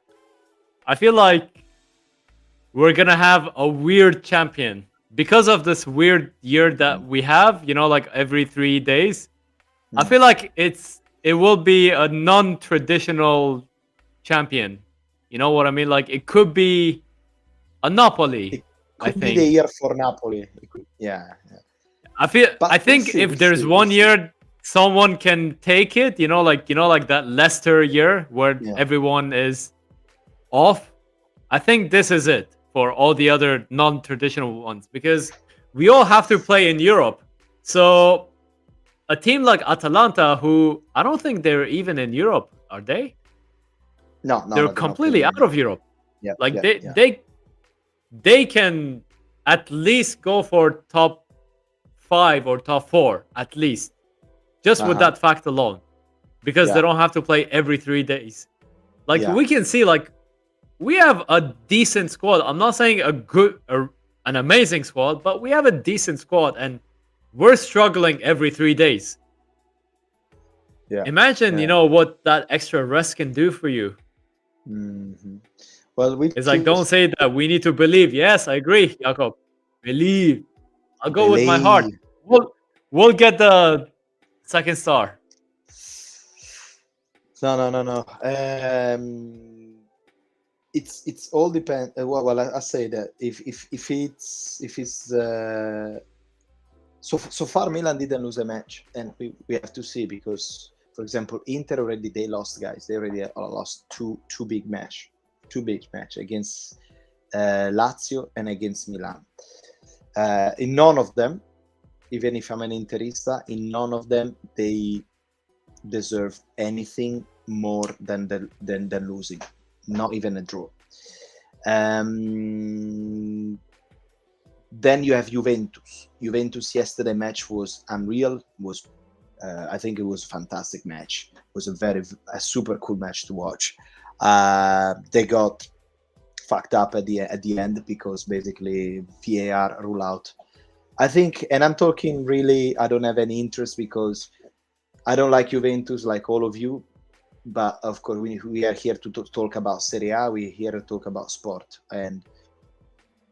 Speaker 3: I feel like we're gonna have a weird champion because of this weird year that we have. You know, like every 3 days. I feel like it will be a non-traditional champion. You know what I mean? Like it could be a Napoli. I
Speaker 1: Could be
Speaker 3: think
Speaker 1: the year for Napoli. Yeah.
Speaker 3: I
Speaker 1: But
Speaker 3: think if there's one year someone can take it, you know, like that Leicester year where everyone is off. I think this is it for all the other non-traditional ones because we all have to play in Europe. So a team like Atalanta, who I don't think they're even in Europe, are they?
Speaker 1: No,
Speaker 3: they're completely out of Europe.
Speaker 1: Yeah,
Speaker 3: like they can at least go for top 5 or top 4 at least, just with that fact alone, because they don't have to play every 3 days. Like we can see, like we have a decent squad. I'm not saying an amazing squad, but we have a decent squad, and we're struggling every 3 days. Imagine, you know, what that extra rest can do for you.
Speaker 1: Well,
Speaker 3: it's like, don't say that. We need to believe. Yes, I agree, Jakob. Believe. I'll go with my heart. We'll get the second star.
Speaker 1: No. It's all depend. Well, I say that if it's so far Milan didn't lose a match, and we have to see, because for example Inter already, they lost, guys. They already lost two big match against Lazio and against Milan. In none of them, even if I'm an Interista, in none of them they deserve anything more than losing, not even a draw. Then you have Juventus. Yesterday match was unreal. I think it was a fantastic match. It was a super cool match to watch. They got fucked up at the end because basically VAR rule out. I think, and I'm talking really, I don't have any interest because I don't like Juventus like all of you. But of course, we are here to talk about Serie A. We're here to talk about sport. And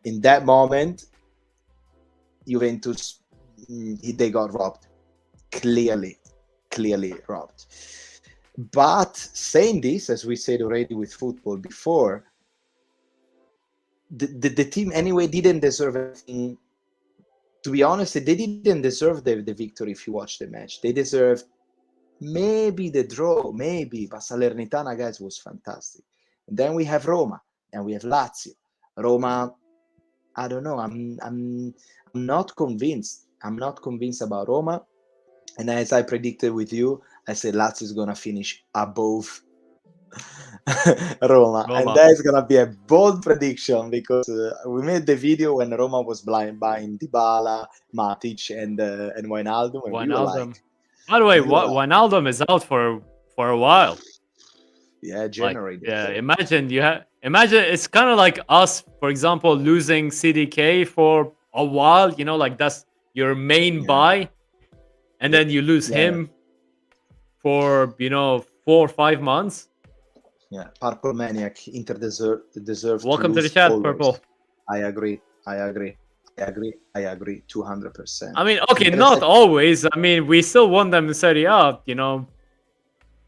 Speaker 1: in that moment, Juventus, they got robbed. Clearly robbed. But saying this, as we said already with football before, the team anyway didn't deserve anything. To be honest, they didn't deserve the victory if you watch the match. They deserved maybe the draw, maybe, but Salernitana, guys, was fantastic. And then we have Roma and we have Lazio. Roma, I don't know. I'm not convinced. I'm not convinced about Roma. And as I predicted with you, I said Lazio is gonna finish above Roma, and that is gonna be a bold prediction because we made the video when Roma was buying Dybala, Matic, and Wijnaldum, and we were like,
Speaker 3: By the way,
Speaker 1: And,
Speaker 3: Wijnaldum is out for a while.
Speaker 1: yeah,
Speaker 3: Like,
Speaker 1: January. they
Speaker 3: yeah,
Speaker 1: say.
Speaker 3: imagine it's kind of like us, for example, losing CDK for a while. You know, like that's your main
Speaker 1: Yeah.
Speaker 3: buy, and then you lose
Speaker 1: Yeah.
Speaker 3: him for 4 or 5 months.
Speaker 1: Yeah, Purple Maniac, Inter deserve
Speaker 3: Welcome to
Speaker 1: lose
Speaker 3: the chat,
Speaker 1: always.
Speaker 3: Purple.
Speaker 1: I agree. 200%.
Speaker 3: I mean, okay,
Speaker 1: Get a
Speaker 3: not
Speaker 1: sec-
Speaker 3: always. I mean, we still won them in Serie A,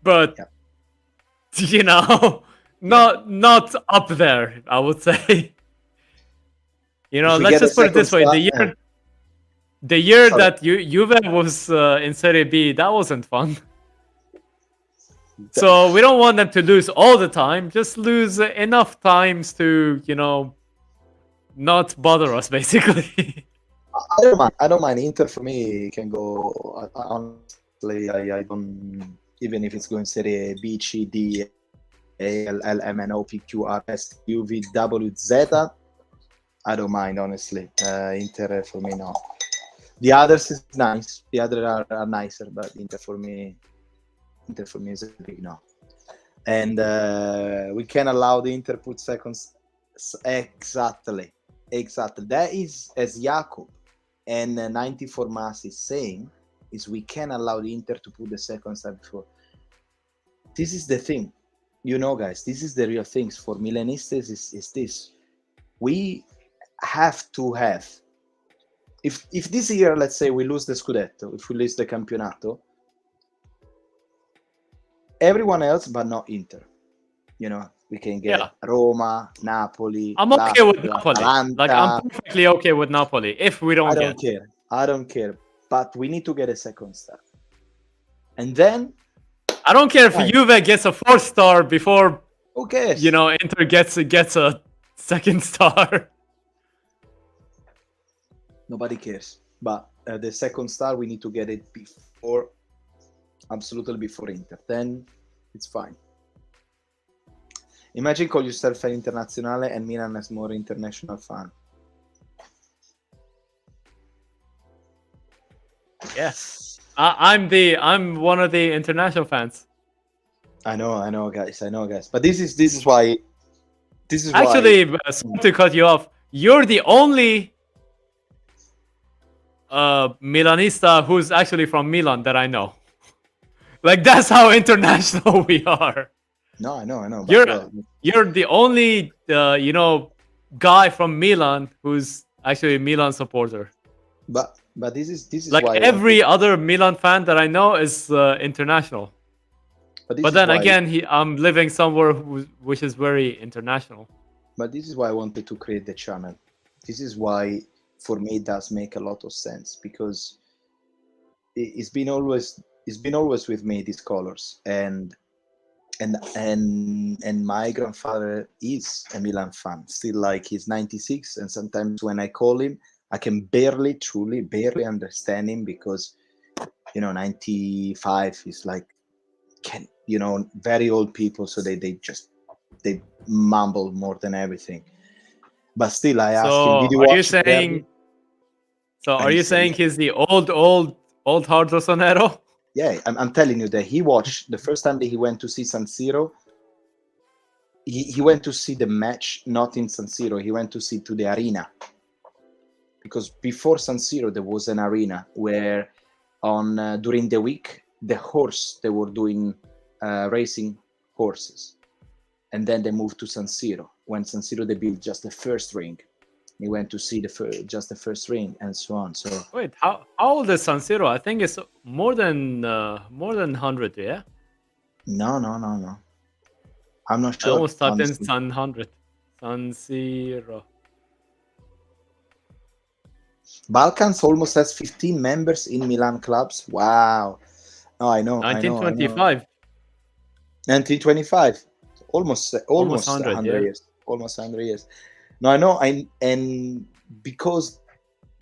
Speaker 3: but
Speaker 1: Yeah.
Speaker 3: not up there, I would say.
Speaker 1: If we
Speaker 3: Let's
Speaker 1: get a
Speaker 3: just put it this way:
Speaker 1: second start,
Speaker 3: the year
Speaker 1: sorry.
Speaker 3: that Juve was in Serie B, that wasn't fun. So we don't want them to lose all the time. Just lose enough times to not bother us, basically.
Speaker 1: I don't mind. Inter for me can go. Honestly, I don't. Even if it's going Serie B, C, D, A, L, L, M, N, O, P, Q, R, S, U, V, W, Z. I don't mind, honestly. Inter for me, no. The others is nice. The others are nicer, but Inter for me is a big no. And we can allow the Inter put seconds. Exactly. That is as Jakob and 94 Mass is saying, is we can allow the Inter to put the second step before. This is the thing, guys. This is the real things for Milanistas. Is this? We have to have. If this year, let's say, we lose the Scudetto, if we lose the Campionato, everyone else but not Inter, we can get Roma, Napoli.
Speaker 3: I'm okay with Napoli.
Speaker 1: Atalanta.
Speaker 3: Like, I'm perfectly okay with Napoli if we don't get.
Speaker 1: I don't care. But we need to get a second star. And then
Speaker 3: I don't care if Juve gets a 4-star before.
Speaker 1: Who cares?
Speaker 3: Inter gets a second star.
Speaker 1: Nobody cares. But the second star, we need to get it before, absolutely before Inter. Then it's fine. Imagine call yourself an internazionale and Milan has more international fan.
Speaker 3: Yes. I'm one of the international fans.
Speaker 1: I know, guys. But this is why.
Speaker 3: Actually, sorry to cut you off. You're the only Milanista who's actually from Milan that I know. Like, that's how international we are.
Speaker 1: No, I know.
Speaker 3: You're the only guy from Milan who's actually a Milan supporter.
Speaker 1: But this is
Speaker 3: like
Speaker 1: why
Speaker 3: every other Milan fan that I know is international. But then again, I'm living somewhere which is very international.
Speaker 1: But this is why I wanted to create the channel. This is why, for me, it does make a lot of sense, because it's been always with me, these colors, and my grandfather is a Milan fan, still. Like, he's 96, and sometimes when I call him, I can truly barely understand him, because 95 is like, very old people, so they mumble more than everything. But still, I ask him, did you watch Derby?
Speaker 3: Are you saying he's the old hard rossonero?
Speaker 1: Yeah, I'm telling you that he watched the first time that he went to see San Siro. He went to see the match not in San Siro. He went to see to the arena, because before San Siro there was an arena where during the week they were doing racing horses, and then they moved to San Siro. When San Siro they built just the first ring. He went to see just the first ring, and so on. So
Speaker 3: wait, how old is San Siro? I think it's more than 100. Yeah.
Speaker 1: No. I'm not sure.
Speaker 3: I almost typed in San 100. San Siro.
Speaker 1: Balkans almost has 15 members in Milan clubs. Wow. No, I know.
Speaker 3: 1925.
Speaker 1: 1925. Almost 100
Speaker 3: yeah.
Speaker 1: years. Almost 100 years. No, I know. And because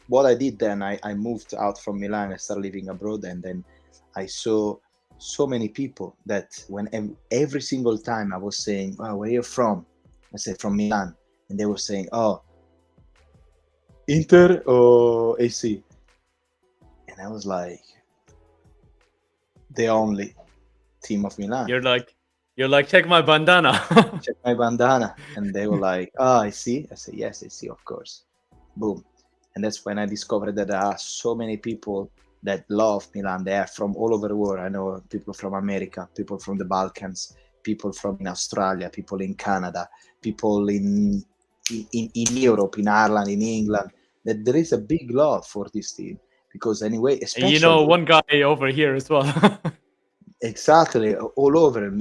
Speaker 1: what I did then, I moved out from Milan. I started living abroad, and then I saw so many people that every single time I was saying, "Oh, where are you from?" I said, "From Milan," and they were saying, "Oh, Inter or AC?" And I was like, the only team of Milan.
Speaker 3: You're like, check my bandana.
Speaker 1: Check my bandana. And they were like, oh, I see. I say, yes, I see, of course. Boom. And that's when I discovered that there are so many people that love Milan. They are from all over the world. I know people from America, people from the Balkans, people from in Australia, people in Canada, people in Europe, in Ireland, in England. That there is a big love for this team. Because anyway,
Speaker 3: And
Speaker 1: especially...
Speaker 3: you know, one guy over here as well.
Speaker 1: Exactly, all over in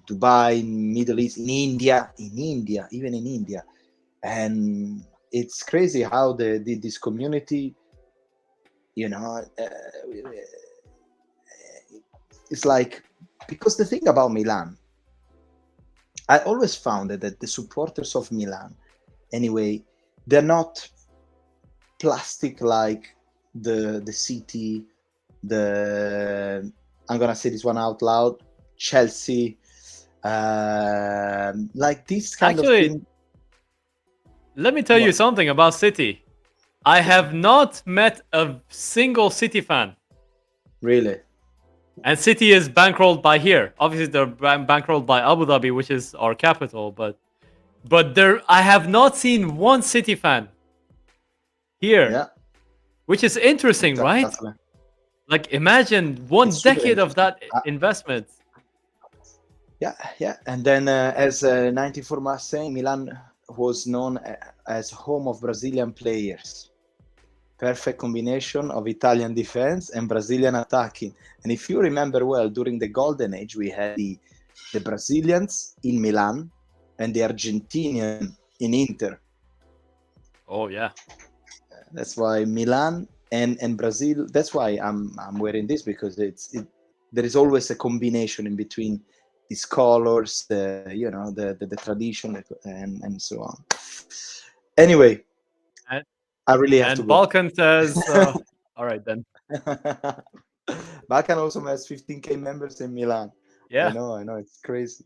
Speaker 1: Dubai, in Middle East, in India, even in India. And it's crazy how this community, you know, it's like, because the thing about Milan, I always found that the supporters of Milan, anyway, they're not plastic like the city, I'm gonna say this one out loud, Chelsea, like this kind of
Speaker 3: Actually,
Speaker 1: thing.
Speaker 3: let me tell you
Speaker 1: What?
Speaker 3: something about City. I have not met a single City fan.
Speaker 1: Really?
Speaker 3: And City is bankrolled by here. Obviously, they're bankrolled by Abu Dhabi, which is our capital. But I have not seen one City fan here,
Speaker 1: Yeah,
Speaker 3: which is interesting, right?
Speaker 1: exactly.
Speaker 3: Like, imagine one
Speaker 1: It's super
Speaker 3: decade of that
Speaker 1: interesting.
Speaker 3: investment.
Speaker 1: Yeah. And then, as 94 Mars saying, Milan was known as home of Brazilian players. Perfect combination of Italian defense and Brazilian attacking. And if you remember well, during the golden age, we had the Brazilians in Milan and the Argentinian in Inter.
Speaker 3: Oh yeah.
Speaker 1: That's why Milan and Brazil. That's why I'm wearing this, because there is always a combination in between these colors, the tradition and so on. Anyway,
Speaker 3: And,
Speaker 1: I really have to
Speaker 3: and
Speaker 1: go.
Speaker 3: Balkan says, all right then.
Speaker 1: Balkan also has 15k members in Milan.
Speaker 3: Yeah.
Speaker 1: I know, it's crazy.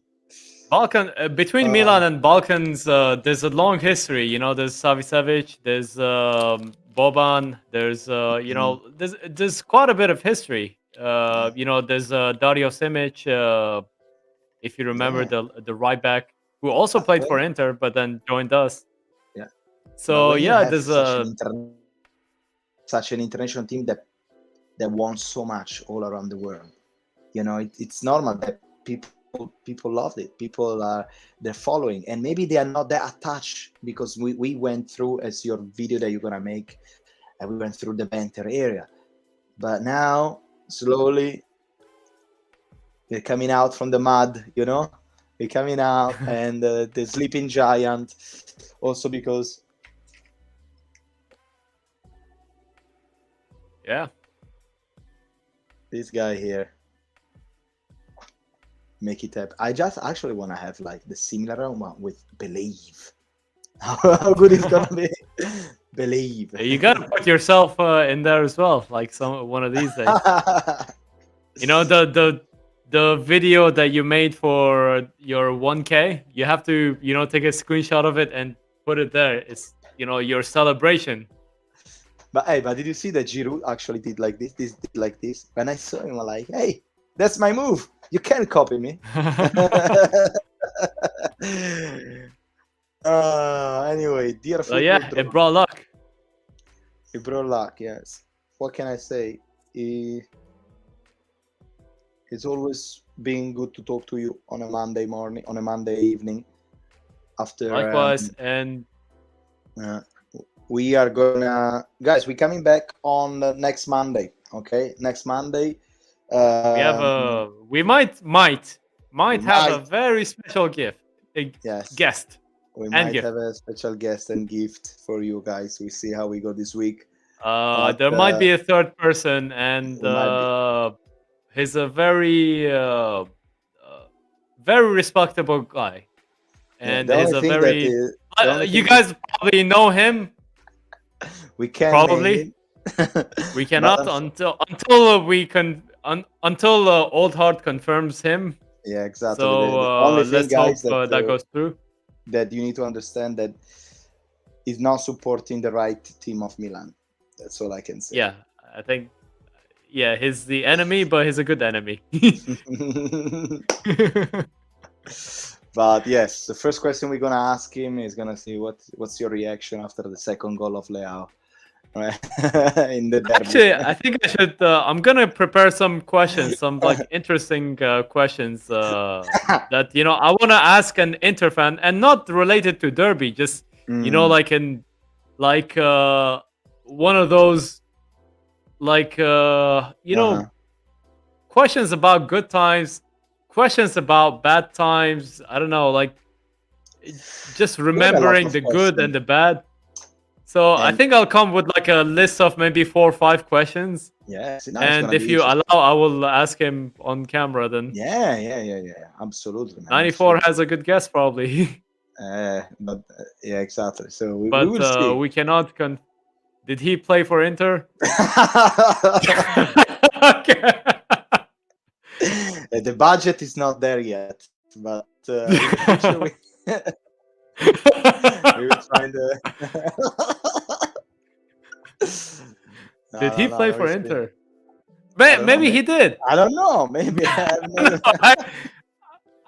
Speaker 3: Balkan between Milan and Balkans, there's a long history. You know, there's Savicevic, there's Boban, there's there's quite a bit of history. You know, there's Dario Simic, if you remember,
Speaker 1: Yeah.
Speaker 3: the right back who also played for Inter, but then joined us.
Speaker 1: Yeah.
Speaker 3: So
Speaker 1: when you
Speaker 3: yeah,
Speaker 1: have
Speaker 3: there's
Speaker 1: such an international team that won so much all around the world. You know, it's normal that people loved it. They're following, and maybe they are not that attached, because we went through, as your video that you're gonna make, and we went through the banter area. But now slowly they're coming out from the mud. You know, they're coming out, and the sleeping giant. Also because
Speaker 3: yeah.
Speaker 1: This guy here. Make it happen. I just actually want to have like the similar one with Believe. How good it's gonna be. Believe.
Speaker 3: You gotta put yourself in there as well, like one of these days. You know, the video that you made for your 1K, you have to, you know, take a screenshot of it and put it there. It's, you know, your celebration.
Speaker 1: But did you see that Giroud actually did like this? This did like this. When I saw him, I'm like, hey, that's my move. You can't copy me. Anyway, dear football.
Speaker 3: Yeah, it brought luck.
Speaker 1: It brought luck, yes. What can I say? It's always been good to talk to you on a Monday morning, on a Monday evening. After
Speaker 3: likewise, and
Speaker 1: we are gonna, guys, we're coming back on next Monday. Okay, next Monday.
Speaker 3: We might have a very special gift. Guest.
Speaker 1: We might have a special guest and gift for you guys. We see how we go this week.
Speaker 3: There might be a third person, and he's a very respectable guy, and he's a very. You guys probably know him.
Speaker 1: We can
Speaker 3: probably. We cannot until Old Heart confirms him.
Speaker 1: Yeah, exactly.
Speaker 3: So let's hope that goes through.
Speaker 1: That you need to understand that he's not supporting the right team of Milan. That's all I can say.
Speaker 3: Yeah, I think he's the enemy, but he's a good enemy.
Speaker 1: But yes, the first question we're gonna ask him is gonna see what's your reaction after the second goal of Leao, right? In the derby.
Speaker 3: Actually, I think I should. I'm gonna prepare some questions, some like interesting questions that I want to ask an Inter fan, and not related to Derby. Just like in like one of those like questions about good times, questions about bad times. I don't know, like just remembering the good and the bad. So I think I'll come with like a list of maybe 4 or 5 questions.
Speaker 1: Yes,
Speaker 3: And if you allow, I will ask him on camera then.
Speaker 1: Yeah. Absolutely, man.
Speaker 3: 94 has a good guess probably.
Speaker 1: But yeah, exactly. So we
Speaker 3: But
Speaker 1: will see.
Speaker 3: we cannot. Did he play for Inter? Okay.
Speaker 1: The budget is not there yet, but in the future we will find
Speaker 3: Did he play for Inter? Maybe he did.
Speaker 1: I don't know. Maybe
Speaker 3: I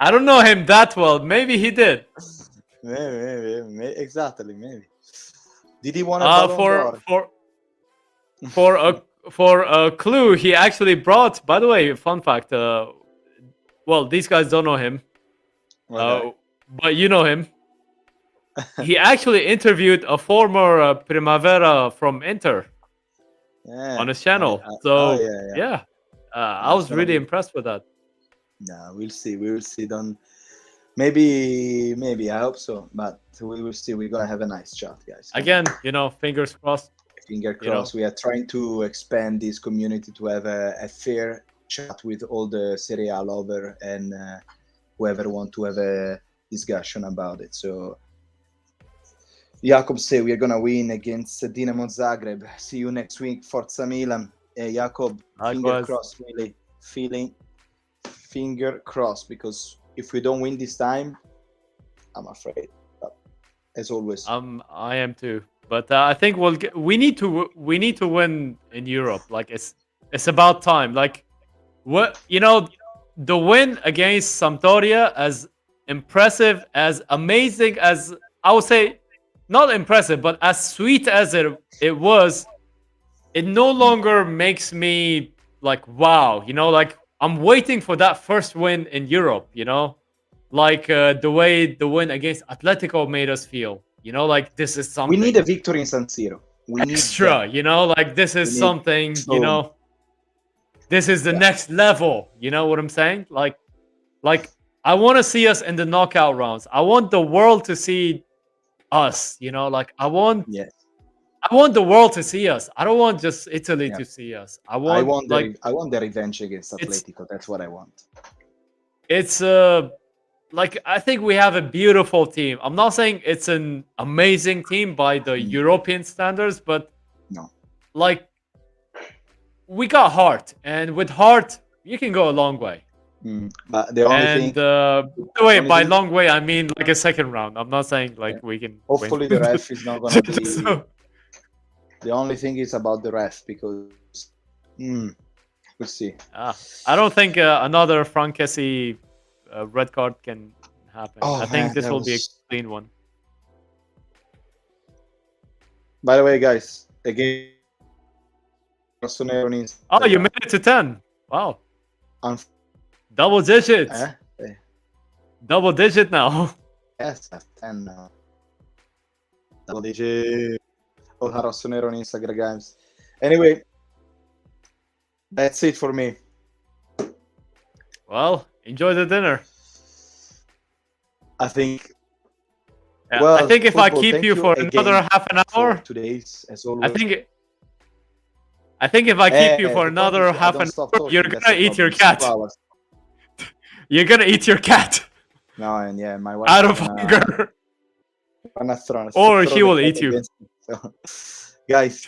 Speaker 3: don't know him that well. Maybe he did.
Speaker 1: Maybe. Exactly. Maybe. Did he want a Ballon d'Or?
Speaker 3: For a clue, he actually brought. By the way, fun fact. Well, these guys don't know him, but you know him. He actually interviewed a former Primavera from Inter on his channel. I was really impressed with that.
Speaker 1: Yeah, we'll see. We will see. Maybe I hope so, but we will see. We're gonna have a nice chat, guys.
Speaker 3: Again, fingers crossed.
Speaker 1: Finger crossed. We are trying to expand this community to have a fair chat with all the Serie A lover and whoever want to have a discussion about it. So Jakob say we are gonna win against Dinamo Zagreb. See you next week. Forza Milan. Jakob, finger crossed. Really feeling finger crossed, because if we don't win this time, I'm afraid. But as always,
Speaker 3: I am too. But I think we need to win in Europe. Like it's about time. Like the win against Sampdoria, as impressive, as amazing as, I would say, not impressive, but as sweet as it was, it no longer makes me like wow. Like I'm waiting for that first win in Europe. Like the way the win against Atletico made us feel. Like this is something.
Speaker 1: We need a victory in San Siro. We need
Speaker 3: extra. Like this is something. This is the next level. You know what I'm saying? Like I want to see us in the knockout rounds. I want the world to see us. Like I want the world to see us. I don't want just Italy to see us. I want
Speaker 1: the revenge against Atletico. That's what I want.
Speaker 3: It's like I think we have a beautiful team. I'm not saying it's an amazing team by the European standards, but like we got heart, and with heart you can go a long way.
Speaker 1: But the only
Speaker 3: thing, by long way I mean like a second round. I'm not saying like we can.
Speaker 1: Hopefully the ref is not gonna be. The only thing is about the ref, because we'll see.
Speaker 3: I don't think another Frankesi red card can happen. I think this will be a clean one.
Speaker 1: By the way, guys, again,
Speaker 3: you made it to 10. Wow. Double digits. Double digit now.
Speaker 1: Yes, 10 now. Double digit. Oh, Rossonero on Instagram, guys. Anyway, that's it for me.
Speaker 3: Well, enjoy the dinner.
Speaker 1: I think.
Speaker 3: I think if I keep you for another half an hour,
Speaker 1: today's as always.
Speaker 3: I think if I keep you for another half an hour, you're gonna eat your cat. You're gonna eat your cat.
Speaker 1: No, and my wife
Speaker 3: out of hunger. Or she will eat you.
Speaker 1: So, guys.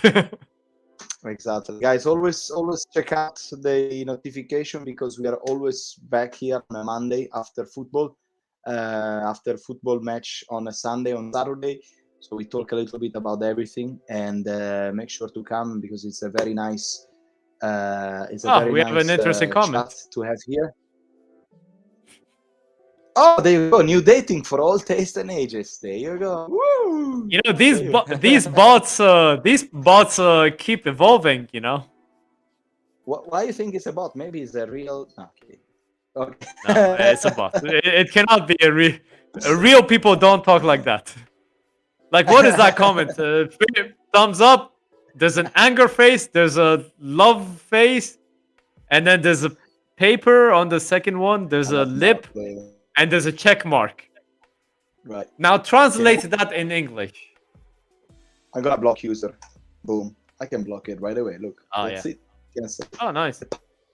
Speaker 1: Exactly, guys. Always check out the notification, because we are always back here on a Monday after football match on a Sunday, on Saturday. So we talk a little bit about everything, and make sure to come, because it's a very nice It's a very
Speaker 3: we have
Speaker 1: nice
Speaker 3: an interesting comment.
Speaker 1: chat to have here. Oh, there you go. New dating for all tastes and ages. There you go. Woo!
Speaker 3: You know, these bots keep evolving. You know.
Speaker 1: Why you think it's a bot? Maybe it's a real. Okay. Okay.
Speaker 3: No, it's a bot. It cannot be a real people don't talk like that. Like, what is that comment? Thumbs up. There's an anger face. There's a love face, and then there's a paper on the second one. There's a lip, and there's a check mark.
Speaker 1: Right.
Speaker 3: Now translate that in English.
Speaker 1: I'm gonna block user. Boom. I can block it right away. Look.
Speaker 3: Oh,
Speaker 1: That's it. Yes.
Speaker 3: Oh, nice.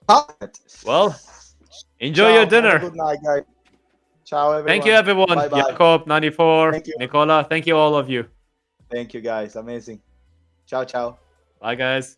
Speaker 1: Perfect.
Speaker 3: Well, enjoy
Speaker 1: Ciao,
Speaker 3: your
Speaker 1: have a
Speaker 3: dinner.
Speaker 1: good night, guys. Ciao, everyone.
Speaker 3: Thank you, everyone.
Speaker 1: Bye-bye.
Speaker 3: Jacob, 94,
Speaker 1: Thank you.
Speaker 3: Nicola. Thank you, all of you.
Speaker 1: Thank you, guys. Amazing. Ciao, ciao.
Speaker 3: Bye, guys.